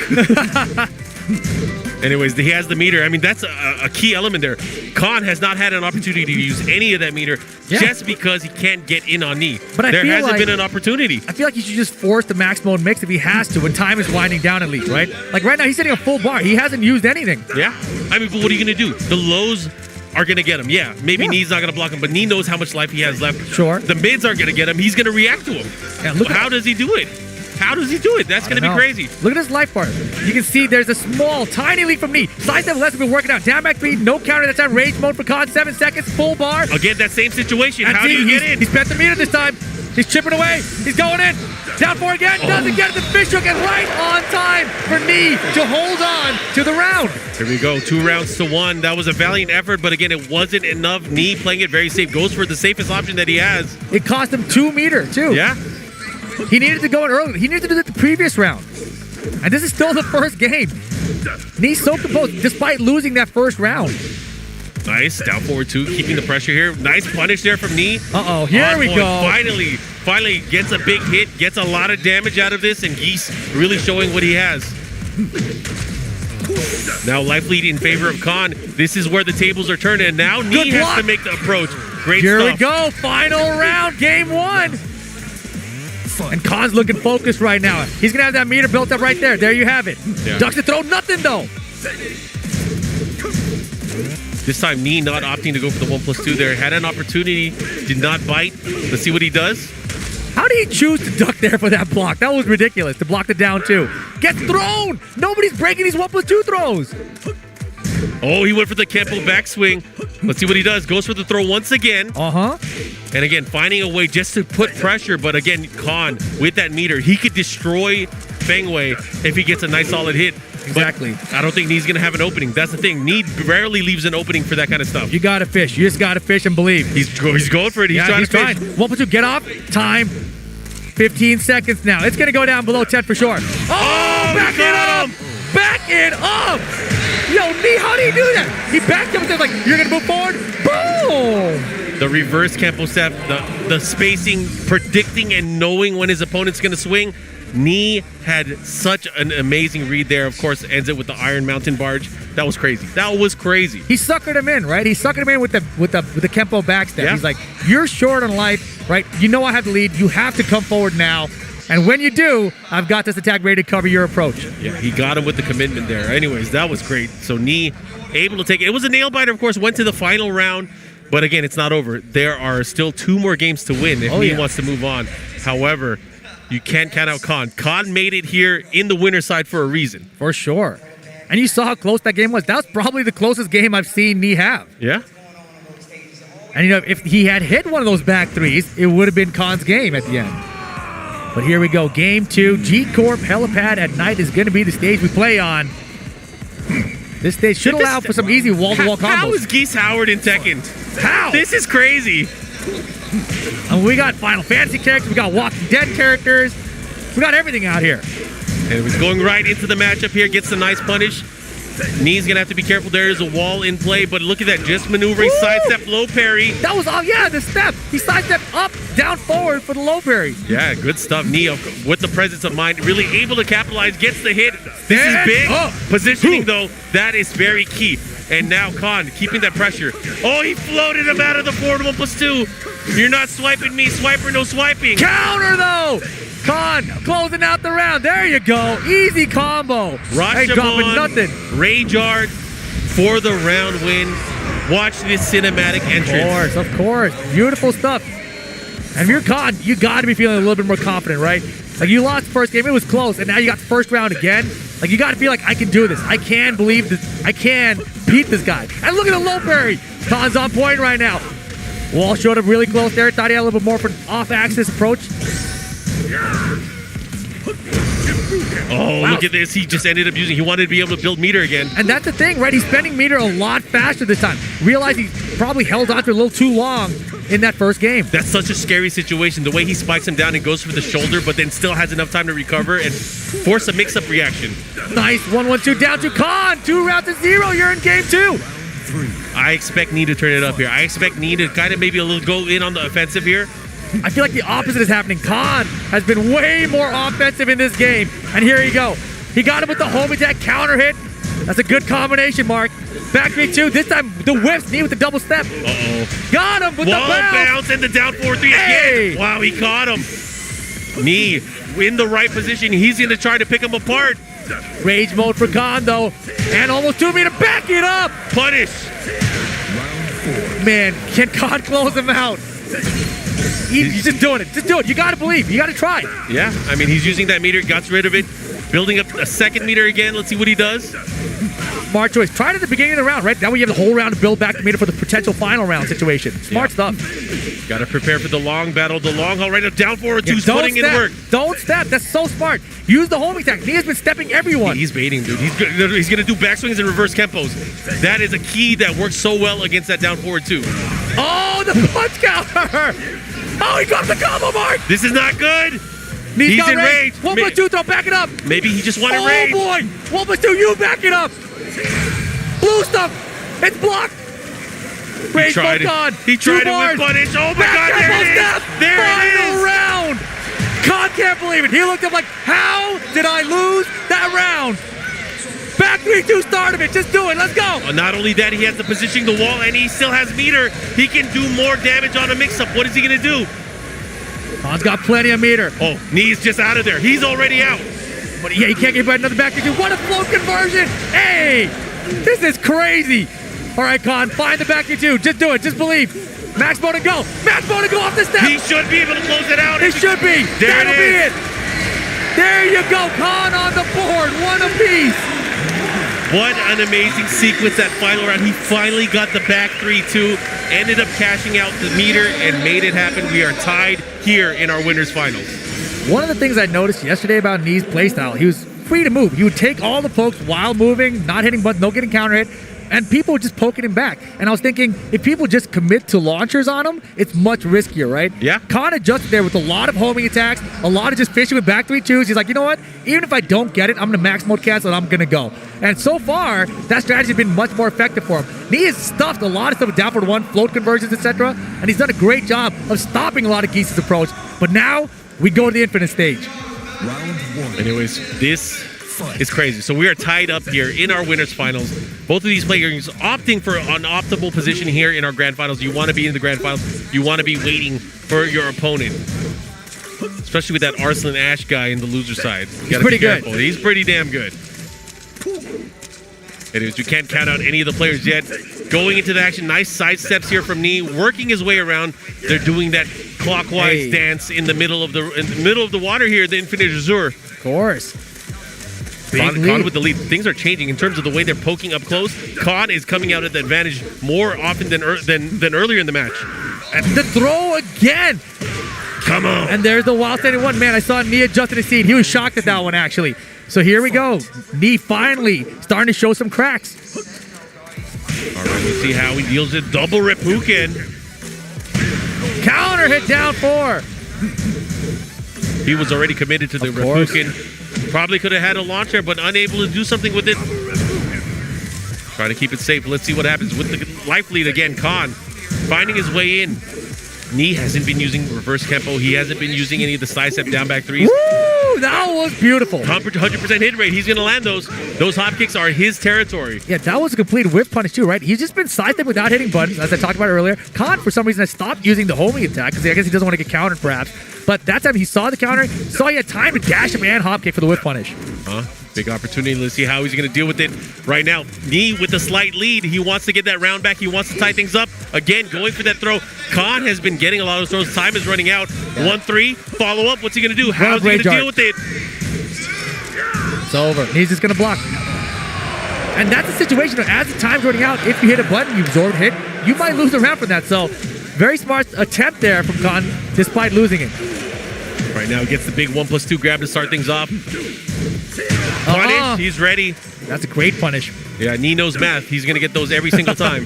Anyways, he has the meter. I mean, that's a key element there. Khan has not had an opportunity to use any of that meter just because he can't get in on Knee. But there hasn't been an opportunity. I feel like he should just force the max mode mix if he has to when time is winding down at least, right? Like right now, he's hitting a full bar. He hasn't used anything. Yeah. I mean, but what are you going to do? The lows are going to get him. Yeah, maybe Knee's not going to block him, but Knee knows how much life he has left. Sure. The mids aren't going to get him. He's going to react to him. Yeah, how does he do it? How does he do it? That's going to be crazy. Look at his life bar. You can see there's a small, tiny lead from Knee. Side step less has been working out. Down back speed, no counter. That's on rage mode for Khan. 7 seconds, full bar. Again, that same situation. How do you get in? He's bent the meter this time. He's chipping away. He's going in. Down four again. Doesn't get it. The fish hook and right on time for Knee to hold on to the round. Here we go. 2 rounds to 1. That was a valiant effort, but again, it wasn't enough. Knee playing it very safe. Goes for the safest option that he has. It cost him 2 meter, too. Yeah. He needed to go in early. He needed to do it the previous round. And this is still the first game. Knee's so composed despite losing that first round. Nice. Down forward 2, keeping the pressure here. Nice punish there from Knee. Uh-oh. Here we go. Finally gets a big hit, gets a lot of damage out of this, and Geese really showing what he has. Now life lead in favor of Khan. This is where the tables are turning, and now Knee has to make the approach. Great Here stuff. we go. Final round, game 1. And Khan's looking focused right now. He's going to have that meter built up right there. There you have it. Yeah. Ducks to throw nothing, though. This time, Knee not opting to go for the 1+2 there. Had an opportunity, did not bite. Let's see what he does. How did he choose to duck there for that block? That was ridiculous, to block the down 2. Gets thrown! Nobody's breaking these 1+2 throws. Oh, he went for the Kempo backswing. Let's see what he does. Goes for the throw once again. Uh-huh. And again, finding a way just to put pressure. But again, Khan, with that meter, he could destroy Fengwei if he gets a nice solid hit. Exactly. But I don't think Knee's going to have an opening. That's the thing. Knee rarely leaves an opening for that kind of stuff. You got to fish. You just got to fish and believe. He's going for it. He's trying to fish. 1+2, get off. Time. 15 seconds now. It's going to go down below 10 for sure. Oh, back it up! Back it up! Yo, Knee, how do you do that? He backed up and said, like, you're going to move forward? Boom! The reverse Kempo step, the spacing, predicting and knowing when his opponent's going to swing. Knee had such an amazing read there. Of course, ends it with the Iron Mountain Barge. That was crazy. That was crazy. He suckered him in, right? He suckered him in with the Kempo backstep. Yeah. He's like, you're short on life, right? You know I have the lead. You have to come forward now. And when you do, I've got this attack ready to cover your approach. Yeah, he got him with the commitment there. Anyways, that was great. So Knee able to take it. It was a nail biter, of course, went to the final round. But again, it's not over. There are still 2 more games to win if Knee wants to move on. However, you can't count out Khan. Khan made it here in the winner's side for a reason. For sure. And you saw how close that game was. That was probably the closest game I've seen Knee have. Yeah. And if he had hit one of those back threes, it would have been Khan's game at the end. But here we go. Game 2. G-Corp Helipad at night is going to be the stage we play on. This stage should allow for some easy wall-to-wall combos. How is Geese Howard in Tekken? How? This is crazy. And we got Final Fantasy characters. We got Walking Dead characters. We got everything out here. And it was going right into the matchup here. Gets a nice punish. Knee's going to have to be careful. There is a wall in play, but look at that. Just maneuvering, sidestep, low parry. That was, the step. He sidestepped up, down, forward for the low parry. Yeah, good stuff. Knee with the presence of mind, really able to capitalize, gets the hit. This is big. Positioning, though, that is very key. And now Khan keeping that pressure. Oh, he floated him out of the board. 1+2. You're not swiping me. Swiper, no swiping. Counter, though. Khan closing out the round. There you go. Easy combo. Ain't dropping nothing. Rage Art for the round win. Watch this cinematic entrance. Of course. Beautiful stuff. And if you're Khan, you got to be feeling a little bit more confident, right? Like, you lost the first game. It was close. And now you got the first round again. Like, you got to feel like, I can do this. I can believe this. I can beat this guy. And look at the low parry. Khan's on point right now. Wall showed up really close there. Thought he had a little bit more of an off-axis approach. Oh, wow. Look at this. He just ended up he wanted to be able to build meter again. And that's the thing, right? He's spending meter a lot faster this time. Realize he probably held on to it a little too long in that first game. That's such a scary situation. The way he spikes him down and goes for the shoulder, but then still has enough time to recover and force a mix-up reaction. Nice. 1-1-2 down to Khan. 2 rounds to 0. You're in game 2. I expect Knee to turn it up here. I expect Knee to kind of maybe a little go in on the offensive here. I feel like the opposite is happening. Khan has been way more offensive in this game. And here you go. He got him with the home attack counter hit. That's a good combination, Mark. Back 3-2. This time the whiffs. Knee with the double step. Uh-oh. Got him with wall the bounce and the down 4-3 again. Wow, he caught him. Knee in the right position. He's going to try to pick him apart. Rage mode for Khan, though. And almost 2 meter. Back it up. Punish. Man, can Khan close him out? He's just doing it. Just do it. You got to believe. You got to try. Yeah, I mean, he's using that meter, got rid of it, building up a second meter again. Let's see what he does. Smart choice. Try it at the beginning of the round, right? That way you have the whole round to build back the meter for the potential final round situation. Smart stuff. Got to prepare for the long battle, the long haul right now. Down forward, two's putting in work. Don't step. That's so smart. Use the homing attack. He has been stepping everyone. He's baiting, dude. He's going to do backswings and reverse kempos. That is a key that works so well against that down forward, too. Oh, the punch counter. Oh, he dropped the combo, Mark. This is not good. He's in range. 1+2 throw, back it up. Maybe he just wanted range. Oh, boy. 1+2, you back it up. Blue stuff. It's blocked. He tried it. He tried it with punish. Oh, my God. There it is. There it is. Final round. Khan can't believe it. He looked up like, how did I lose that round? Back 3-2 start of it. Just do it. Let's go. Well, not only that, he has the positioning, the wall, and he still has meter. He can do more damage on a mix-up. What is he going to do? Khan's got plenty of meter. Oh, Knee's just out of there. He's already out. But yeah, he can't get by another back 3-2. What a float conversion. Hey, this is crazy. All right, Khan, find the back 3-2. Just do it. Just believe. Max mode and go. Max mode and go off the step. He should be able to close it out. It should be. That'll be it. There you go. Khan on the board. One apiece. What an amazing sequence that final round. He finally got the back 3-2, ended up cashing out the meter, and made it happen. We are tied here in our winners finals. One of the things I noticed yesterday about Knee's playstyle, he was free to move. He would take all the pokes while moving, not hitting buttons, no getting counter hit, and people were just poking him back. And I was thinking, if people just commit to launchers on him, it's much riskier, right? Yeah. Khan adjusted there with a lot of homing attacks, a lot of just fishing with back 3-2s. He's like, you know what? Even if I don't get it, I'm going to max mode cancel and I'm going to go. And so far, that strategy has been much more effective for him. He has stuffed a lot of stuff with down forward 1, float conversions, etc. And he's done a great job of stopping a lot of Geese's approach. But now, we go to the infinite stage. Round 1. Anyways, this is crazy. So we are tied up here in our winners finals. Both of these players opting for an optimal position here in our grand finals. You want to be in the grand finals. You want to be waiting for your opponent. Especially with that Arslan Ash guy in the loser side. He's pretty good. He's pretty damn good. Anyways, you can't count out any of the players yet. Going into the action, nice side steps here from Knee, working his way around. They're doing that clockwise dance in the middle of the water here, the Infinite Azure. Of course. Khan with the lead. Things are changing in terms of the way they're poking up close. Khan is coming out at the advantage more often than earlier in the match. And the throw again. Come on. And there's the wild standing one. Man, I saw Knee adjusting his seat. He was shocked at that one, actually. So here we go. Knee finally starting to show some cracks. All right, let's see how he deals with double Reppuken. Counter hit down 4. He was already committed to the Reppuken. Probably could have had a launcher, but unable to do something with it. Trying to keep it safe. Let's see what happens with the life lead again. Khan finding his way in. Knee hasn't been using reverse tempo. He hasn't been using any of the side step down back threes. Woo! That was beautiful. 100% hit rate. He's going to land those. Those hop kicks are his territory. Yeah, that was a complete whiff punish too, right? He's just been sidestepping without hitting buttons, as I talked about earlier. Khan, for some reason, has stopped using the homing attack because I guess he doesn't want to get countered, perhaps. But that time he saw the counter, saw he had time to dash him and hop kick for the whiff punish. Big opportunity. Let's see how he's going to deal with it right now. Knee with a slight lead. He wants to get that round back. He wants to tie things up. Again, going for that throw. Khan has been getting a lot of those throws. Time is running out. 1-3. Follow up. What's he going to do? How's he going to deal with it? It's over. He's just going to block. And that's a situation where as the time's running out, if you hit a button, you absorb hit, you might lose a round from that. So very smart attempt there from Khan, despite losing it. Right now, he gets the big 1+2 grab to start things off. Punish, he's ready. That's a great punish. Yeah, Knee knows math. He's going to get those every single time.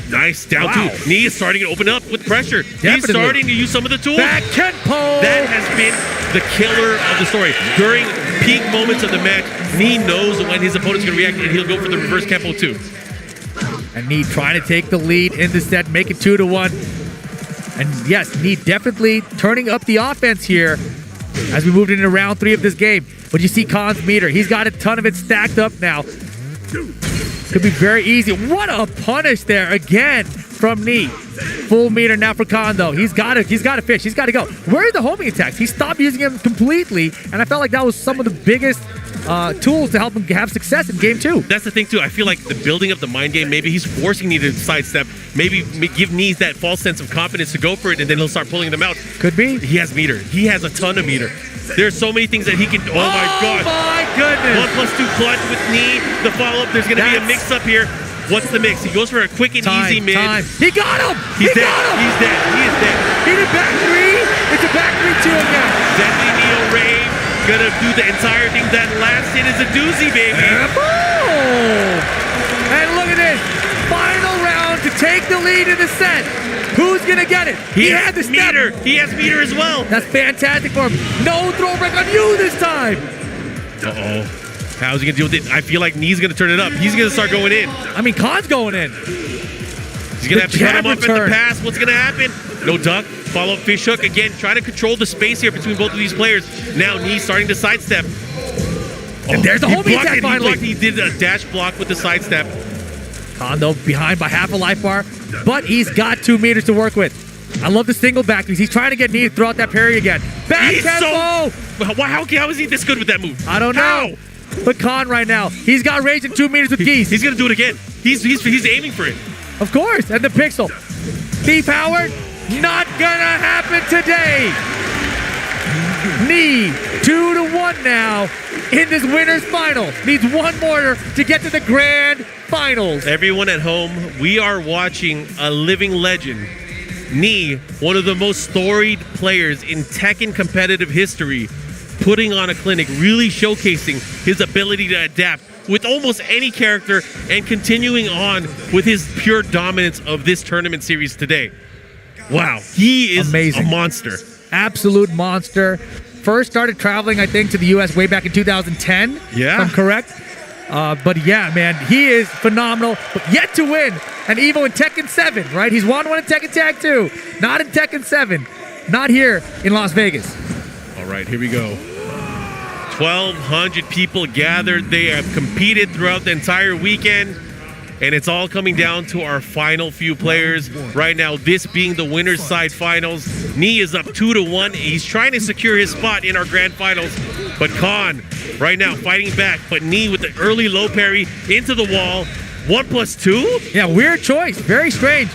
Nice, down 2. Knee is starting to open up with pressure. Definitely. He's starting to use some of the tools. Back Kenpo! That has been the killer of the story. During peak moments of the match, Knee knows when his opponent's going to react, and he'll go for the reverse Kenpo too. And Knee trying to take the lead in the set, make it 2-1. And yes, Knee definitely turning up the offense here as we moved into round 3 of this game. But you see Khan's meter. He's got a ton of it stacked up now. Could be very easy. What a punish there again from Knee. Full meter now for Khan though. He's got to fish. He's got to go. Where are the homing attacks? He stopped using them completely, and I felt like that was some of the biggest tools to help him have success in game 2. That's the thing too. I feel like the building up the mind game, maybe he's forcing Knee to sidestep, maybe give Knee that false sense of confidence to go for it, and then he'll start pulling them out. Could be. He has meter. He has a ton of meter. There's so many things that he can. Oh my God! My goodness! 1+2 clutch with Knee. The follow up. There's going to be a mix up here. What's the mix? He goes for a quick and easy mid. He got him! He's dead. He's dead. He is dead. He did back 3. It's a back 3-2 again. Deadly Neo Rave. Gonna do the entire thing. That last hit is a doozy, baby. Boom! And look at this. Final round to take the lead in the set. Who's gonna get it? He had the meter. He has meter as well. That's fantastic for him. No throwback on you this time. Uh-oh. How's he gonna deal with it? I feel like Knee's gonna turn it up. He's gonna start going in. I mean, Khan's going in. He's gonna have to cut him up at the pass. What's gonna happen? No duck. Follow up fish hook. Again, trying to control the space here between both of these players. Now Knee starting to sidestep. And there's the homing attack finally. He did a dash block with the sidestep. Khan though behind by half a life bar, but he's got 2 meters to work with. I love the single back. He's trying to get Knee to throw out that parry again. Back tempo! How is he this good with that move? I don't know. But Khan right now, he's got range in 2 meters with Geese. He's gonna do it again. He's aiming for it. Of course, and the pixel. Beef Howard, not gonna happen today. Knee 2-1 now in this winner's final. Needs one more to get to the grand finals. Everyone at home, we are watching a living legend. Knee, one of the most storied players in Tekken competitive history, putting on a clinic, really showcasing his ability to adapt with almost any character and continuing on with his pure dominance of this tournament series today. Wow, he is amazing. A monster. Absolute monster. First started traveling, I think, to the U.S. way back in 2010. Yeah. If I'm correct. But yeah, man, he is phenomenal. But yet to win an Evo in Tekken 7, right? He's won one in Tekken Tag 2. Not in Tekken 7. Not here in Las Vegas. All right, here we go. 1,200 people gathered. They have competed throughout the entire weekend. And it's all coming down to our final few players. Right now, this being the winner's side finals. Knee is up 2-1. He's trying to secure his spot in our grand finals. But Khan, right now, fighting back. But Knee with the early low parry into the wall. 1+2? Yeah, weird choice. Very strange.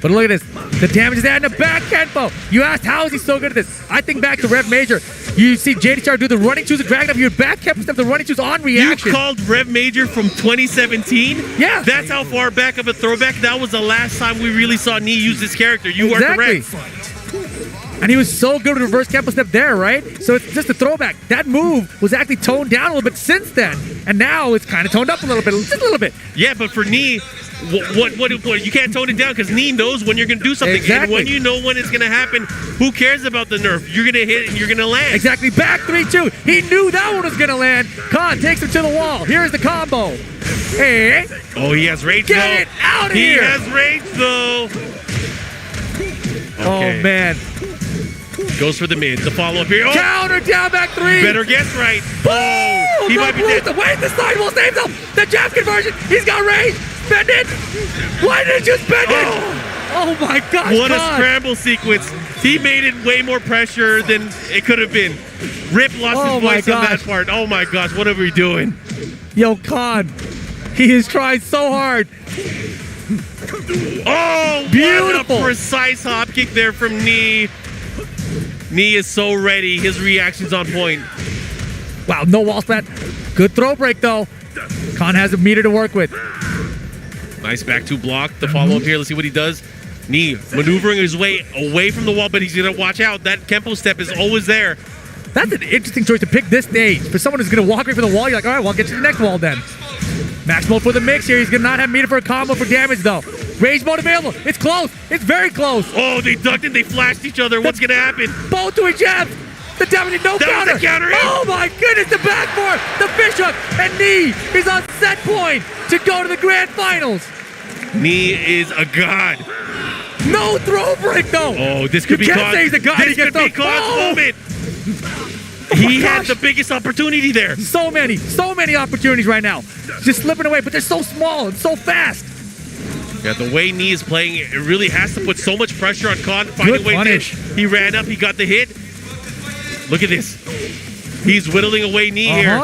But look at this. The damage is there in the back tempo. You asked, how is he so good at this? I think back to Rev Major. You see jdcr do the running twos and dragging up your back kept step the running twos on reaction. You called Rev Major from 2017? Yeah. That's how far back of a throwback. That was the last time we really saw Nee use this character. You are correct. And he was so good with reverse capo step there, right? So it's just a throwback. That move was actually toned down a little bit since then. And now it's kind of toned up a little bit, just a little bit. Yeah, but for Nee, what you can't tone it down because Nee knows when you're going to do something. Exactly. And when you know when it's going to happen, who cares about the nerf? You're going to hit and you're going to land. Exactly. Back 3-2. He knew that one was going to land. Khan takes him to the wall. Here's the combo. Hey. Oh, he has rage Get though. it out of here. He has rage though. Okay. Oh, man. Goes for the mid. The follow-up here. Oh. Counter down back 3. You better guess right. Oh, he might be dead. Wait, the sidewall saves him. The jab conversion. He's got range. Spend it. Why didn't you spend it? Oh my gosh. What a scramble sequence. He made it way more pressure than it could have been. Rip lost his voice on that part. Oh my gosh, what are we doing? Yo, Khan. He is trying so hard. Oh, beautiful. What a precise hop kick there from Nee. Nee is so ready. His reaction's on point. Wow, no wall splat. Good throw break, though. Khan has a meter to work with. Nice back two block. The follow-up here. Let's see what he does. Nee maneuvering his way away from the wall, but he's going to watch out. That Kempo step is always there. That's an interesting choice to pick this stage. For someone who's going to walk away from the wall, you're like, all right, well, I'll get to the next wall then. Max mode for the mix here. He's going to not have meter for a combo for damage, though. Rage mode available. It's close. It's very close. Oh, they ducked and they flashed each other. What's going to happen? Both to a jab. The damage, no that counter. Was the counter. Oh, my goodness. The back four. The fish hook. And Nee is on set point to go to the grand finals. Nee is a god. No throw break, though. Oh, this could be Khan's Khan's. This could be Khan's moment. He had the biggest opportunity there. So many opportunities right now. Just slipping away, but they're so small and so fast. Yeah, the way Nee is playing, it really has to put so much pressure on Khan to find a way to. He ran up, he got the hit. Look at this. He's whittling away Nee here.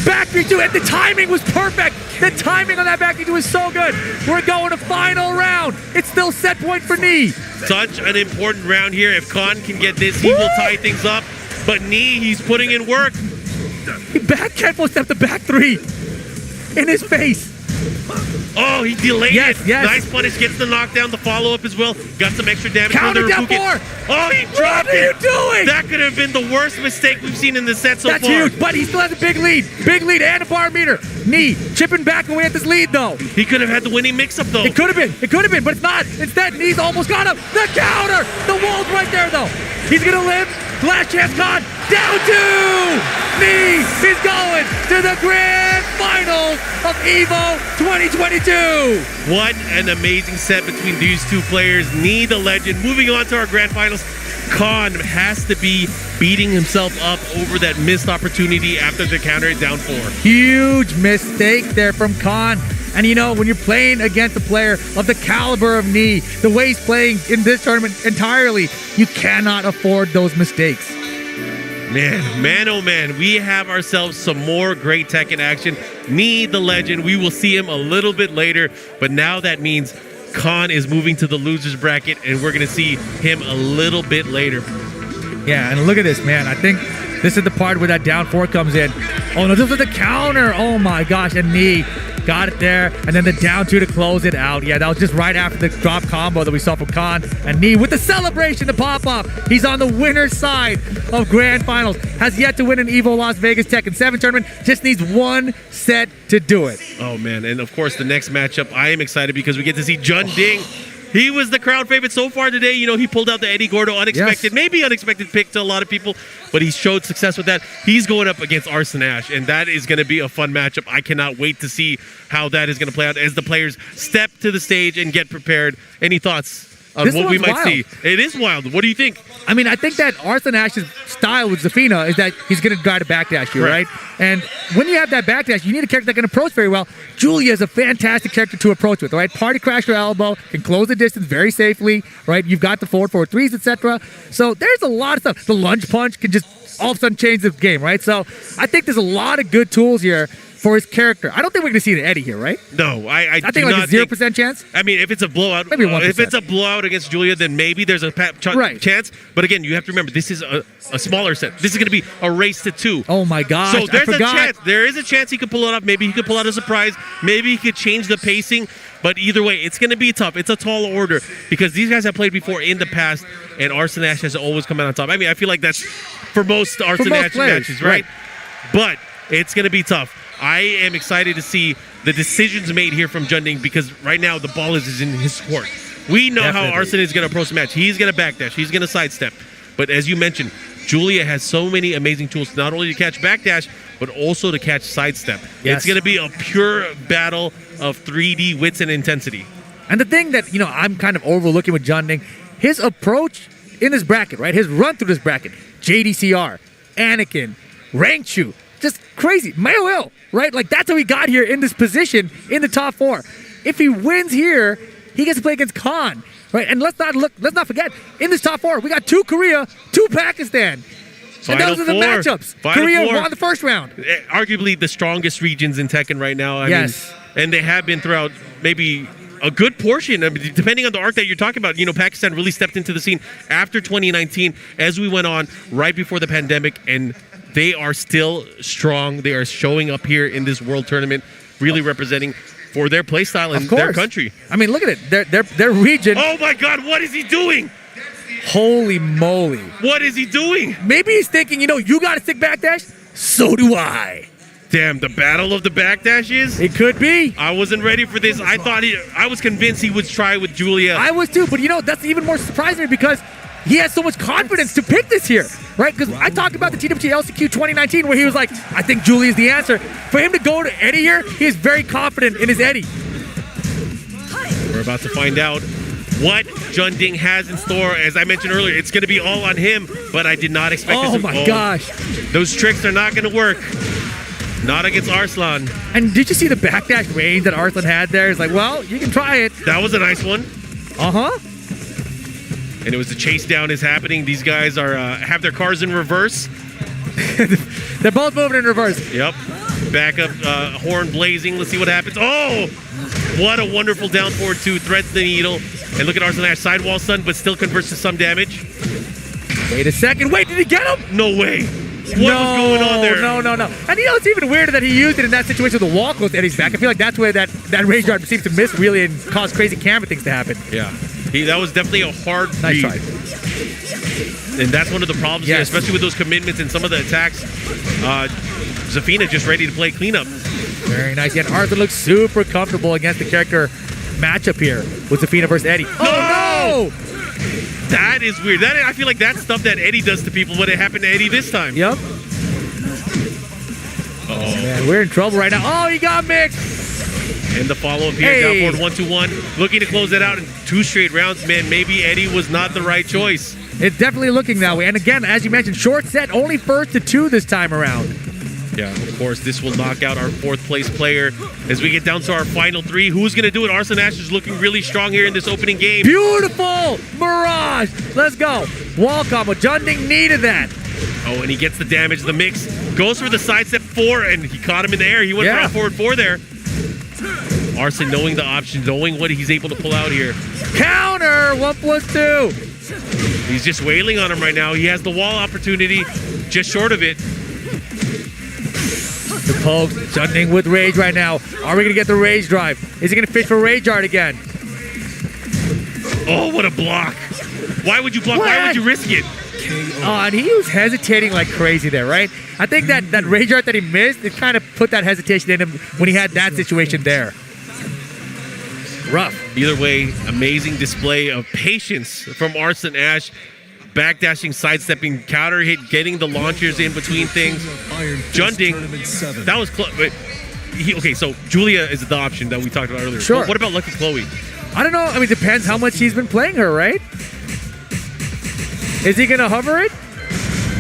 Back 3-2, and the timing was perfect. The timing on that back 3-2 is so good. We're going to final round. It's still set point for Nee. Such an important round here. If Khan can get this, he will tie things up. But Nee, he's putting in work. He back Kempo stepped the back 3 in his face. Oh, he delayed it. Yes. Nice punish, gets the knockdown, the follow-up as well. Got some extra damage. Counter down 4. Oh, he dropped it. What are you doing? That could have been the worst mistake we've seen in the set so far. That's huge, but he still has a big lead. Big lead and a bar meter. Nee chipping back away at this lead, though. He could have had the winning mix-up, though. It could have been, but it's not. Instead, Nee's almost got him. The counter. The wall's right there, though. He's going to live. Last chance, Khan. Down 2. Nee is going to the grand finals of EVO 2022. What an amazing set between these two players. Nee, the legend, moving on to our grand finals. Khan has to be beating himself up over that missed opportunity after the counter at down 4. Huge mistake there from Khan. And you know, when you're playing against a player of the caliber of Nee, the way he's playing in this tournament entirely, you cannot afford those mistakes. Man, oh man, we have ourselves some more great Tekken action. Nee, the legend, we will see him a little bit later, but now that means Khan is moving to the losers bracket, and we're going to see him a little bit later. Yeah, and look at this, man. I think this is the part where that down 4 comes in. Oh no, this was the counter. Oh my gosh, and Nee got it there, and then the down 2 to close it out. Yeah, that was just right after the drop combo that we saw from Khan. And Nee with the celebration to pop up. He's on the winner's side of grand finals. Has yet to win an EVO Las Vegas Tekken 7 tournament. Just needs one set to do it. Oh man, and of course the next matchup, I am excited because we get to see Jun Ding. He was the crowd favorite so far today. You know, he pulled out the Eddie Gordo unexpected, maybe unexpected pick to a lot of people, but he showed success with that. He's going up against Arslan, and that is going to be a fun matchup. I cannot wait to see how that is going to play out as the players step to the stage and get prepared. Any thoughts on what we might see? It is wild. What do you think? I mean, I think that Arslan Ash's style with Zafina is that he's going to try to backdash you, right? And when you have that backdash, you need a character that can approach very well. Julia is a fantastic character to approach with, right? Party crasher elbow, can close the distance very safely, right? You've got the forward 3s, etc. So there's a lot of stuff. The lunge punch can just all of a sudden change the game, right? So I think there's a lot of good tools here for his character. I don't think we're going to see an Eddie here, right? No, I think do like not a 0% chance. I mean, if it's a blowout, Maybe 1%. if it's a blowout against Julia, then maybe there's a chance. But again, you have to remember, this is a smaller set. This is going to be a race to 2. Oh my gosh! So there's a chance. There is a chance he could pull it up. Maybe he could pull out a surprise. Maybe he could change the pacing. But either way, it's going to be tough. It's a tall order because these guys have played before in the past, and Arslan Ash has always come out on top. I mean, I feel like that's for most Arslan Ash matches, right? But it's going to be tough. I am excited to see the decisions made here from Junding because right now the ball is in his court. We know how Arslan is going to approach the match. He's going to backdash. He's going to sidestep. But as you mentioned, Julia has so many amazing tools, not only to catch backdash, but also to catch sidestep. Yes. It's going to be a pure battle of 3D wits and intensity. And the thing that, I'm kind of overlooking with Junding, his approach in this bracket, right? His run through this bracket, jdcr, Anakin, Rangchu, just crazy. Mayo, right? Like, that's how he got here in this position in the top 4. If he wins here, he gets to play against Khan, right? And let's not forget, in this top 4, we got 2 Korea, 2 Pakistan. And those are the matchups. Korea won the first round. Arguably the strongest regions in Tekken right now. I mean, and they have been throughout maybe a good portion, depending on the arc that you're talking about. Pakistan really stepped into the scene after 2019 as we went on right before the pandemic, and they are still strong. They are showing up here in this world tournament, really representing for their playstyle and their country. I mean, look at it. Their region. Oh my God, what is he doing? Holy moly. What is he doing? Maybe he's thinking, you got to stick backdash? So do I. Damn, the battle of the backdashes? It could be. I wasn't ready for this. I was convinced he would try with Julia. I was too, but that's even more surprising because he has so much confidence to pick this here, right? Because I talked about the TWT LCQ 2019 where he was like, I think Julia is the answer. For him to go to Eddie here, he is very confident in his Eddie. We're about to find out what Junding has in store. As I mentioned earlier, it's going to be all on him, but I did not expect this. Oh my gosh. Those tricks are not going to work. Not against Arslan. And did you see the backdash range that Arslan had there? It's like, well, you can try it. That was a nice one. Uh-huh. And it was the chase down is happening. These guys are have their cars in reverse. They're both moving in reverse. Yep. Back up, horn blazing. Let's see what happens. Oh! What a wonderful down forward 2. Threads the needle. And look at Arslan Ash. Sidewall stun, but still converts to some damage. Wait a second. Wait, did he get him? No way. What was going on there? No. And it's even weirder that he used it in that situation with the wall close to Eddie's back. I feel like that's where that range guard seems to miss really and cause crazy camera things to happen. Yeah. That was definitely a hard nice read. Try. And that's one of the problems here, especially with those commitments and some of the attacks. Zafina just ready to play cleanup. Very nice. And Arthur looks super comfortable against the character matchup here with Zafina versus Eddie. Oh, no! That is weird. I feel like that's stuff that Eddie does to people, but it happened to Eddie this time. Yep. Oh, man, we're in trouble right now. Oh, he got mixed. And the follow-up here, down forward 1-2-1. Looking to close that out in 2 straight rounds. Man, maybe Eddie was not the right choice. It's definitely looking that way. And again, as you mentioned, short set, only 1st to 2 this time around. Yeah, of course, this will knock out our 4th place player. As we get down to our final 3, who's going to do it? Arslan Ash is looking really strong here in this opening game. Beautiful! Mirage! Let's go. Wall combo. Junding needed that. Oh, and he gets the damage. The mix goes for the sidestep 4, and he caught him in the air. He went for a forward 4 there. Arslan knowing the options, knowing what he's able to pull out here. Counter! 1+2. He's just wailing on him right now. He has the wall opportunity, just short of it. The poke, Junding with rage right now. Are we going to get the rage drive? Is he going to fish for rage art again? Oh, what a block. Why would you block? What? Why would you risk it? And he was hesitating like crazy there, right? I think that rage art that he missed, it kind of put that hesitation in him when he had that situation there. Rough. Either way, amazing display of patience from Arslan Ash. Backdashing, sidestepping, counter hit, getting the launchers in between things. Junding, that was close. Okay, so Julia is the option that we talked about earlier. Sure. What about Lucky Chloe? I don't know. I mean, it depends how much he's been playing her, right? Is he going to hover it?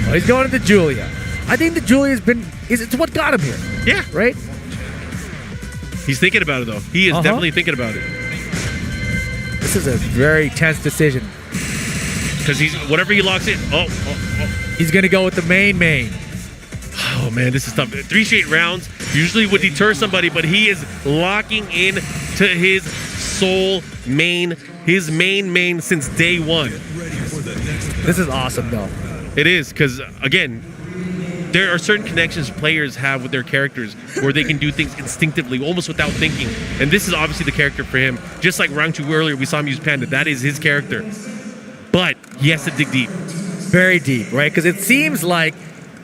Oh, he's going to the Julia. I think the Julia's been, it's what got him here. Yeah. Right? He's thinking about it, though. He is definitely thinking about it. This is a very tense decision. Because whatever he locks in, he's going to go with the main. Oh, man, this is tough. 3 straight rounds. Usually would deter somebody, but he is locking in to his sole main, his main since day one. This is awesome, though. It is, because, again, there are certain connections players have with their characters where they can do things instinctively, almost without thinking. And this is obviously the character for him. Just like round 2 earlier, we saw him use Panda. That is his character. But he has to dig deep. Very deep, right? Because it seems like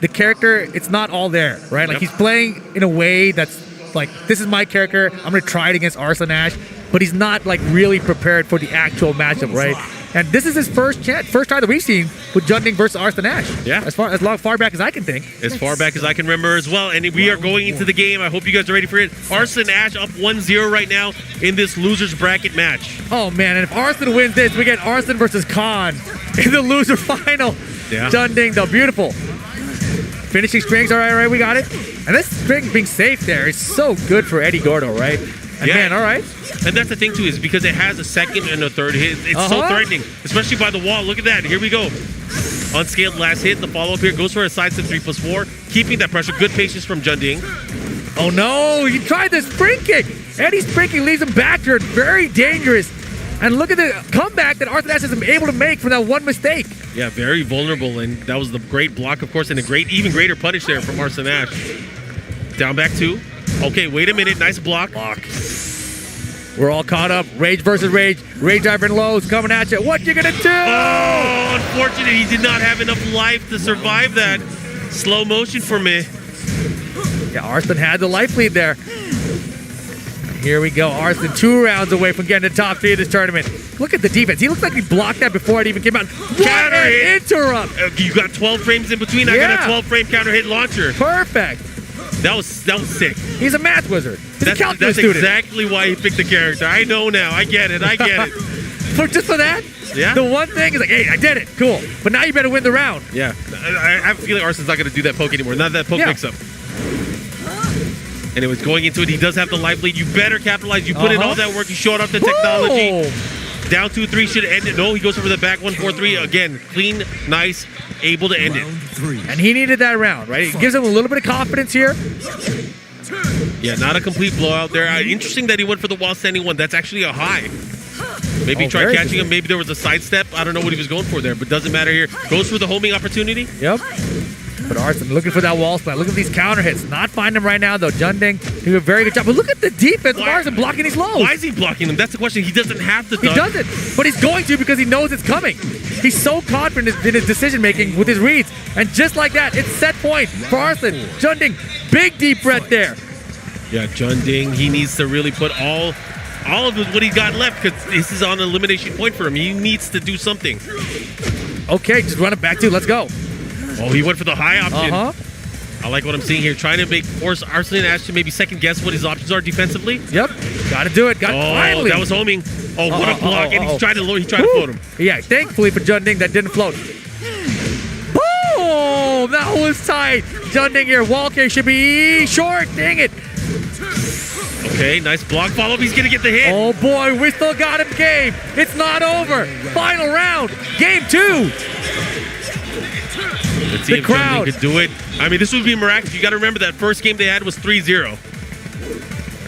the character, it's not all there, right? Like he's playing in a way that's like, this is my character. I'm going to try it against Arslan Ash. But he's not like really prepared for the actual matchup, right? And this is his first time that we've seen with Junding versus Arslan Ash. Yeah. As far back as I can think. As far back as I can remember as well. And we are going into the game. I hope you guys are ready for it. Arslan Ash up 1-0 right now in this loser's bracket match. Oh, man. And if Arslan wins this, we get Arslan versus Khan in the loser final. Yeah. Junding, though. Beautiful. Finishing strings. All right, we got it. And this string being safe there is so good for Eddie Gordo, right? And man, all right. And that's the thing, too, is because it has a second and a third hit. It's so threatening, especially by the wall. Look at that. Here we go. Unscaled last hit. The follow-up here goes for a sidestep 3+4. Keeping that pressure. Good patience from Junding. Oh, no. He tried the spring kick. Eddie's spring kick leaves him backward. Very dangerous. And look at the comeback that Arslan Ash is able to make from that one mistake. Yeah, very vulnerable. And that was the great block, of course, and a even greater punish there from Arslan Ash. Down back 2. Okay, wait a minute. Nice block. We're all caught up. Rage versus Rage. Rage Driver and Lowe's coming at you. What you gonna do? Oh, unfortunate. He did not have enough life to survive that. Slow motion for me. Yeah, Arslan had the life lead there. Here we go. Arslan 2 rounds away from getting the top 3 of this tournament. Look at the defense. He looks like he blocked that before it even came out. Counter hit. Interrupt. You got 12 frames in between. I got a 12-frame counter hit launcher. Perfect. That was sick. He's a math wizard. He's a calculus that's student. exactly why he picked the character. I know now. I get it. Just for that? Yeah. The one thing is like, hey, I did it. Cool. But now you better win the round. Yeah. I have a feeling Arslan's not going to do that poke anymore. Not that poke mix-up. Anyways, going into it, he does have the life lead. You better capitalize. You put in all that work. You showed off the technology. Down 2-3 should end it. No, he goes over the back 1-4-3. Again, clean, nice, able to end it. And he needed that round, right? It gives him a little bit of confidence here. Yeah, not a complete blowout there. Interesting that he went for the wall standing one. That's actually a high. Maybe he tried catching him. Maybe there was a sidestep. I don't know what he was going for there, but doesn't matter here. Goes for the homing opportunity. Yep. But Arslan looking for that wall splat. Look at these counter hits. Not finding him right now, though. Junding doing a very good job. But look at the defense of Arslan blocking these lows. Why is he blocking them? That's the question. He doesn't have to. He doesn't, but he's going to because he knows it's coming. He's so confident in his decision-making with his reads. And just like that, it's set point for Arslan. Junding, big deep breath there. Yeah, Junding, he needs to really put all of what he got left because this is on an elimination point for him. He needs to do something. Okay, just run it back to. Let's go. Oh, he went for the high option. I like what I'm seeing here. Trying to force Arslan Ash to maybe second guess what his options are defensively. Yep. Got to do it. Finally. That was homing. Oh, what a block. And he's trying to float him. Yeah, thankfully for Junding, that didn't float. Boom! That was tight. Junding here. Wall kick should be short. Dang it. Okay, nice block follow-up. He's going to get the hit. Oh, boy. We still got him game. It's not over. Final round. Game 2. Let's see if Junding could do it. I mean, this would be miraculous. You got to remember that first game they had was 3-0.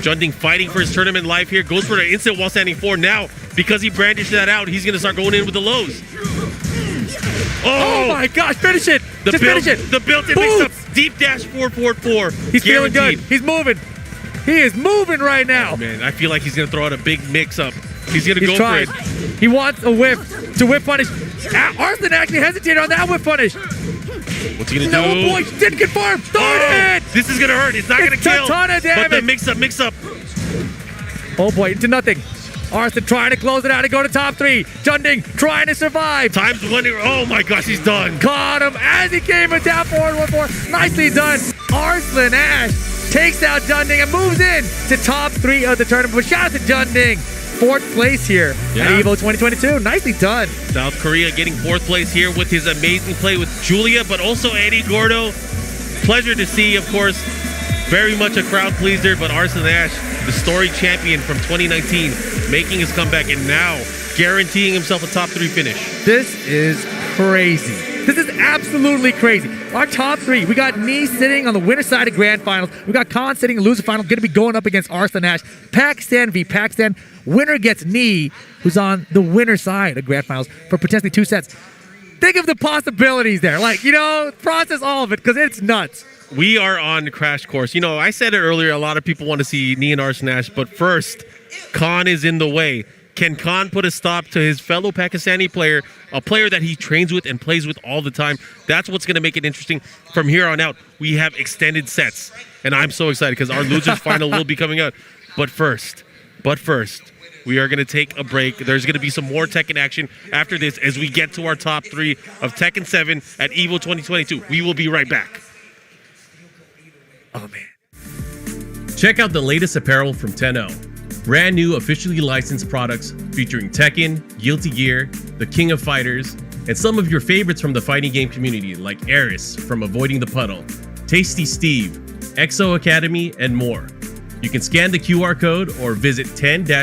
Junding fighting for his tournament life here. Goes for the instant wall standing 4. Now, because he brandished that out, he's going to start going in with the lows. Oh my gosh, finish it. Finish it. The built-in mix-up. Deep dash 4-4-4. He's feeling good. He's moving. He is moving right now. Oh, man, I feel like he's going to throw out a big mix-up. He's going to go for it. He wants a whiff to whip punish. Arslan actually hesitated on that whip punish. What's he going to do? No, boy, didn't confirm. It. This is going to hurt. It's not going to kill. A ton of damage. But the mix-up. Oh, boy, into nothing. Arslan trying to close it out and go to top 3. Junding trying to survive. Times one. Oh, my gosh, he's done. Caught him as he came in down forward 1-4. Nicely done. Arslan Ash takes out Junding and moves in to top 3 of the tournament. But shout out to Junding. 4th place here at EVO 2022. Nicely done. South Korea getting 4th place here with his amazing play with Julia, but also Eddie Gordo. Pleasure to see, of course. Very much a crowd pleaser, but Arslan Ash, the story champion from 2019, making his comeback and now guaranteeing himself a top 3 finish. This is crazy. This is absolutely crazy. Our top three, we got Nee sitting on the winner side of grand finals. We got Khan sitting in loser final, going to be going up against Arslan Ash. Pakistan v. Pakistan. Winner gets Nee, who's on the winner side of grand finals for potentially 2 sets. Think of the possibilities there. Like, process all of it because it's nuts. We are on crash course. I said it earlier, a lot of people want to see Nee and Arslan Ash, but first, Khan is in the way. Can Khan put a stop to his fellow Pakistani player, a player that he trains with and plays with all the time? That's what's going to make it interesting. From here on out, we have extended sets, and I'm so excited because our losers final will be coming out. But first, we are going to take a break. There's going to be some more Tekken action after this as we get to our top 3 of Tekken 7 at EVO 2022. We will be right back. Oh, man. Check out the latest apparel from 10-0. Brand new officially licensed products featuring Tekken, Guilty Gear, the King of Fighters, and some of your favorites from the fighting game community like Eris from Avoiding the Puddle, Tasty Steve, Exo Academy, and more. You can scan the QR code or visit 10-o.gg/merch.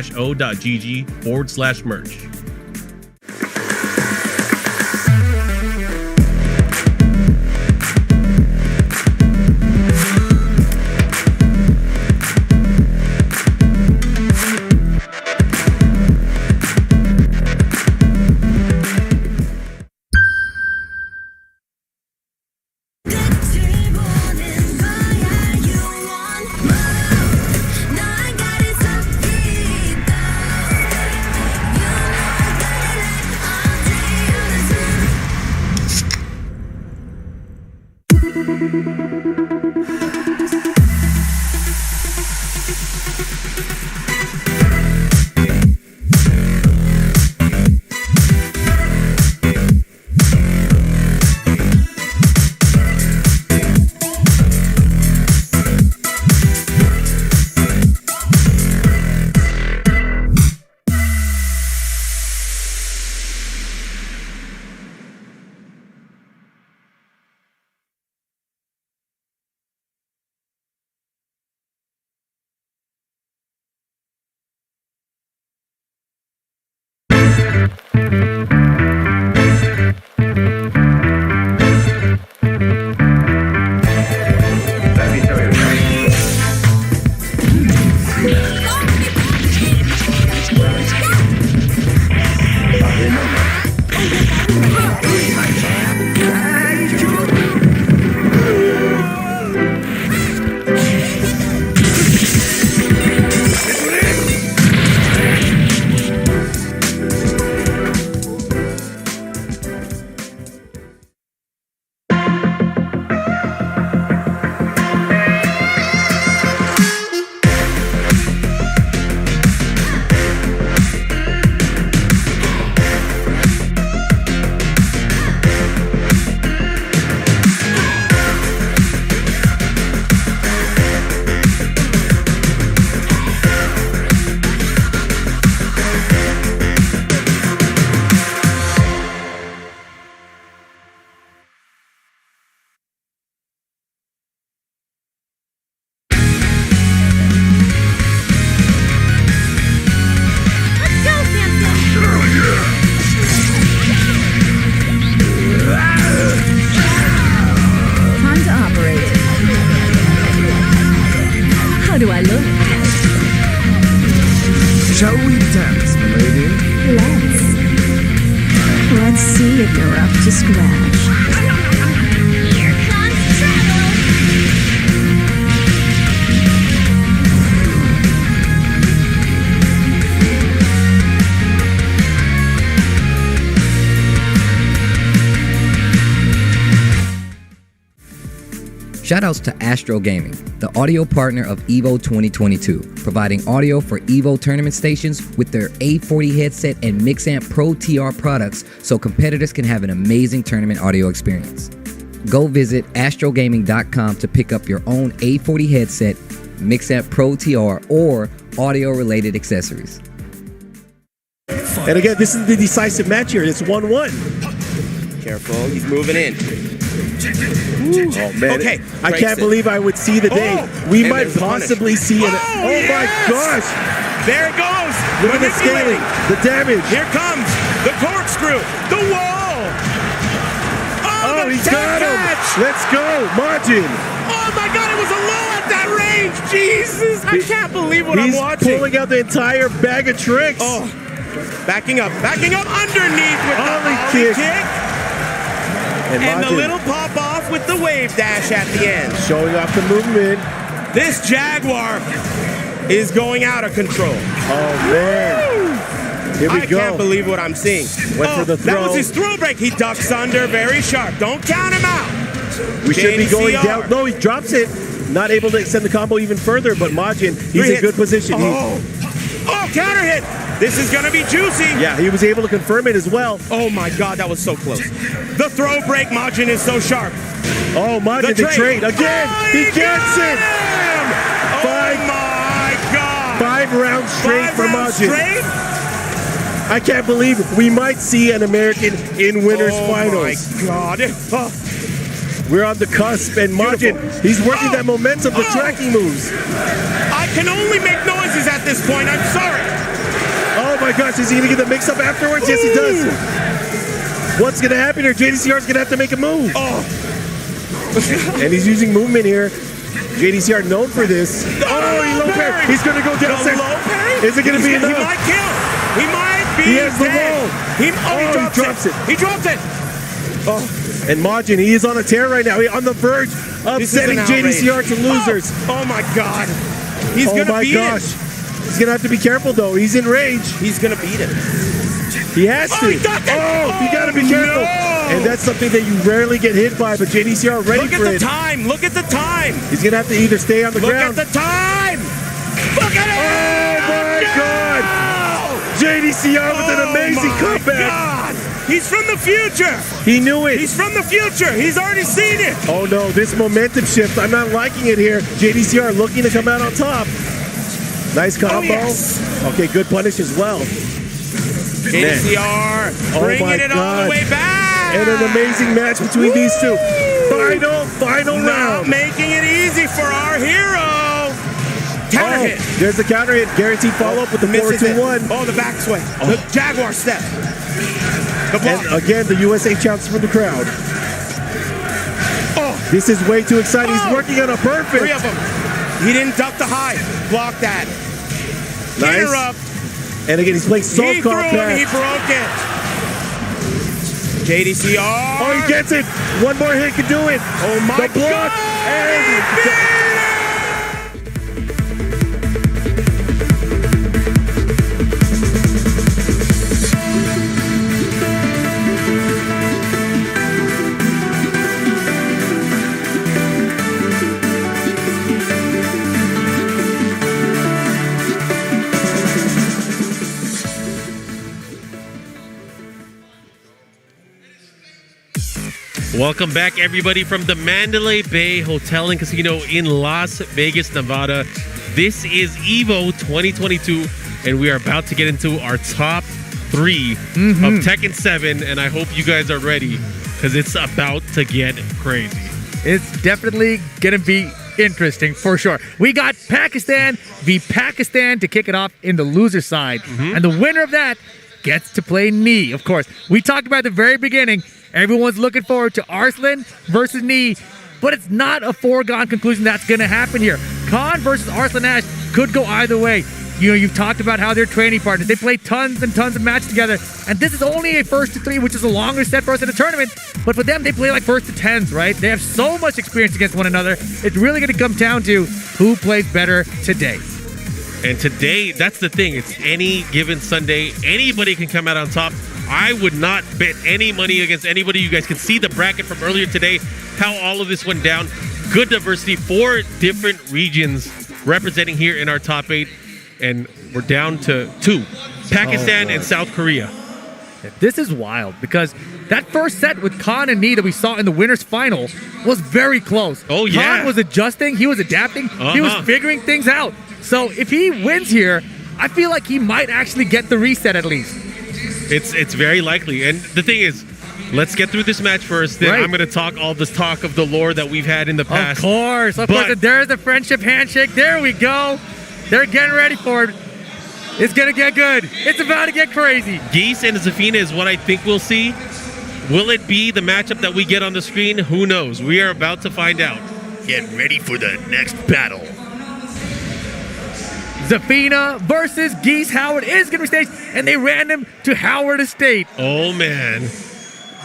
How do I look? Shall we dance, my lady? Let's see if you're up to scratch. Here comes trouble! Shoutouts to Astro Gaming, the audio partner of EVO 2022, providing audio for EVO tournament stations with their A40 headset and Mixamp Pro TR products so competitors can have an amazing tournament audio experience. Go visit astrogaming.com to pick up your own A40 headset, Mixamp Pro TR, or audio-related accessories. And again, this is the decisive match here. It's 1-1. Careful, he's moving in. Ooh. Oh man! Okay, I can't believe I would see the day. We might possibly see it. Oh my gosh! There it goes! Look at the scaling, the damage. Here comes the corkscrew, the wall! Got him. catch. Let's go, Majin. Oh my God, it was a low at that range. Jesus, I can't believe what I'm watching. He's pulling out the entire bag of tricks. Oh, backing up underneath with the Ollie ollie kick. kick. And the Majin little pop off with the wave dash at the end. showing off the movement. This Jaguar is going out of control. Oh man. Here we I go. can't believe what I'm seeing. Went for the throw. That was his throw break. He ducks under, very sharp. Don't count him out. We should be going JDCR. down. No, he drops it. Not able to extend the combo even further, but Majin, he's in good position. Oh, counter hit. This is going to be juicy. Yeah, he was able to confirm it as well. Oh my God, that was so close. The throw break, Majin is so sharp. Oh, Majin, the trade again. Oh, he gets it. Oh my God. 5 rounds straight for Majin. Straight? I can't believe it. We might see an American in winners finals. Oh my God. We're on the cusp, and Majin, he's working that momentum, the tracking moves. I can only make noises at this point. I'm sorry. Oh my gosh, is he gonna get the mix up afterwards? Yes, he does. What's gonna happen here? JDCR's gonna have to make a move. And he's using movement here. JDCR known for this. Oh, he low parry. He's gonna go down. Is it gonna be enough? He might kill. He might be He has the dead. roll. He drops it. He drops it. Oh. And Majin, he is on a tear right now. He's on the verge of This is setting an outrage. JDCR to losers. Oh my God. He's gonna beat it. He's gonna have to be careful though. He's in rage. He's gonna beat it. He has to. He got it. You gotta be careful. No. And that's something that you rarely get hit by, but JDCR ready Look for at it. the time. Look at the time. He's gonna have to either stay on the Look ground. at the time. Look at it. Oh my God. JDCR with an amazing comeback. God. He's from the future. He knew it. He's from the future. He's already seen it. Oh no, this momentum shift. I'm not liking it here. JDCR looking to come out on top. Nice combo. yes. Okay, good punish as well. JDCR bringing it all the way back. And an amazing match between these two. Final Not round. making it easy for our hero. Counter hit. There's the counter hit. Guaranteed follow up with the Misses it. 4-2-1. Oh, the back swing. The Jaguar step. The block. And again, the USA chants from the crowd. This is way too exciting. He's working on a perfect. 3 of them. He didn't duck the high. Block that. Nice. Interrupt. And again, he's playing He soft threw him. compact. He broke it. JDCR. Oh, he gets it. One more hit can do it. Oh my The block. God. Welcome back, everybody, from the Mandalay Bay Hotel and Casino in Las Vegas, Nevada. This is EVO 2022, and we are about to get into our top 3 of Tekken 7, and I hope you guys are ready, because it's about to get crazy. It's definitely going to be interesting for sure. We got Pakistan v. Pakistan to kick it off in the loser side, and the winner of that gets to play Knee, of course. We talked about at the very beginning, everyone's looking forward to Arslan versus Knee, but it's not a foregone conclusion that's going to happen here. Khan versus Arslan Ash could go either way. You know, you've talked about how they're training partners. They play tons and tons of matches together, and this is only a first to 3, which is a longer set for us in a tournament, but for them, they play like first to 10s, right? They have so much experience against one another. It's really going to come down to who plays better today. And today, that's the thing. It's any given Sunday. Anybody can come out on top. I would not bet any money against anybody. You guys can see the bracket from earlier today, how all of this went down. Good diversity, 4 different regions representing here in our top 8. And we're down to 2, Pakistan and South Korea. This is wild because that first set with Khan and Knee that we saw in the winners final was very close. Oh, yeah. Khan was adjusting. He was adapting. He was figuring things out. So if he wins here, I feel like he might actually get the reset at least. It's very likely. And the thing is, let's get through this match first. Then I'm going to talk all this talk of the lore that we've had in the past. Of course. There's the friendship handshake. There we go. They're getting ready for it. It's going to get good. It's about to get crazy. Geese and Zafina is what I think we'll see. Will it be the matchup that we get on the screen? Who knows? We are about to find out. Get ready for the next battle. Zafina versus Geese Howard is going to be staged, and they ran him to Howard Estate. Oh, man.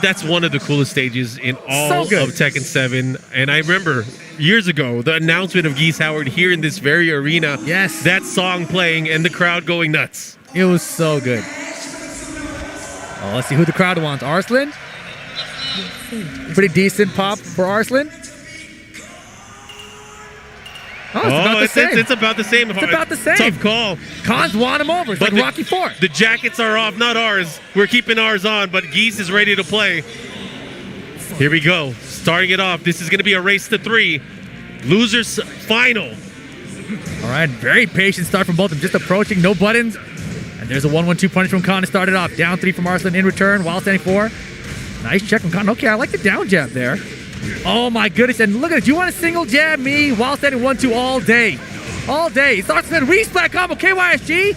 That's one of the coolest stages in all of Tekken 7. And I remember years ago, the announcement of Geese Howard here in this very arena. Yes. That song playing and the crowd going nuts. It was so good. Oh, let's see who the crowd wants. Arslan? Pretty decent pop for Arslan. Oh, it's about the same. It's about the same. It's about the same. Tough call. Cons won him over. It's But like Rocky 4. The jackets are off, not ours. We're keeping ours on, but Geese is ready to play. Here we go. Starting it off. This is going to be a race to 3. Losers final. All right, very patient start from both of them. Just approaching, no buttons. And there's a 1-1-2 punish from Khan to start it off. Down 3 from Arslan in return, while standing 4. Nice check from Khan. Okay, I like the down jab there. Oh my goodness, and look at it. You want to single jab me while standing 1-2 all day. All day. It's Arslan resplat combo, KYSG.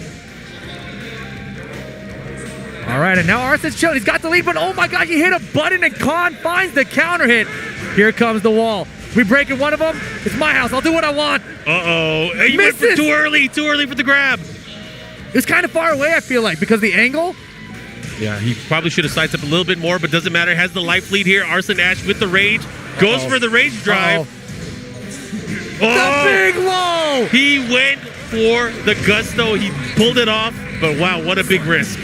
All right, and now Arslan's chilling. He's got the lead, but oh my gosh, he hit a button and Khan finds the counter hit. Here comes the wall. We breaking one of them. It's my house. I'll do what I want. Uh-oh. He went for too early for the grab. It was kind of far away, I feel like, because of the angle. Yeah, he probably should have sized up a little bit more, but doesn't matter. Has the life lead here. Arslan Ash with the rage. Goes for the rage drive. The big low! He went for the gusto. He pulled it off, but wow, what a big risk.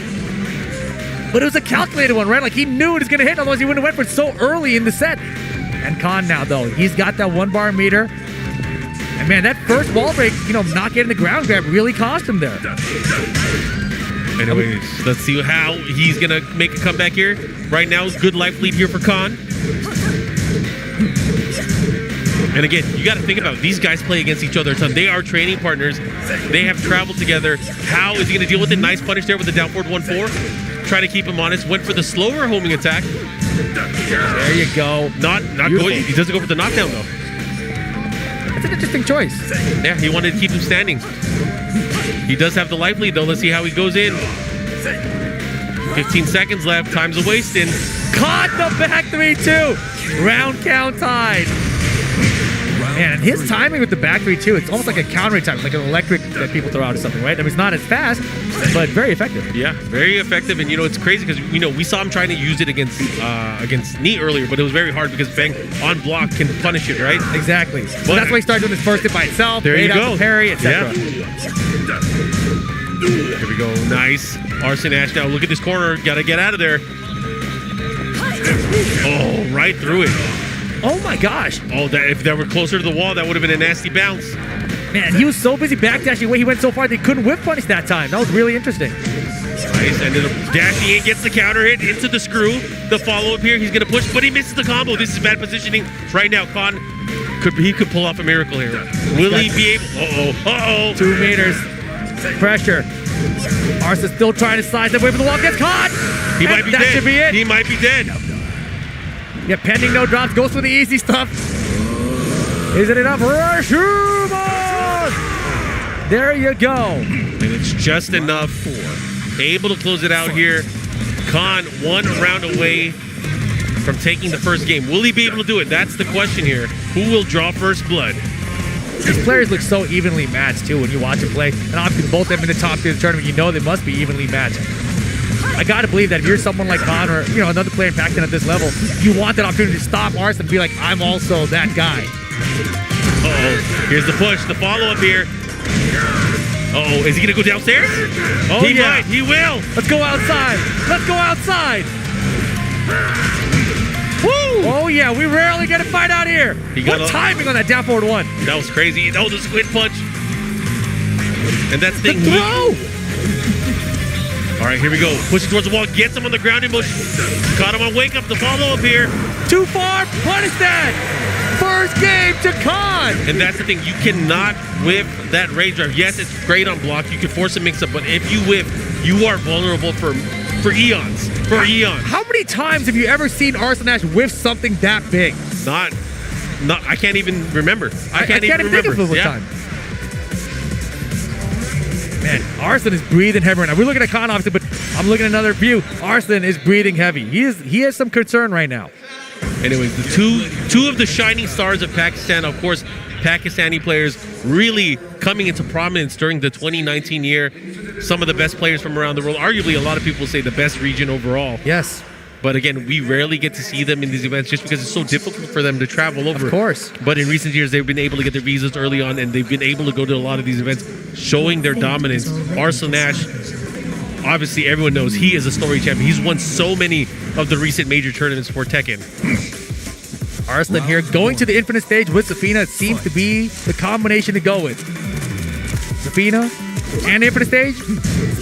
But it was a calculated one, right? Like he knew it was going to hit, otherwise he wouldn't have went for it so early in the set. And Khan now, though, he's got that 1 bar meter. And man, that first wall break, not getting the ground grab really cost him there. Anyways, let's see how he's going to make a comeback here. Right now, good life lead here for Khan. And again, you got to think about it. These guys play against each other a ton. They are training partners. They have traveled together. How is he going to deal with it? Nice punish there with the down forward 1-4. Try to keep him honest. Went for the slower homing attack. There you go. Not going. He doesn't go for the knockdown, though. That's an interesting choice. Yeah, he wanted to keep him standing. He does have the life lead, though. Let's see how he goes in. 15 seconds left. Time's a wasting. Caught the back 3-2. Round count tied. Man, and his timing with the back 3-2, it's almost like a counter time, like an electric that people throw out or something, right? I mean, it's not as fast, but very effective. Yeah, very effective. And, it's crazy because, we saw him trying to use it against Knee earlier, but it was very hard because Bang on block can punish it, right? Exactly. So that's why he started doing his first hit by itself. There you go. The parry, etc. Yeah. Here we go. Nice. Arslan Ash now. Look at this corner. Got to get out of there. Oh, right through it. Oh my gosh. Oh, if that were closer to the wall, that would have been a nasty bounce. Man, he was so busy backdashing away. He went so far they couldn't whip punish that time. That was really interesting. Nice. Ended up dashing in, gets the counter hit into the screw. The follow-up here, he's going to push, but he misses the combo. This is bad positioning. Right now, Khan could pull off a miracle here. Will he be able? Uh-oh. 2 meters. Pressure. Arslan's still trying to slide that way for the wall. Gets caught. He might be dead. That should be it. He might be dead. Yeah, pending no drops. Goes for the easy stuff. Is it enough? Rashomon! There you go. And it's just enough. Able to close it out here. Khan 1 round away from taking the first game. Will he be able to do it? That's the question here. Who will draw first blood? These players look so evenly matched, too, when you watch them play. And obviously, both of them in the top tier of the tournament, they must be evenly matched. I gotta believe that if you're someone like Khan or another player in Pac-10 at this level, you want that opportunity to stop Arslan and be like, I'm also that guy. Uh-oh. Here's the push, the follow-up here. Uh-oh, is he gonna go downstairs? Oh, he might, he will. Let's go outside. Let's go outside. Woo! Oh yeah, we rarely get a fight out here. What timing on that down forward 1? That was crazy. That was a squid punch. And that's the thing. Throw! All right, here we go. Pushing towards the wall, gets him on the ground in motion. Caught him on wake up. The follow up here. Too far. Punish that. First game to Khan. And that's the thing. You cannot whip that rage drive. Yes, it's great on block. You can force a mix up, but if you whip, you are vulnerable for eons. For eons. How many times have you ever seen Arslan Ash whiff something that big? Not. I can't even remember. I can't even think of it yeah. time. Man, Arslan is breathing heavy right now. We're looking at Khan, obviously, but I'm looking at another view. Arslan is breathing heavy. He has some concern right now. Anyways, the two of the shining stars of Pakistan, of course, Pakistani players really coming into prominence during the 2019 year. Some of the best players from around the world. Arguably, a lot of people say the best region overall. Yes. But again, we rarely get to see them in these events just because it's so difficult for them to travel over. Of course. But in recent years, they've been able to get their visas early on, and they've been able to go to a lot of these events, showing their dominance. Arslan Ash, obviously everyone knows he is a story champion. He's won so many of the recent major tournaments for Tekken. Arslan here going to the infinite stage with Zafina seems to be the combination to go with. Zafina and infinite stage,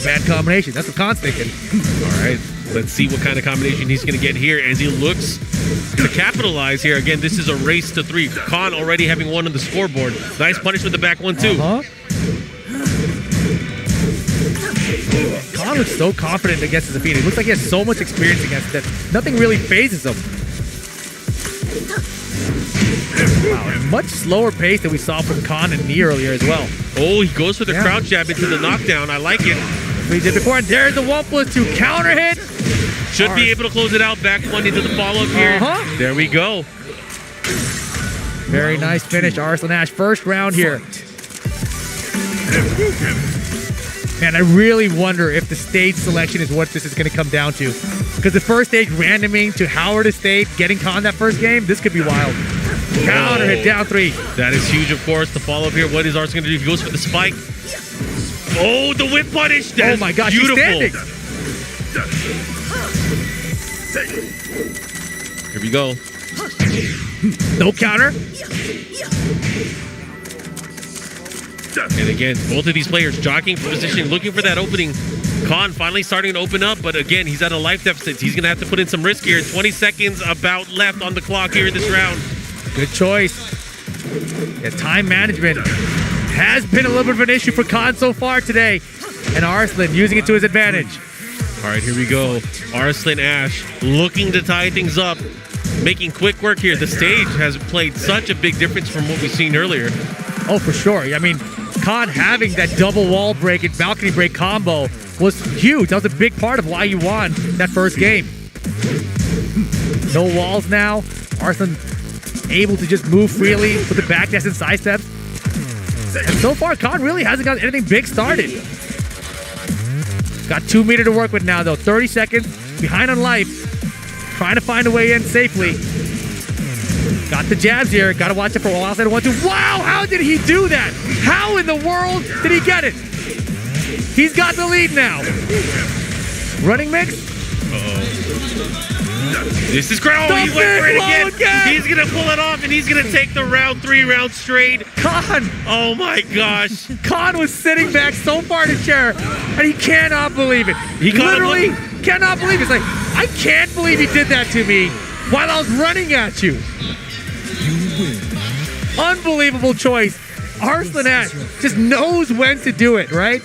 bad combination. That's what Khan's thinking. All right, let's see what kind of combination he's going to get here as he looks to capitalize here. Again, this is a race to 3. Khan already having one on the scoreboard. Nice punish with the back 1-2. Khan looks so confident against Zafina. It looks like he has so much experience against it. Nothing really phases him. Wow, much slower pace than we saw from Khan and Nee earlier as well. Oh, he goes for the crouch jab into the knockdown. I like it. We did before, and there's the 1+2 counter hit. Should be able to close it out. Back 1 into the follow-up here. There we go. Very nice finish, Arslan Ash. First round here. Man, I really wonder if the stage selection is what this is going to come down to. Because the first stage randoming to Howard Estate, getting Khan that first game, this could be wild. Counter hit down 3. That is huge, of course. The follow-up here. What is Arslan going to do? He goes for the spike. Oh, the whip punish. That oh my gosh, beautiful. He's standing. Here we go. No counter. And again, both of these players jockeying for position, looking for that opening. Khan finally starting to open up, but again, he's at a life deficit. He's going to have to put in some risk here. 20 seconds about left on the clock here in this round. Good choice. Yeah, time management has been a little bit of an issue for Khan so far today. And Arslan using it to his advantage. All right, here we go. Arslan Ash looking to tie things up. Making quick work here. The stage has played such a big difference from what we've seen earlier. Oh, for sure. I mean, Khan having that double wall break and balcony break combo was huge. That was a big part of why you won that first game. No walls now. Arslan able to just move freely with the back dash and side steps. And so far, Khan really hasn't got anything big started. Got 2 meter to work with now, though. 30 seconds, behind on life. Trying to find a way in safely. Got the jabs here. Got to watch it for a while. 1-2. Wow, how did he do that? How in the world did he get it? He's got the lead now. Running mix. This is crazy. Oh, he went for it again. He's going to pull it off, and he's going to take the round 3 round straight. Khan. Oh, my gosh. Khan was sitting back so far in the chair, and he cannot believe it. He literally cannot believe it. It's like, I can't believe he did that to me while I was running at you. Unbelievable choice. Arslan Ash just knows when to do it, right?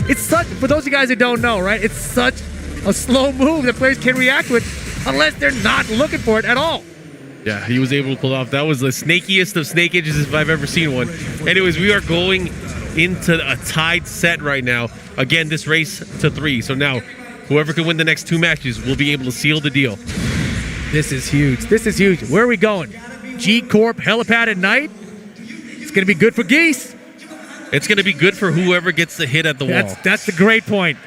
It's such, for those of you guys who don't know, right? It's such a slow move that players can react to it unless they're not looking for it at all. Yeah, he was able to pull off. That was the snakiest of snake edges if I've ever seen one. Anyways, we are going into a tied set right now. Again, this race to 3. So now, whoever can win the next 2 matches will be able to seal the deal. This is huge. This is huge. Where are we going? G Corp helipad at night? It's going to be good for Geese. It's going to be good for whoever gets the hit at the wall. That's the great point.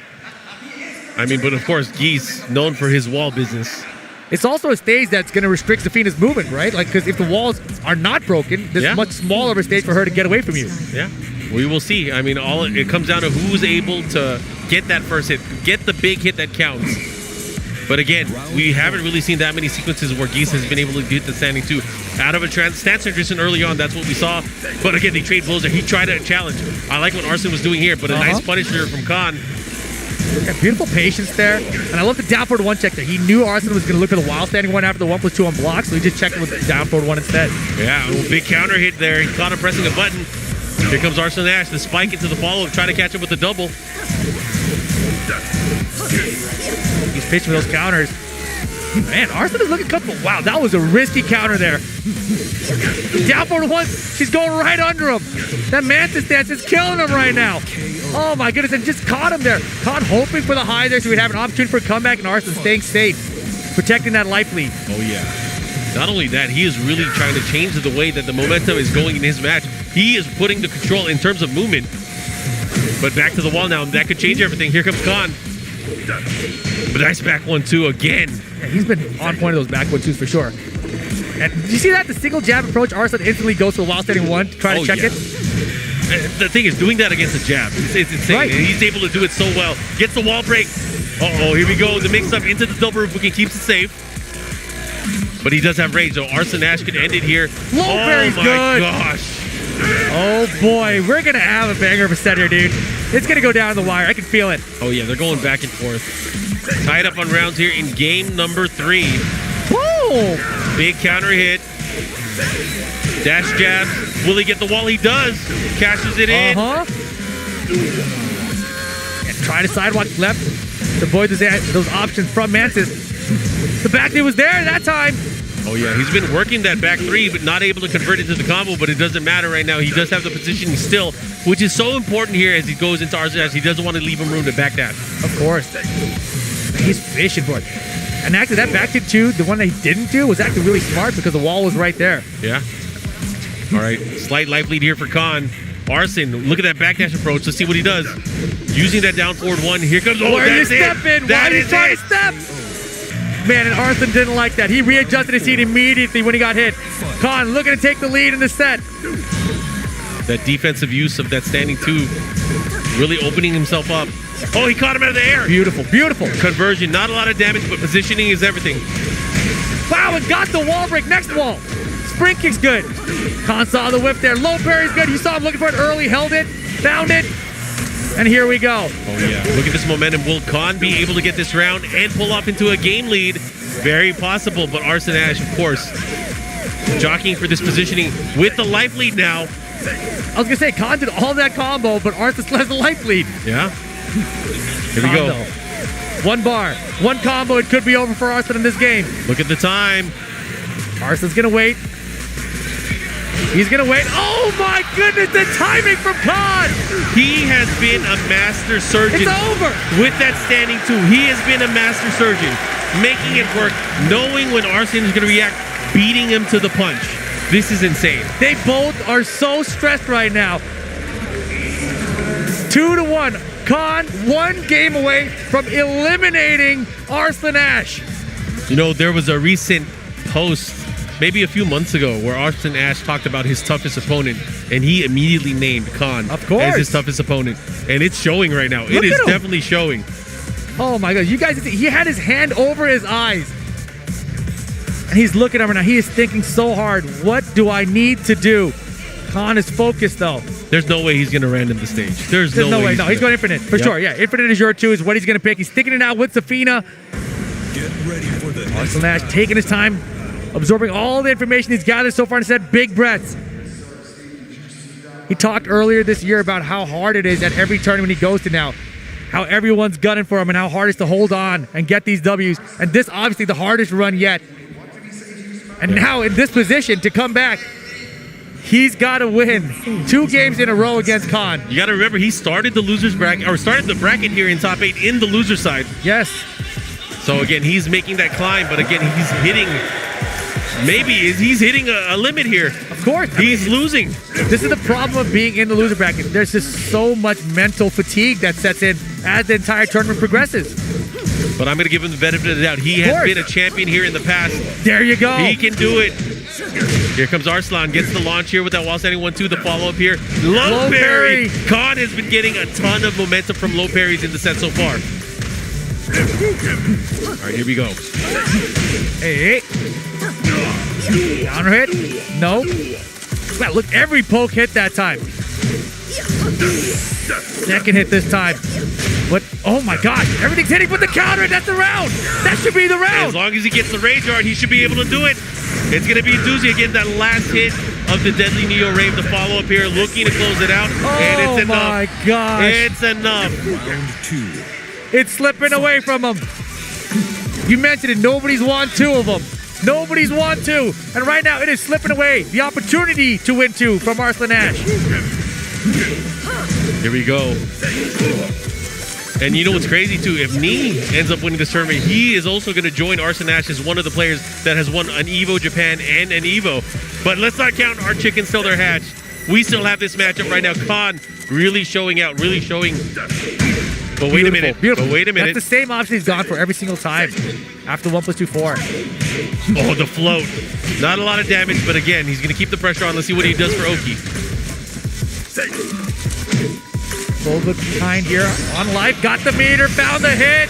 I mean, but of course, Geese, known for his wall business. It's also a stage that's going to restrict Zafina's movement, right? Like, because if the walls are not broken, this is much smaller of a stage for her to get away from you. Yeah, we will see. I mean, it comes down to who's able to get that first hit, get the big hit that counts. But again, we haven't really seen that many sequences where Geese has been able to get the standing 2 out of a stance transition early on. That's what we saw. But again, they trade blows there. He tried a challenge. I like what Arslan was doing here, but a nice punish here from Khan. Got beautiful patience there. And I love the down forward 1 check there. He knew Arslan was going to look for the wild standing 1 after the 1+2 on block, so he just checked it with the down forward 1 instead. Yeah, a big counter hit there. He caught him pressing a button. Here comes Arslan Ash, the spike into the follow-up, trying to catch him with the double. He's pitching with those counters. Man, Arslan is looking comfortable. Wow, that was a risky counter there. Down for one. She's going right under him. That Mantis dance is killing him right now. Oh my goodness, and just caught him there. Caught hoping for the high there so we'd have an opportunity for a comeback, and Arslan staying safe, protecting that life lead. Oh yeah. Not only that, he is really trying to change the way that the momentum is going in his match. He is putting the control in terms of movement. But back to the wall now. That could change everything. Here comes Khan. But nice back 1-2 again. Yeah, he's been on point of those back 1-2s for sure. And did you see that? The single jab approach, Arslan instantly goes to a while standing 1 to try to check it. The thing is, doing that against a jab, it's insane. Right. And he's able to do it so well. Gets the wall break. Uh-oh, here we go. The mix-up into the double roof. We can keep it safe. But he does have range, so Arslan Ash can end it here. Low parry's my good. Gosh. Oh boy, we're gonna have a banger of a set here, dude. It's gonna go down the wire. I can feel it. Oh yeah, they're going back and forth. Tied up on rounds here in game number 3. Whoa! Big counter hit. Dash jab. Will he get the wall? He does. Cashes it in. And try to sidewalk left to avoid those options from Mantis. The back knee was there that time. Oh yeah, he's been working that back 3, but not able to convert it to the combo, but it doesn't matter right now. He does have the positioning still, which is so important here as he goes into Arslan. He doesn't want to leave him room to back that. Of course. He's fishing for it. And actually, that back kick too, the one that he didn't do, was actually really smart because the wall was right there. Yeah. All right, slight life lead here for Khan. Arslan, look at that backdash approach. Let's see what he does. Using that down forward 1. Here comes. Oh, where are you that's it. stepping? Why That are you is trying it. to step? Man, and Arslan didn't like that. He readjusted his seat immediately when he got hit. Khan looking to take the lead in the set. That defensive use of that standing 2, really opening himself up. Oh, he caught him out of the air. Beautiful, beautiful. Conversion, not a lot of damage, but positioning is everything. Wow, and got the wall break. Next wall. Spring kick's good. Khan saw the whip there. Low parry's good. You saw him looking for it early, held it, found it, and here we go. Oh yeah, look at this momentum. Will Khan be able to get this round and pull off into a game lead? Very possible, but Arslan Ash, of course, jockeying for this positioning with the life lead now. I was gonna say, Khan did all that combo, but Arslan still has the life lead. Yeah. Here we go. One bar, one combo, it could be over for Arslan in this game. Look at the time. Arslan's gonna wait. He's gonna wait. Oh my goodness, the timing from Khan! He has been a master surgeon. It's over! With that standing 2. He has been a master surgeon. Making it work, knowing when Arslan is gonna react, beating him to the punch. This is insane. They both are so stressed right now. 2-1. Khan 1 game away from eliminating Arslan Ash. You know, there was a recent post maybe a few months ago where Arslan Ash talked about his toughest opponent, and he immediately named Khan as his toughest opponent. And it's showing right now. It is definitely showing. Oh my God, you guys, he had his hand over his eyes. And he's looking at him now. He is thinking so hard. What do I need to do? Khan is focused though. There's no way he's going to random the stage. There's no way. he's No, he's going infinite for sure. Yeah, infinite is your 2 is what he's going to pick. He's sticking it out with Safina. Get ready for the Arslan Ash taking his time, absorbing all the information he's gathered so far and said big breaths. He talked earlier this year about how hard it is at every tournament he goes to now. How everyone's gunning for him and how hard it is to hold on and get these W's. And this obviously the hardest run yet. And now in this position to come back, he's got to win 2 games in a row against Khan. You got to remember, he started the losers bracket, or started the bracket here in top 8 in the loser side. Yes. So again, he's making that climb, but again, he's hitting. He's hitting a limit here. Of course. He's losing. This is the problem of being in the loser bracket. There's just so much mental fatigue that sets in as the entire tournament progresses. But I'm going to give him the benefit of the doubt. He has been a champion here in the past. There you go. He can do it. Here comes Arslan. Gets the launch here with that wall standing 1-2. The follow-up here. Low parry. Khan has been getting a ton of momentum from low parries in the set so far. All right, here we go. Hey. Counter hit. No. Wow, look, every poke hit that time. Second hit this time. What? Oh my God! Everything's hitting with the counter. That's the round. That should be the round. As long as he gets the rage guard, he should be able to do it. It's gonna be a doozy again. That last hit of the Deadly Neo Rave. The follow up here, looking to close it out, and it's enough. Oh my gosh! It's enough. round 2. It's slipping away from him. You mentioned it. Nobody's won 2 of them. Nobody's won 2. And right now, it is slipping away. The opportunity to win 2 from Arslan Ash. Here we go. And you know what's crazy too? If Nee ends up winning this tournament, he is also going to join Arslan Ash as one of the players that has won an EVO Japan and an EVO. But let's not count our chickens till they're hatched. We still have this matchup right now. Khan really showing out, really showing. But wait a minute. Beautiful. But wait a minute. That's the same option he's gone for every single time after 1 + 2 4. Oh, the float. Not a lot of damage, but again, he's going to keep the pressure on. Let's see what he does for Oki. Hold it behind here on life. Got the meter. Found the hit.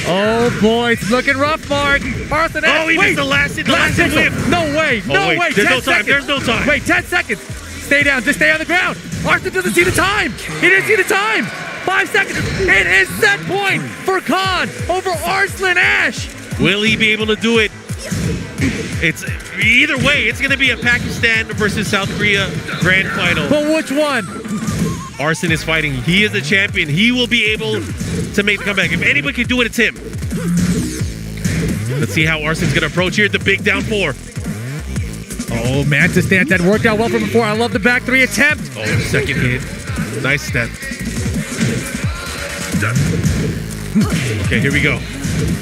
Oh boy, it's looking rough, Mark. Arslan Ash. Oh, he missed the last hit. The last hit whip. No way. Oh, No wait. way. There's 10 no time. seconds. There's no time. Wait, 10 seconds. Stay down. Just stay on the ground. Arslan doesn't see the time. He didn't see the time. 5 seconds. It is set point for Khan over Arslan Ash. Will he be able to do it? It's either way. It's going to be a Pakistan versus South Korea grand final. But which one? Arslan is fighting. He is the champion. He will be able to make the comeback. If anybody can do it, it's him. Let's see how Arslan's going to approach here. The big down 4. Oh, Mantis stance. That worked out well from before. I love the back 3 attempt. Oh, second hit. Nice step. Okay, here we go.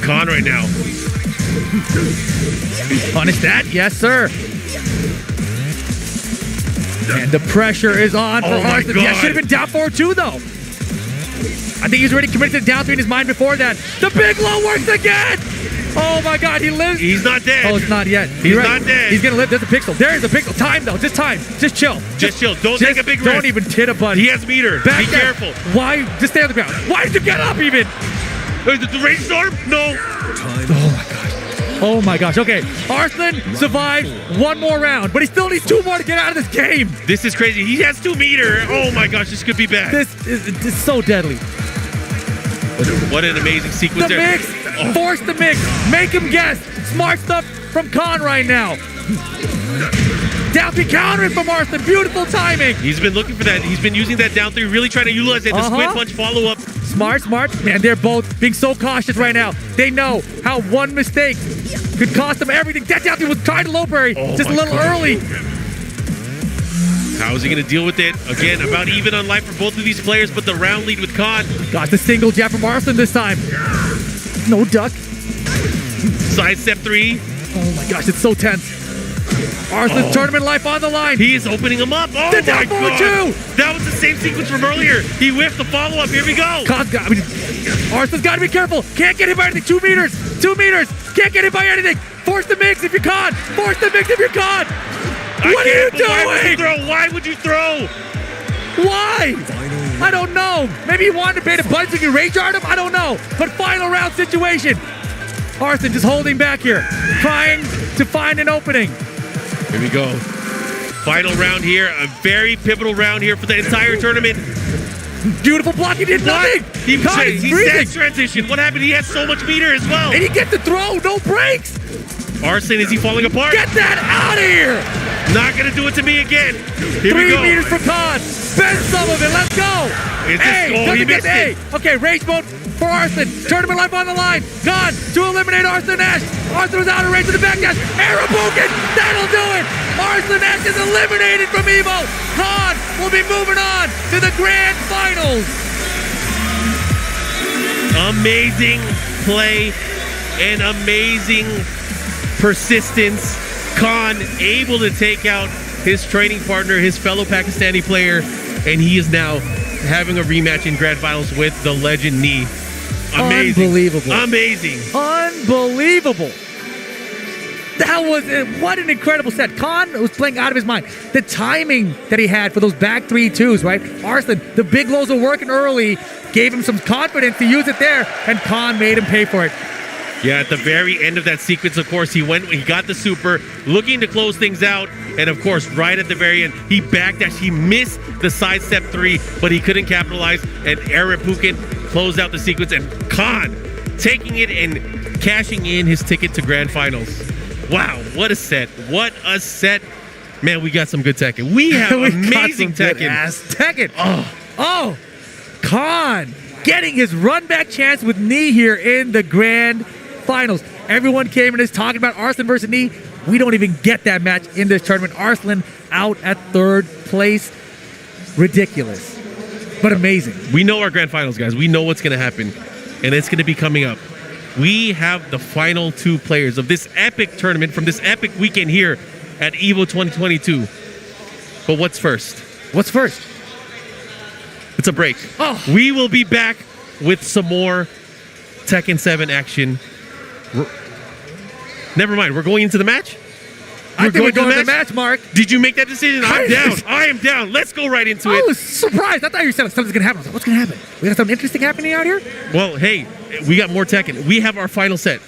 Khan right now. Punish that. Yes, sir. And the pressure is on for Arslan. Yeah, should have been down 4-2 though. I think he's already committed to down 3 in his mind before that. The big low works again. Oh my God, he lives. He's not dead. Oh, it's not yet. He's not dead. He's gonna live. There's a pixel. There's a pixel. Time though. Just time. Just chill. Just chill. Don't take a big risk. Don't even hit a button. He has meter. Back Be down. careful. Why? Just stay on the ground. Why did you get up even? The rainstorm? No. Oh my gosh. Oh my gosh. Okay. Arslan survived 1 more round, but he still needs 2 more to get out of this game. This is crazy. He has 2 meter. Oh my gosh, this could be bad. This is so deadly. What an amazing sequence The there. mix. Force the mix. Make him guess. Smart stuff from Khan right now. Down 3 countering from Arslan. Beautiful timing. He's been looking for that. He's been using that down 3, really trying to utilize it. The squid punch follow-up. Smart. Man, they're both being so cautious right now. They know how 1 mistake could cost them everything. That down 3 was kind of low, Barry. Just a little early. How is he going to deal with it? Again, about even on life for both of these players, but the round lead with Khan. Got the single jab from Arslan this time. No duck. Side step 3. Oh my gosh, it's so tense. Arslan's tournament life on the line. He is opening him up. Oh The my down 4-2. God. That was the same sequence from earlier. He whiffed the follow-up. Here we go. Arslan's got to be careful. Can't get hit by anything. 2 meters. 2 meters. Can't get hit by anything. Force the mix if you're Khan. Force the mix if you're Khan. What are you doing? Why would you throw? Why? I don't know. Maybe he wanted to bait a bunch and rage art him. I don't know. But final round situation. Arslan just holding back here, trying to find an opening. Here we go. Final round here. A very pivotal round here for the entire tournament. Beautiful block. He did nothing. He said transition. What happened? He has so much meter as well. And he gets the throw. No breaks. Arslan, is he falling apart? Get that out of here. Not going to do it to me again. Here 3 we go. meters for Khan. Bend some of it. Let's go. He missed it. Okay, rage mode for Arslan. Tournament life on the line. Khan to eliminate Arslan Ash. Arslan was out of range to the back dash. Arabuken. That'll do it. Arslan Ash is eliminated from EVO. Khan will be moving on to the grand finals. Amazing play and amazing persistence. Khan able to take out his training partner, his fellow Pakistani player, and he is now having a rematch in grand finals with the legend Nee. Amazing. Unbelievable. Amazing. Unbelievable. That was what an incredible set. Khan was playing out of his mind. The timing that he had for those back 3-2s, right? Arslan, the big lows were working early, gave him some confidence to use it there, and Khan made him pay for it. Yeah, at the very end of that sequence, of course, he got the super, looking to close things out, and of course, right at the very end, he backdashed. He missed the side step 3, but he couldn't capitalize, and Arabuken closed out the sequence, and Khan taking it and cashing in his ticket to grand finals. Wow, what a set. What a set. Man, we got some good Tekken. We have amazing Tekken. Tekken. Oh, Khan. getting his run back chance with Knee here in the grand finals. Everyone came and is talking about Arslan versus Knee. We don't even get that match in this tournament. Arslan out at third place. Ridiculous, but amazing. We know our grand finals, guys. We know what's going to happen, and it's going to be coming up. We have the final 2 players of this epic tournament from this epic weekend here at EVO 2022. But what's first? What's first? It's a break. Oh. We will be back with some more Tekken 7 action. Never mind. We're going into the match? I think we're going to the match, Mark. Did you make that decision? I'm down. I am down. Let's go right into it. I was surprised. I thought you said something's going to happen. I was like, what's going to happen? We got something interesting happening out here? Well, hey, we got more Tekken. We have our final set.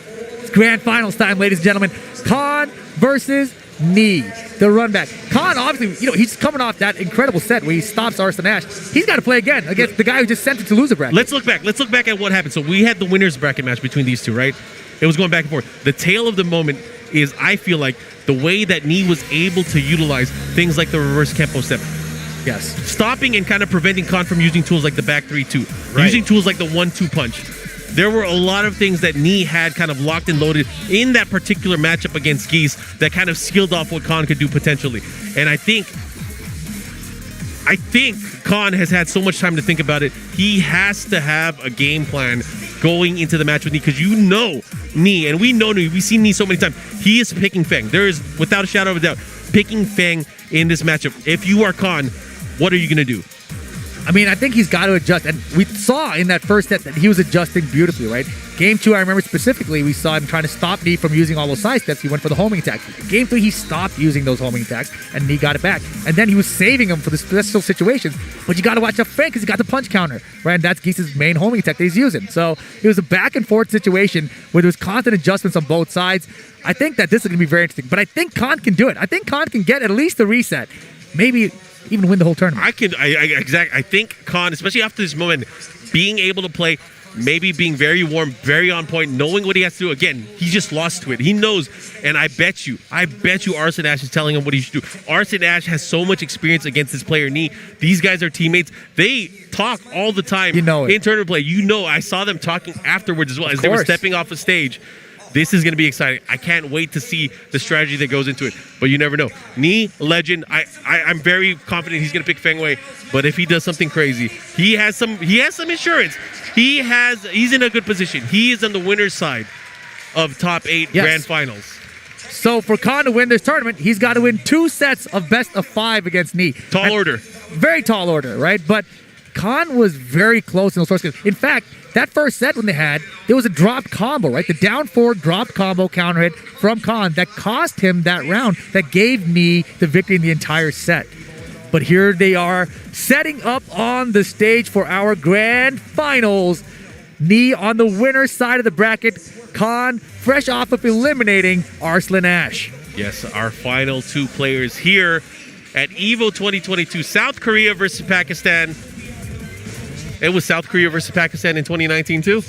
It's grand finals time, ladies and gentlemen. Khan versus Knee, the run back. Khan, obviously, he's coming off that incredible set where he stops Arslan Ash. He's got to play again against the guy who just sent it to loser bracket. Let's look back. Let's look back at what happened. So we had the winner's bracket match between these two, right? It was going back and forth. The tale of the moment is, I feel like, the way that Knee was able to utilize things like the reverse Kempo step. Yes. Stopping and kind of preventing Khan from using tools like the back 3-2. Right. Using tools like the 1-2 punch. There were a lot of things that Knee had kind of locked and loaded in that particular matchup against Geese that kind of sealed off what Khan could do potentially. And I think Khan has had so much time to think about it. He has to have a game plan going into the match with Knee, because Knee, and we know Knee, we've seen Knee so many times. He is picking Fang. There is, without a shadow of a doubt, picking Fang in this matchup. If you are Khan, what are you going to do? I mean, I think he's got to adjust. And we saw in that first set that he was adjusting beautifully, right? Game 2, I remember specifically, we saw him trying to stop Knee from using all those side steps. He went for the homing attack. Game 3, he stopped using those homing attacks, and Knee got it back. And then he was saving him for the special situations. But you got to watch out for Fang, because he got the punch counter, right? And that's Geese's main homing attack that he's using. So it was a back and forth situation where there was constant adjustments on both sides. I think that this is going to be very interesting. But I think Khan can do it. I think Khan can get at least a reset. Maybe even win the whole tournament. I think Khan, especially after this moment, being able to play, maybe being very warm, very on point, knowing what he has to do. Again, he just lost to it. He knows, and I bet you Arslan Ash is telling him what he should do. Arslan Ash has so much experience against this player, Knee. These guys are teammates. They talk all the time in tournament play. I saw them talking afterwards as well, as they were stepping off the stage. This is going to be exciting. I can't wait to see the strategy that goes into it. But you never know. Knee, legend. I'm very confident he's going to pick Feng Wei. But if he does something crazy, he has some insurance. He's in a good position. He is on the winner's side of top 8 grand finals. So for Khan to win this tournament, he's got to win 2 sets of best of 5 against Knee. Tall order. Very tall order, right? But Khan was very close in those first games. In fact, that first set when they had, there was a dropped combo, right? The down forward dropped combo counter hit from Khan that cost him that round, that gave Knee the victory in the entire set. But here they are, setting up on the stage for our grand finals. Knee on the winner's side of the bracket. Khan fresh off of eliminating Arslan Ash. Yes, our final 2 players here at EVO 2022. South Korea versus Pakistan. It was South Korea versus Pakistan in 2019 too.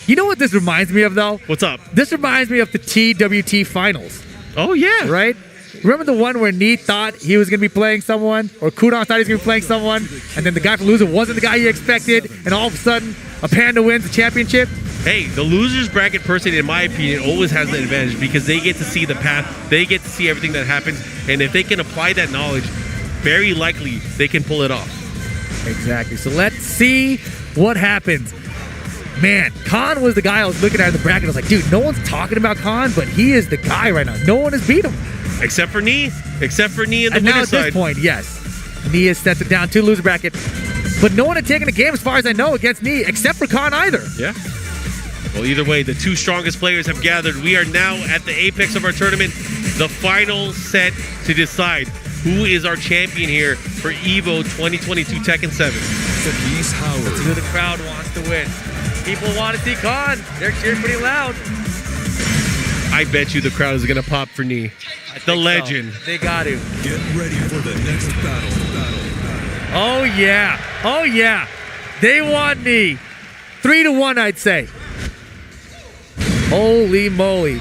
You know what this reminds me of, though? What's up? This reminds me of the TWT finals. Oh, yeah. Right? Remember the one where Knee thought he was going to be playing someone, or Kudon thought he was going to be playing someone, and then the guy from loser wasn't the guy he expected, and all of a sudden, a Panda wins the championship? Hey, the losers bracket person, in my opinion, always has the advantage because they get to see the path, they get to see everything that happens, and if they can apply that knowledge, very likely they can pull it off. Exactly. So let's see what happens. Man, Khan was the guy I was looking at in the bracket. I was like, dude, no one's talking about Khan, but he is the guy right now. No one has beat him. Except for Knee. Except for Knee in the and now at side. this point, yes. Knee has sent it down to loser bracket. But no one had taken a game, as far as I know, against Knee, except for Khan either. Yeah. Well, either way, the 2 strongest players have gathered. We are now at the apex of our tournament. The final set to decide who is our champion here for EVO 2022 Tekken 7. Let's see who the crowd wants to win. People want to see Khan. They're cheering pretty loud. I bet you the crowd is going to pop for Knee. The legend. So. They got to. Get ready for the next battle. Oh, yeah. Oh, yeah. They want Knee. 3-1, I'd say. Holy moly.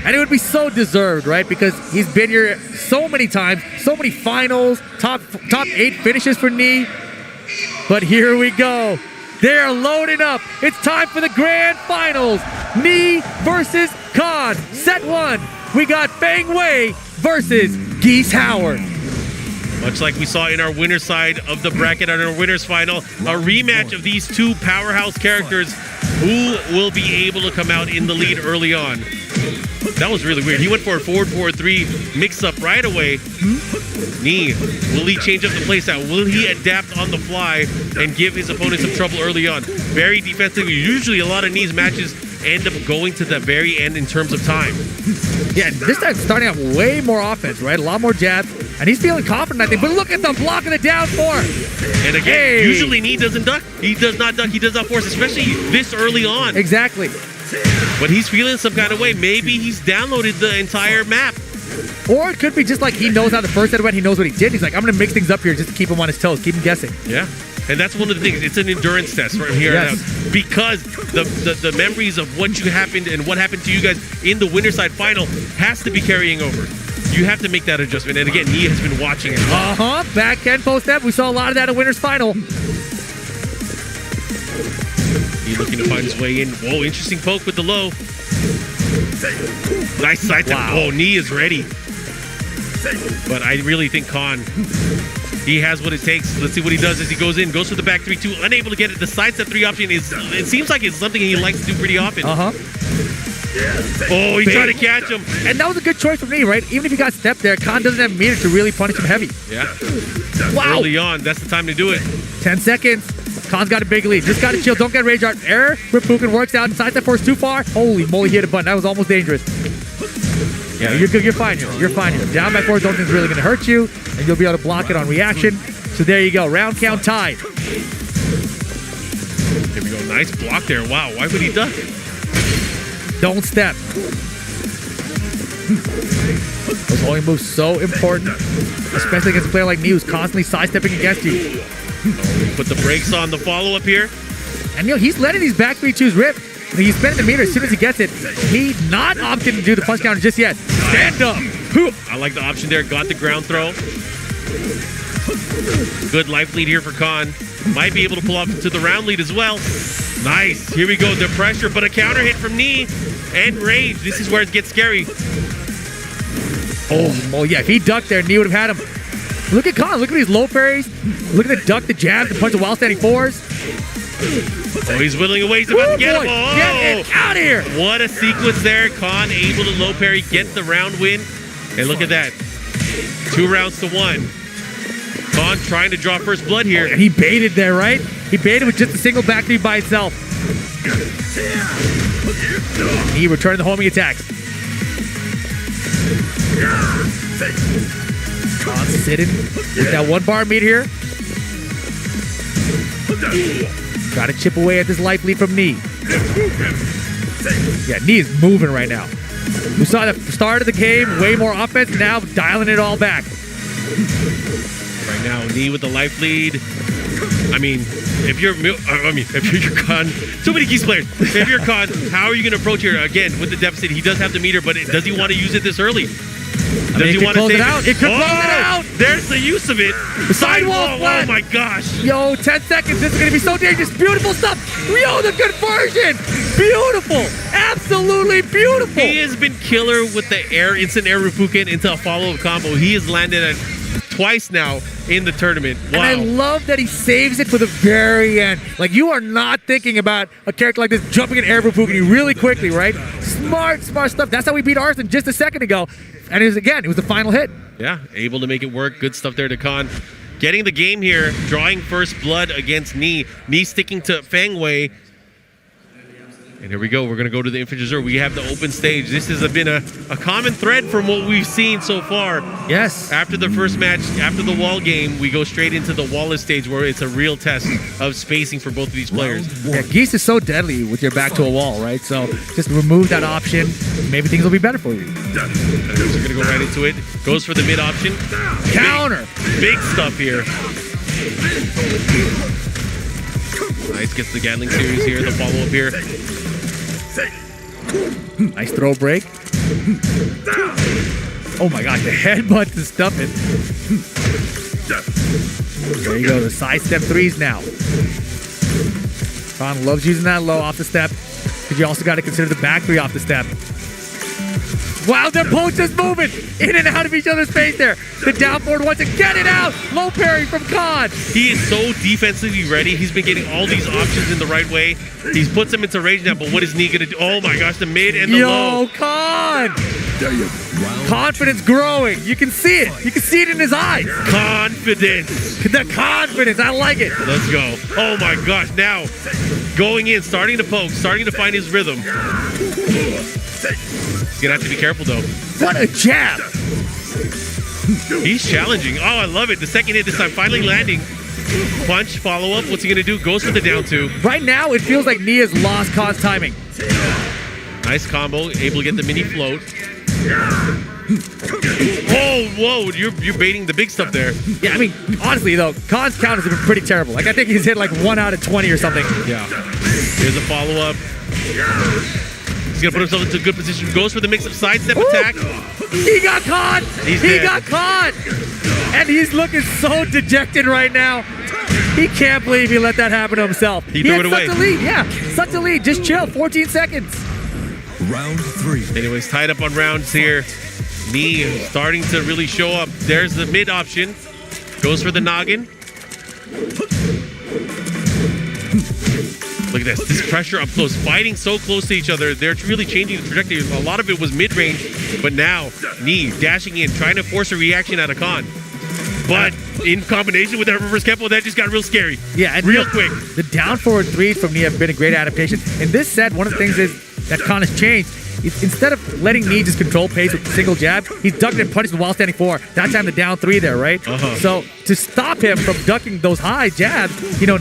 And it would be so deserved, right? Because he's been here so many times, so many finals, top 8 finishes for Knee. But here we go. They are loading up. It's time for the grand finals. Knee versus Khan. Set 1. We got Feng Wei versus Geese Howard. Much like we saw in our winner's side of the bracket and our winner's final, a rematch of these two powerhouse characters. Who will be able to come out in the lead early on? That was really weird. He went for a 4-4-3 mix-up right away. Knee, will he change up the playstyle? Will he adapt on the fly and give his opponent some trouble early on? Very defensive. Usually a lot of Knee's matches end up going to the very end in terms of time. Yeah, this time starting out way more offense, right? A lot more jabs, and he's feeling confident, I think. But look at the block of the down 4. And again, usually Knee doesn't duck. He does not duck. He does not force, especially this early on. Exactly. But he's feeling some kind of way. Maybe he's downloaded the entire map. Or it could be just like he knows how the first set went. He knows what he did. He's like, I'm going to mix things up here just to keep him on his toes, keep him guessing. Yeah. And that's one of the things. It's an endurance test from here on out. Because the memories of what happened and what happened to you guys in the winner side final has to be carrying over. You have to make that adjustment. And again, Nia has been watching it. Back end post step. We saw a lot of that in winner's final. He's looking to find his way in. Whoa, interesting poke with the low. Nice side step. Oh, Knee is ready. But I really think Khan, he has what it takes. Let's see what he does as he goes in. Goes for the back 3-2. Unable to get it. The side step 3 option is, it seems like it's something he likes to do pretty often. Oh, he tried to catch him. And that was a good choice for me, right? Even if he got stepped there, Khan doesn't have meter to really punish him heavy. Yeah. Wow. Early on, that's the time to do it. 10 seconds. Khan's got a big lead. Just got to chill. Don't get rage art. Air Ripuken works out. Side step force too far. Holy moly, he hit a button. That was almost dangerous. Yeah, you're good. You're fine here. You're fine here. Down by 4, don't think it's really going to hurt you, and you'll be able to block it on reaction. So there you go. Round count tied. Here we go. Nice block there. Wow. Why would he duck? Don't step. Those holding moves so important, especially against a player like me who's constantly sidestepping against you. Put the brakes on the follow-up here. And he's letting these back 3-2s rip. He's spending the meter as soon as he gets it. He not opting to do the punch counter just yet. Stand up. I like the option there. Got the ground throw. Good life lead here for Khan. Might be able to pull off to the round lead as well. Nice. Here we go. The pressure, but a counter hit from Knee and rage. This is where it gets scary. Oh yeah. If he ducked there, Knee would have had him. Look at Khan. Look at these low parries. Look at the duck, the jab, the punch, the while standing 4s. Oh, he's whittling away. He's about to get him. Oh, get it out of here. What a sequence there. Khan able to low parry, get the round win. And look at that. 2 rounds to 1. Khan trying to draw first blood here. And he baited there, right? He baited with just a single back 3 by itself. He returned the homing attacks. Khan sitting with that 1 bar meat here. Got to chip away at this life lead from Knee. Yeah, Knee is moving right now. We saw the start of the game, way more offense, now dialing it all back. Right now, Knee with the life lead. I mean, if you're Khan, so many Geese players. If you're Khan, how are you going to approach here? Again, with the deficit, he does have the meter, but does he want to use it this early? Does he want to save it? It could close it out. There's the use of it. The sidewall. Oh my gosh. Yo, 10 seconds. This is going to be so dangerous. Beautiful stuff. Yo, the conversion. Beautiful. Absolutely beautiful. He has been killer with the instant air Ripuken into a follow-up combo. He has landed it twice now in the tournament. Wow. And I love that he saves it for the very end. Like, you are not thinking about a character like this jumping in air Ripuken really quickly, right? Smart stuff. That's how we beat Arslan just a second ago. And it was the final hit. Yeah, able to make it work. Good stuff there to Khan. Getting the game here, drawing first blood against Knee. Knee sticking to Feng Wei. And here we go. We're going to go to the Infinite Reserve. We have the open stage. This has been a common thread from what we've seen so far. Yes. After the first match, after the wall game, we go straight into the Wallace stage where it's a real test of spacing for both of these players. Yeah, Geese is so deadly with your back to a wall, right? So just remove that option. Maybe things will be better for you. So we're going to go right into it. Goes for the mid option. Counter. Big stuff here. Nice, gets the Gatling series here, the follow-up here. Nice throw break. Oh my gosh, the headbutt to stuff it. There you go, the side step 3s now. Khan loves using that low off the step, because you also got to consider the back three off the step. Wow, their both just moving in and out of each other's face there. The down forward wants to get it out. Low parry from Khan. He is so defensively ready. He's been getting all these options in the right way. He puts him into range now, but what is Nee going to do? Oh my gosh, the mid and the low. Khan! Confidence growing. You can see it. You can see it in his eyes. Confidence. The confidence. I like it. Let's go. Oh my gosh. Now, going in, starting to poke, starting to find his rhythm. He's going to have to be careful, though. What a jab. He's challenging. Oh, I love it. The second hit this time, finally landing. Punch, follow up. What's he going to do? Goes for the down two. Right now, it feels like Nee has lost Khan's timing. Nice combo. Able to get the mini float. Oh, whoa. You're baiting the big stuff there. Yeah, I mean, honestly, though, Khan's counters have been pretty terrible. Like, I think he's hit like 1 out of 20 or something. Yeah. Here's a follow-up. He's going to put himself into a good position. Goes for the mix-up sidestep attack. He got caught! He got caught! And he's looking so dejected right now. He can't believe he let that happen to himself. He threw it away. Such a lead, yeah. Such a lead. Just chill. 14 seconds. Round 3. Anyways, tied up on rounds here. Nee starting to really show up. There's the mid option. Goes for the noggin. Look at this. This pressure up close. Fighting so close to each other. They're really changing the trajectory. A lot of it was mid-range. But now, Nee dashing in, trying to force a reaction out of Khan. But in combination with that reverse Kempo, that just got real scary. Yeah, and real quick. The down forward threes from Nee have been a great adaptation. In this set, one of the things is that Khan has changed. Instead of letting Nee just control pace with single jab, he's ducking and punishing while standing 4. That time the down 3 there, right? So to stop him from ducking those high jabs,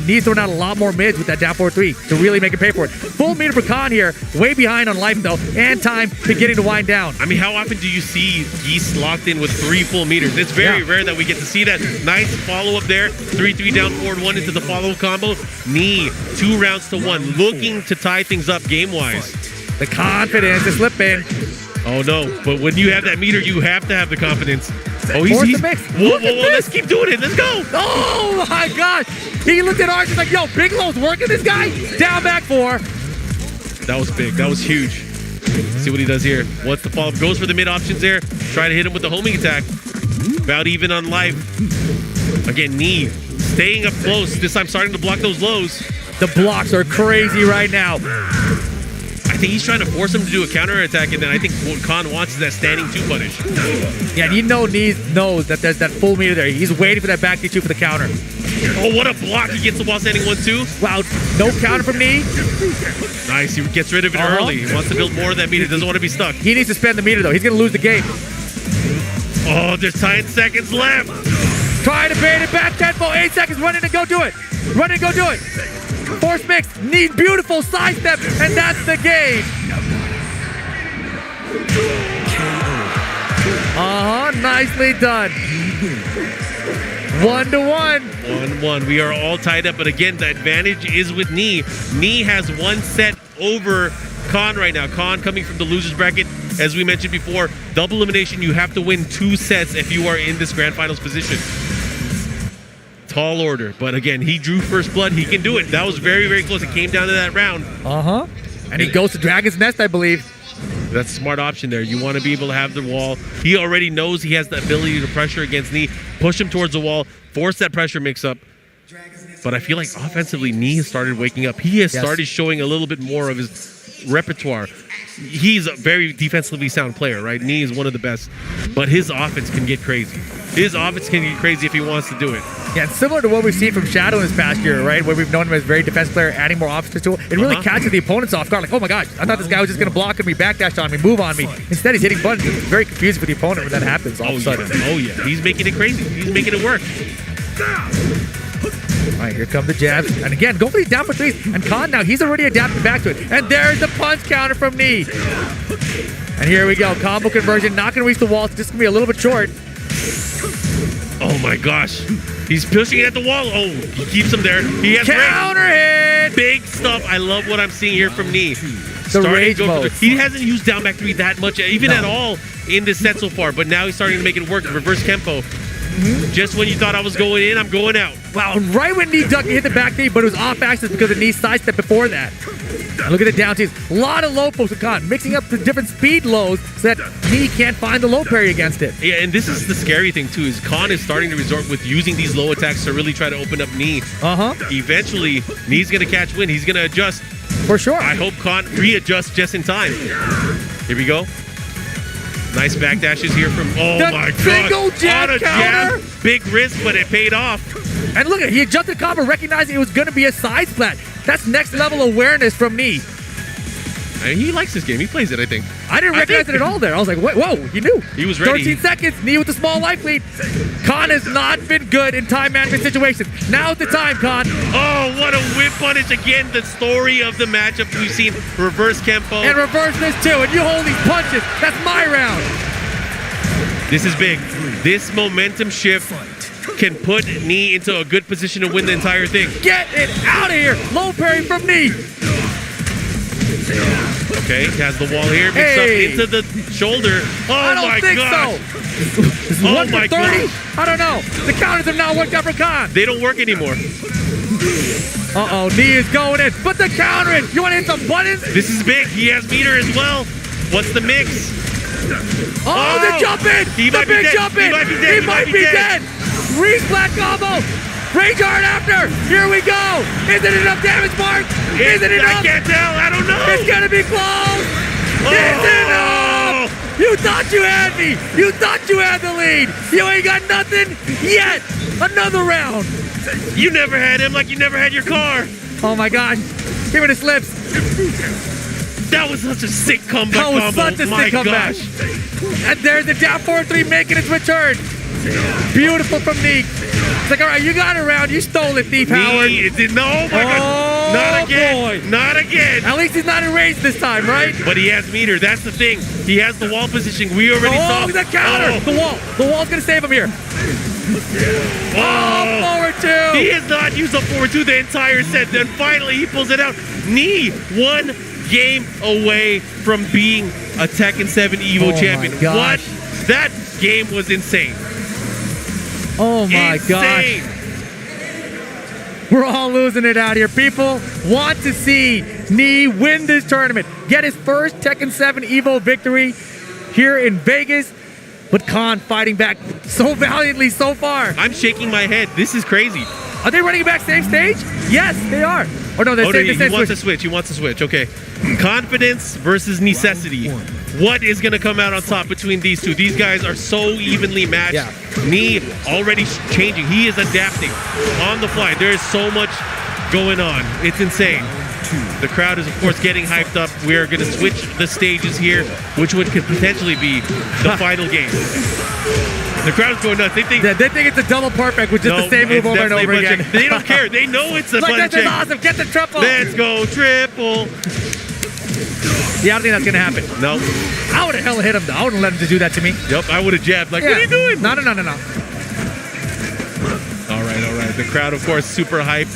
Nee's throwing out a lot more mids with that down 4-3 to really make him pay for it. Full meter for Khan here, way behind on life though, and time beginning to wind down. I mean, how often do you see Geese locked in with 3 full meters? It's very rare that we get to see that. Nice follow-up there. 3-3 down forward 1 into the follow-up combo. Nee, 2 rounds to 1, looking to tie things up game-wise. The confidence is slipping. Oh no, but when you have that meter, you have to have the confidence. Oh, Whoa, let's keep doing it. Let's go. Oh my gosh. He looked at ours and like, yo, Bigelow's working this guy. Down back 4. That was big. That was huge. See what he does here. What's the follow-up? Goes for the mid options there. Try to hit him with the homing attack. About even on life. Again, Nee staying up close. This time starting to block those lows. The blocks are crazy right now. I think he's trying to force him to do a counter attack, and then I think what Khan wants is that standing 2 punish. Yeah, and Nee knows that there's that full meter there. He's waiting for that back D2 for the counter. Oh, what a block. He gets the wall standing 1-2. Wow, no counter from Nee. Nice, he gets rid of it early. He wants to build more of that meter. Doesn't want to be stuck. He needs to spend the meter, though. He's going to lose the game. Oh, there's 10 seconds left. Try to bait it back, tempo. 8 seconds. Run in and go do it. Run in and go do it. Force mix. Nee, beautiful sidestep, and that's the game. Nicely done. 1-1. 1-1. We are all tied up, but again, the advantage is with Nee. Nee has 1 set over Khan right now. Khan coming from the loser's bracket. As we mentioned before, double elimination, you have to win 2 sets if you are in this grand finals position. Tall order, but again, he drew first blood. He can do it. That was very, very close. It came down to that round. And he goes to Dragon's Nest, I believe. That's a smart option there. You want to be able to have the wall. He already knows he has the ability to pressure against Nee. Push him towards the wall. Force that pressure mix-up. But I feel like offensively, Nee has started waking up. He has started showing a little bit more of his repertoire. He's a very defensively sound player, right? Nee is one of the best. But his offense can get crazy. His offense can get crazy if he wants to do it. Yeah, it's similar to what we've seen from Shadow in this past year, right? Where we've known him as a very defensive player, adding more offense to it. It really catches the opponents off guard. Like, oh my gosh, I thought this guy was just going to block me, backdash on me, move on me. Instead, he's hitting buttons. It's very confusing for the opponent when that happens all of a sudden. Oh yeah, he's making it crazy. He's making it work. All right, here come the jabs. And again, go for these down for 3s. And Khan now, he's already adapted back to it. And there's the punch counter from Nee. And here we go. Combo conversion. Not going to reach the wall. It's just going to be a little bit short. Oh my gosh. He's pushing it at the wall. Oh, he keeps him there. He has counter hit. Big stuff. I love what I'm seeing here from Nee. The rage mode. He hasn't used down back 3 that much, even at all in this set so far. But now he's starting to make it work. Reverse Kempo. Just when you thought I was going in, I'm going out. Wow, right when knee duck hit the back knee, but it was off axis because the knee sidestep before that. And look at the down T's. A lot of low pokes with Khan, mixing up the different speed lows so that knee can't find the low parry against it. Yeah, and this is the scary thing too, is Khan is starting to resort with using these low attacks to really try to open up knee. Eventually, knee's gonna catch wind. He's gonna adjust. For sure. I hope Khan readjusts just in time. Here we go. Nice backdashes here from, oh my god. Single jab On a counter. jab. Big risk, but it paid off. And look at it, he adjusted combo, recognizing it was going to be a side splat. That's next level awareness from knee. I mean, he likes this game. He plays it, I think. I didn't recognize it at all there. I was like, whoa, he knew. He was ready. 13 seconds, knee with the small life lead. Khan has not been good in time management situations. Now's the time, Khan. Oh, what a whip punish. Again, the story of the matchup. We've seen reverse Kempo. And reverse this too, and you hold these punches. That's my round. This is big. This momentum shift can put knee into a good position to win the entire thing. Get it out of here. Low parry from knee. Okay, has the wall here. Mixed up into the shoulder. Oh I don't my think god. so. This is Oh 1 my for 30? god. I don't know. The counters have not worked out for Khan. They don't work anymore. Uh-oh, knee is going in. Put the counter in. You want to hit some buttons? This is big. He has meter as well. What's the mix? Oh, the jump in. He the might be big dead. jump in. He might be dead. He might be dead. Re-splat combo. Range guard after. Here we go. Is it enough damage, Mark? Is it enough? I can't tell. I don't know. It's going to be close. It's enough. You thought you had me. You thought you had the lead. You ain't got nothing yet. Another round. You never had him like you never had your car. Oh my god. Give me the slips. That was such a sick comeback. That was such a sick comeback. And there's the down 4-3 making its return. Beautiful from Neek. It's like, all right, you got it round. You stole it, Thief Howard. No, my god. Not again. Boy. Not again. At least he's not enraged this time, right? But he has meter. That's the thing. He has the wall position. We already saw. The counter. The wall. The wall's going to save him here. Forward two. He has not used up forward two the entire set. Then finally he pulls it out. Knee 1 game away from being a Tekken 7 Evo champion. What? That game was insane. Oh my gosh. We're all losing it out here. People want to see Knee win this tournament, get his first Tekken 7 Evo victory here in Vegas. But Khan fighting back so valiantly so far. I'm shaking my head. This is crazy. Are they running back same stage? Yes, they are. Oh no, he wants to switch. He wants to switch. Okay. Confidence versus necessity. What is going to come out on top between these two? These guys are so evenly matched. Yeah. Knee already changing. He is adapting on the fly. There is so much going on. It's insane. The crowd is, of course, getting hyped up. We are going to switch the stages here, which could potentially be the final game. The crowd is going nuts. They think it's a double perfect with just the same move over and over again. They don't care. They know it's a like, button this is check. awesome. Get the triple. Let's go triple. Yeah, I don't think that's going to happen. No. I would have hell hit him, though. I wouldn't let him to do that to me. Yep, I would have jabbed. Like, what are you doing? No. All right. The crowd, of course, super hyped.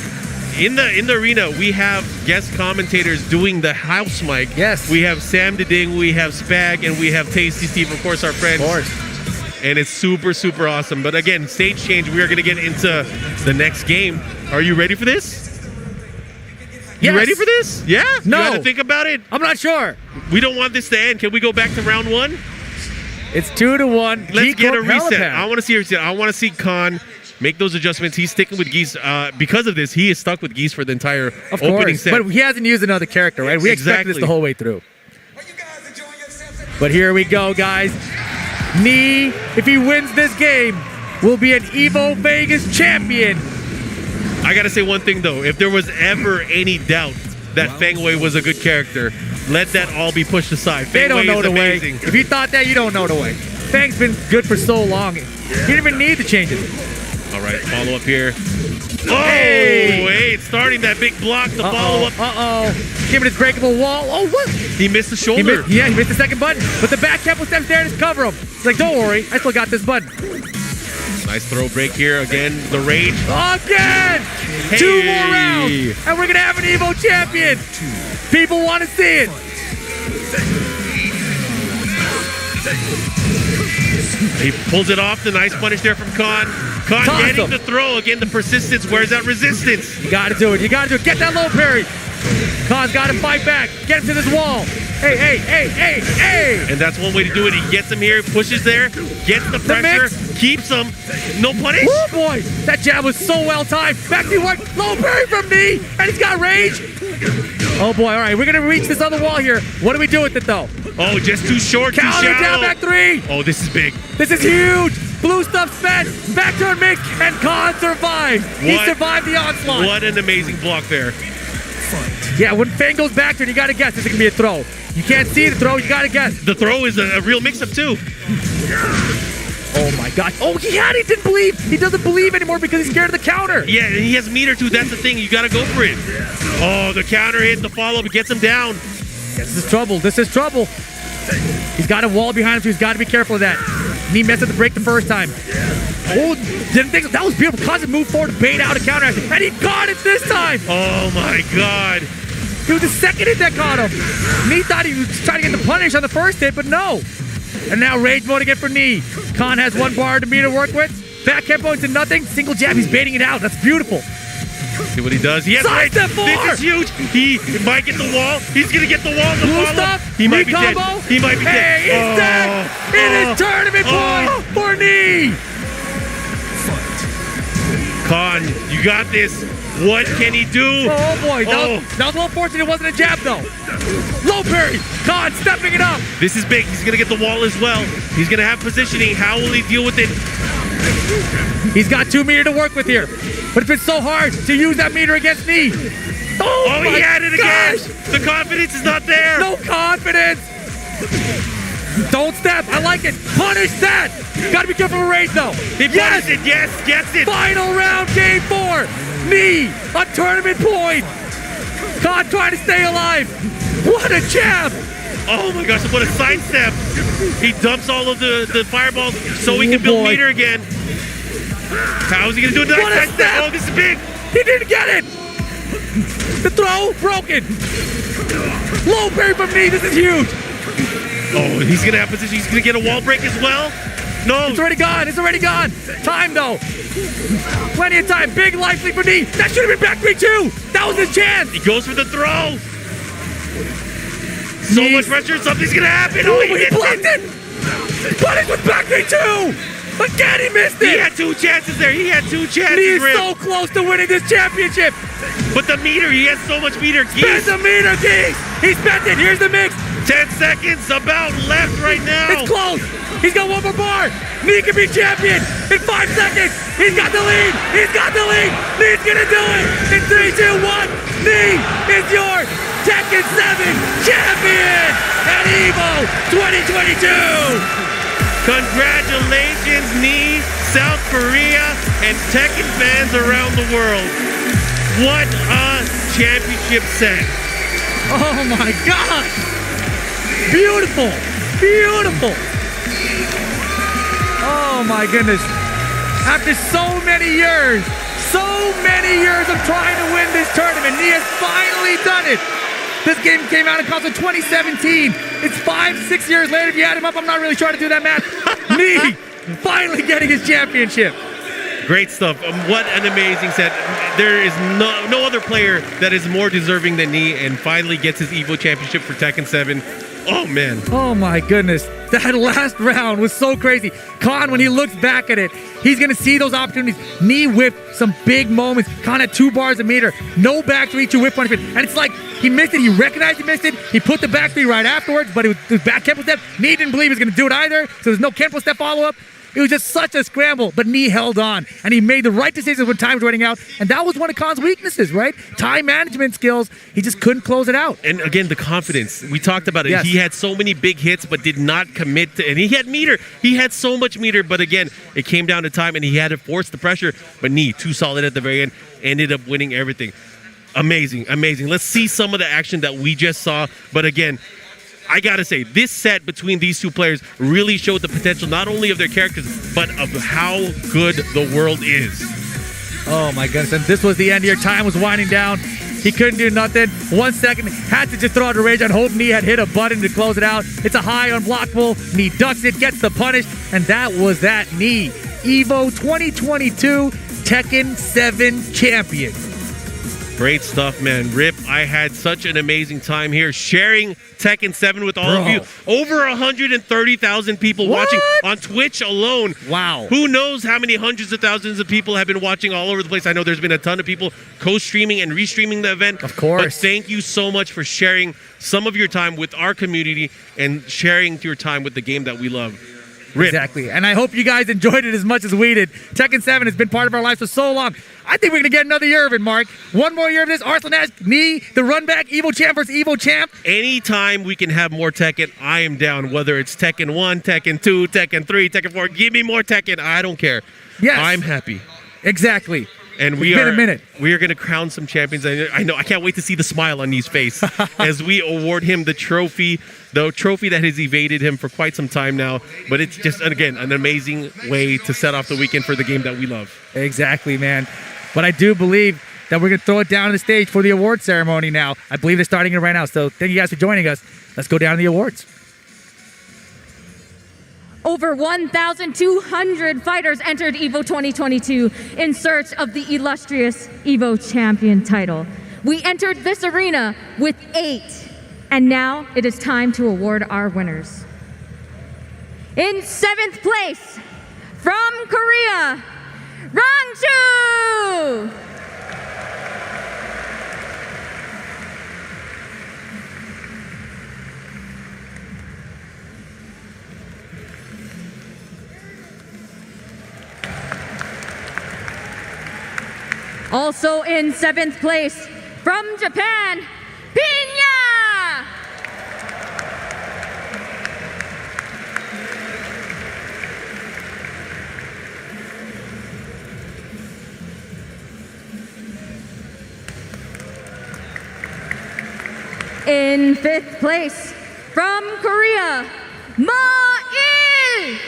In the arena, we have guest commentators doing the house mic. Yes. We have Sam Ding, we have Spag, and we have Tasty Steve, of course, our friends. Of course. And it's super, super awesome. But again, stage change, we are going to get into the next game. Are you ready for this? You ready for this? Yeah? No. You got to think about it? I'm not sure. We don't want this to end. Can we go back to round 1? It's 2-1. Let's get a reset. I want to see a reset. I want to see Khan make those adjustments. He's sticking with Geese. Because of this, he is stuck with Geese for the entire opening set. But he hasn't used another character, right? We expect this the whole way through. But here we go, guys. Knee, if he wins this game, will be an Evo Vegas champion. I got to say one thing, though. If there was ever any doubt that Feng Wei was a good character, let that all be pushed aside. They don't know the way. Amazing. If you thought that, you don't know the way. Feng's been good for so long. He didn't even need to change it. All right, follow up here. Wait, starting that big block to follow up. Giving his breakable wall. Oh, what? He missed the shoulder. He missed the second button. But the back tempo steps there to cover him. He's like, don't worry, I still got this button. Nice throw break here. Again, the rage. Again! Hey. 2 more rounds, and we're going to have an Evo champion. People want to see it. He pulls it off. The nice punish there from Khan. Khan Toss getting him. the throw. Again, the persistence. Where's that resistance? You gotta do it. You gotta do it. Get that low parry. Khan's gotta fight back. Get him to this wall. Hey. And that's one way to do it. He gets him here, pushes there, gets the pressure, keeps him. No punish. Oh boy, that jab was so well timed. Back to one, low parry from knee, and he's got rage. Oh boy, all right, we're gonna reach this other wall here. What do we do with it though? Oh, just too short, Counter too shallow. down back three. Oh, this is big. This is huge. Blue stuff spent. Back turn mix, and Khan survived. He survived the onslaught. What an amazing block there. Yeah, when Fang goes back turn, you gotta guess this is gonna be a throw. You can't see the throw, you gotta guess. The throw is a real mix-up too. Oh my God. Oh, he didn't believe. He doesn't believe anymore because he's scared of the counter. Yeah, and he has meter too. That's the thing. You gotta go for it. Oh, the counter hit, the follow-up, gets him down. This is trouble. This is trouble. He's got a wall behind him, so he's got to be careful of that. He messed up the break the first time. Oh, didn't think so. That was beautiful. Cause moved forward to bait out a counter, and he got it this time. Oh my God. It was the second hit that caught him. Nee thought he was trying to get the punish on the first hit, but no. And now rage mode again for Nee. Khan has one bar to me to work with. Back tempo into nothing. Single jab, he's baiting it out. That's beautiful. See what he does. He has Side step four. This is huge. He might get the wall. He's gonna get the wall. The Blue follow. stuff. He might be combo. dead. He might be dead. He's dead. It is tournament point for Nee. Khan, you got this. What can he do? Oh boy, that was a little fortunate it wasn't a jab though. Low parry, Khan stepping it up. This is big. He's gonna get the wall as well. He's gonna have positioning. How will he deal with it? He's got 2 meter to work with here, but it's been so hard to use that meter against Nee. Oh, he had it gosh. again. The confidence is not there. No confidence. Don't step. I like it. Punish that. Gotta be careful with rage though. He punished it. Yes, gets it. Final round, game 4. Nee, a tournament point. Khan trying to stay alive. What a jab. Oh my gosh, what a sidestep. He dumps all of the fireballs so he can build meter again. How is he gonna do it? What a step. Oh, this is big. He didn't get it. The throw broken. Low parry from Nee. This is huge. Oh, he's gonna have position. He's gonna get a wall break as well. No, it's already gone. It's already gone. Time though. Plenty of time. Big life lead for Nee. That should have been back 3-2. That was his chance. He goes for the throw. So much pressure. Something's gonna happen. Oh, he blocked it. Punish with back 3-2. Again, he missed it. He had 2 chances there. He had 2 chances. He is so close to winning this championship. But the meter, he has so much meter. Spend the meter, Geese. He spent it. Here's the mix. 10 seconds about left right now. It's close. He's got one more bar. Nee can be champion in 5 seconds. He's got the lead. He's got the lead. Nee's gonna do it. In 3, 2, 1. Nee is your Tekken 7 champion at EVO 2022. Congratulations, Nee, South Korea, and Tekken fans around the world. What a championship set. Oh my gosh. Beautiful. Beautiful. Oh my goodness. After so many years of trying to win this tournament, Nee has finally done it. This game came out in console 2017. It's 5-6 years later. If you add him up, I'm not really trying to do that math. Nee finally getting his championship. Great stuff. What an amazing set. There is no other player that is more deserving than Nee and finally gets his EVO championship for Tekken 7. Oh, man. Oh, my goodness. That last round was so crazy. Khan, when he looks back at it, he's going to see those opportunities. Nee whipped some big moments. Khan had 2 bars a meter. No back 3-2 whip punishment. And it's like he missed it. He recognized he missed it. He put the back 3 right afterwards, but it was back Kempo step. Nee didn't believe he was going to do it either, so there's no Kempo step follow-up. It was just such a scramble, but Nee held on, and he made the right decisions when time was running out, and that was one of Khan's weaknesses, right? Time management skills. He just couldn't close it out. And again, the confidence. We talked about it. Yes. He had so many big hits, but did not commit to, and he had meter. He had so much meter, but again, it came down to time, and he had to force the pressure, but Nee, too solid at the very end, ended up winning everything. Amazing, amazing. Let's see some of the action that we just saw, but again, I gotta say, this set between these 2 players really showed the potential not only of their characters, but of how good the world is. Oh my goodness, and this was the end here. Time was winding down. He couldn't do nothing. 1 second, had to just throw out a rage on hope Knee had hit a button to close it out. It's a high unblockable. Knee ducks it, gets the punish, and that was that. Knee. Evo 2022 Tekken 7 champion. Great stuff, man. Rip, I had such an amazing time here sharing Tekken 7 with all of you. Over 130,000 people watching on Twitch alone. Wow. Who knows how many hundreds of thousands of people have been watching all over the place. I know there's been a ton of people co-streaming and restreaming the event. Of course. But thank you so much for sharing some of your time with our community and sharing your time with the game that we love. Rip. Exactly. And I hope you guys enjoyed it as much as we did. Tekken 7 has been part of our lives for so long. I think we're going to get another year of it, Mark. One more year of this. Arslan Ash, Knee, the run back, Evo Champ versus Evo Champ. Anytime we can have more Tekken, I am down. Whether it's Tekken 1, Tekken 2, Tekken 3, Tekken 4. Give me more Tekken. I don't care. Yes. I'm happy. Exactly. And we are going to crown some champions. I know. I can't wait to see the smile on Knee's face as we award him the trophy that has evaded him for quite some time now. But it's just, again, an amazing way to set off the weekend for the game that we love. Exactly, man. But I do believe that we're going to throw it down on the stage for the award ceremony now. I believe they're starting it right now. So thank you guys for joining us. Let's go down to the awards. Over 1,200 fighters entered EVO 2022 in search of the illustrious EVO champion title. We entered this arena with 8, and now it is time to award our winners. In 7th place, from Korea, Rangju! Also in 7th place, from Japan, Pinya! In 5th place, from Korea, Ma-il!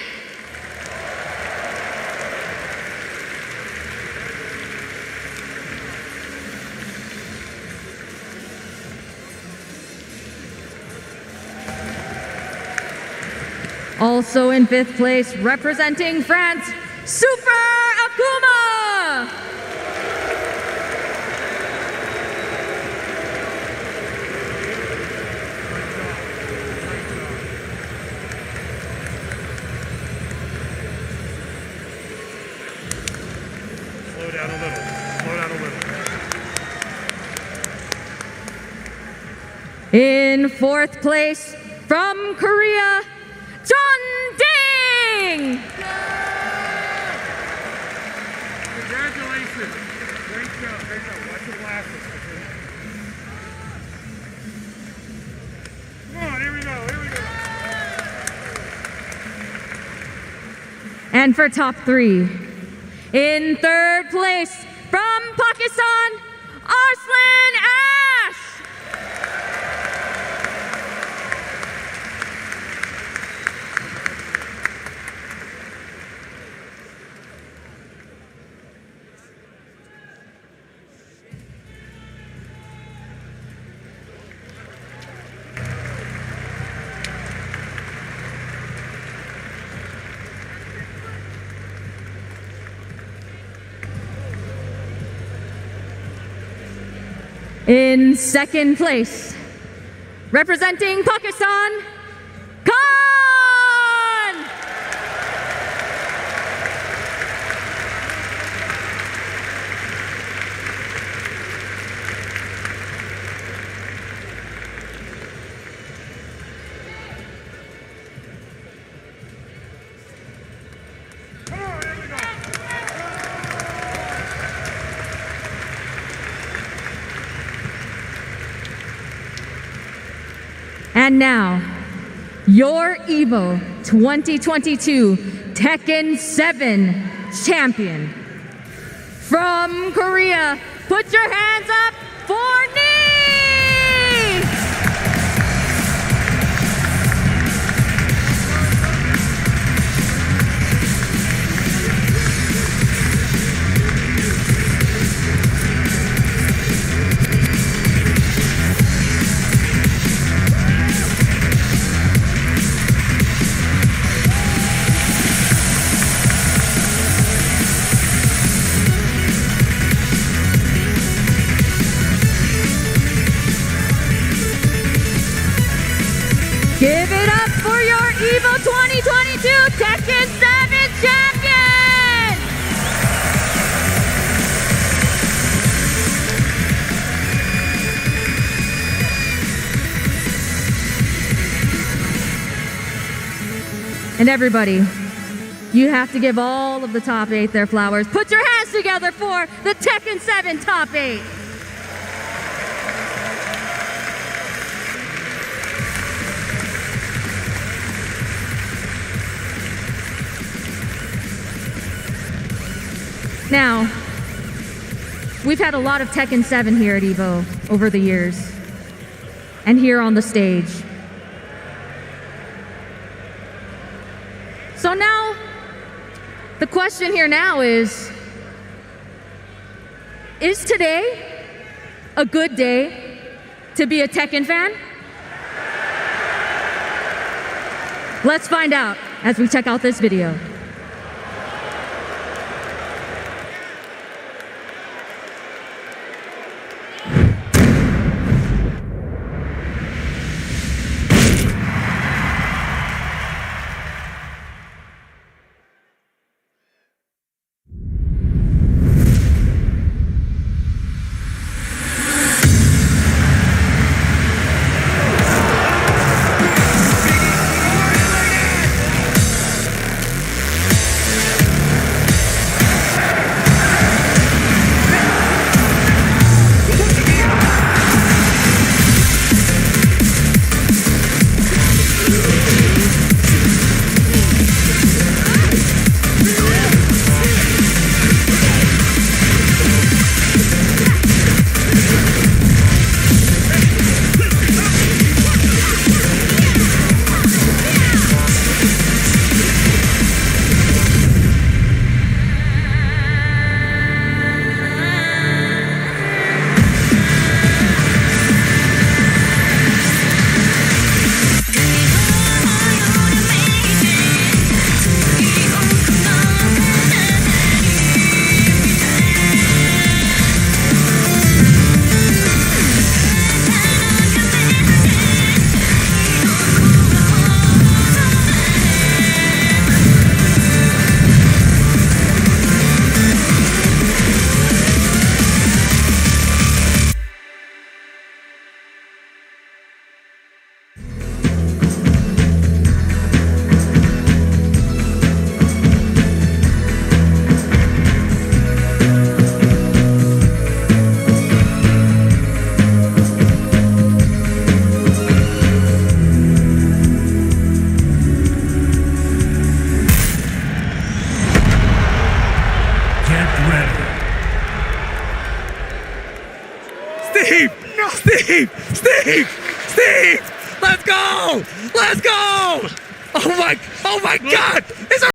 Also in 5th place, representing France, Super Akuma! Slow down a little. Slow down a little. In 4th place, from Korea, John Ding! Congratulations. Great job. Great job. Watch your glasses. Come on, here we go. Here we go. And for top 3, in 3rd place, from Pakistan, Arslan Ash! In 2nd place, representing Pakistan, Khan! And now, your EVO 2022 Tekken 7 champion. From Korea, put your hands up for Knee! And everybody, you have to give all of the top 8 their flowers. Put your hands together for the Tekken 7 top 8. Now, we've had a lot of Tekken 7 here at EVO over the years, and here on the stage. So now, the question here now is today a good day to be a Tekken fan? Let's find out as we check out this video. Steve! Let's go! Let's go! Oh my God! It's a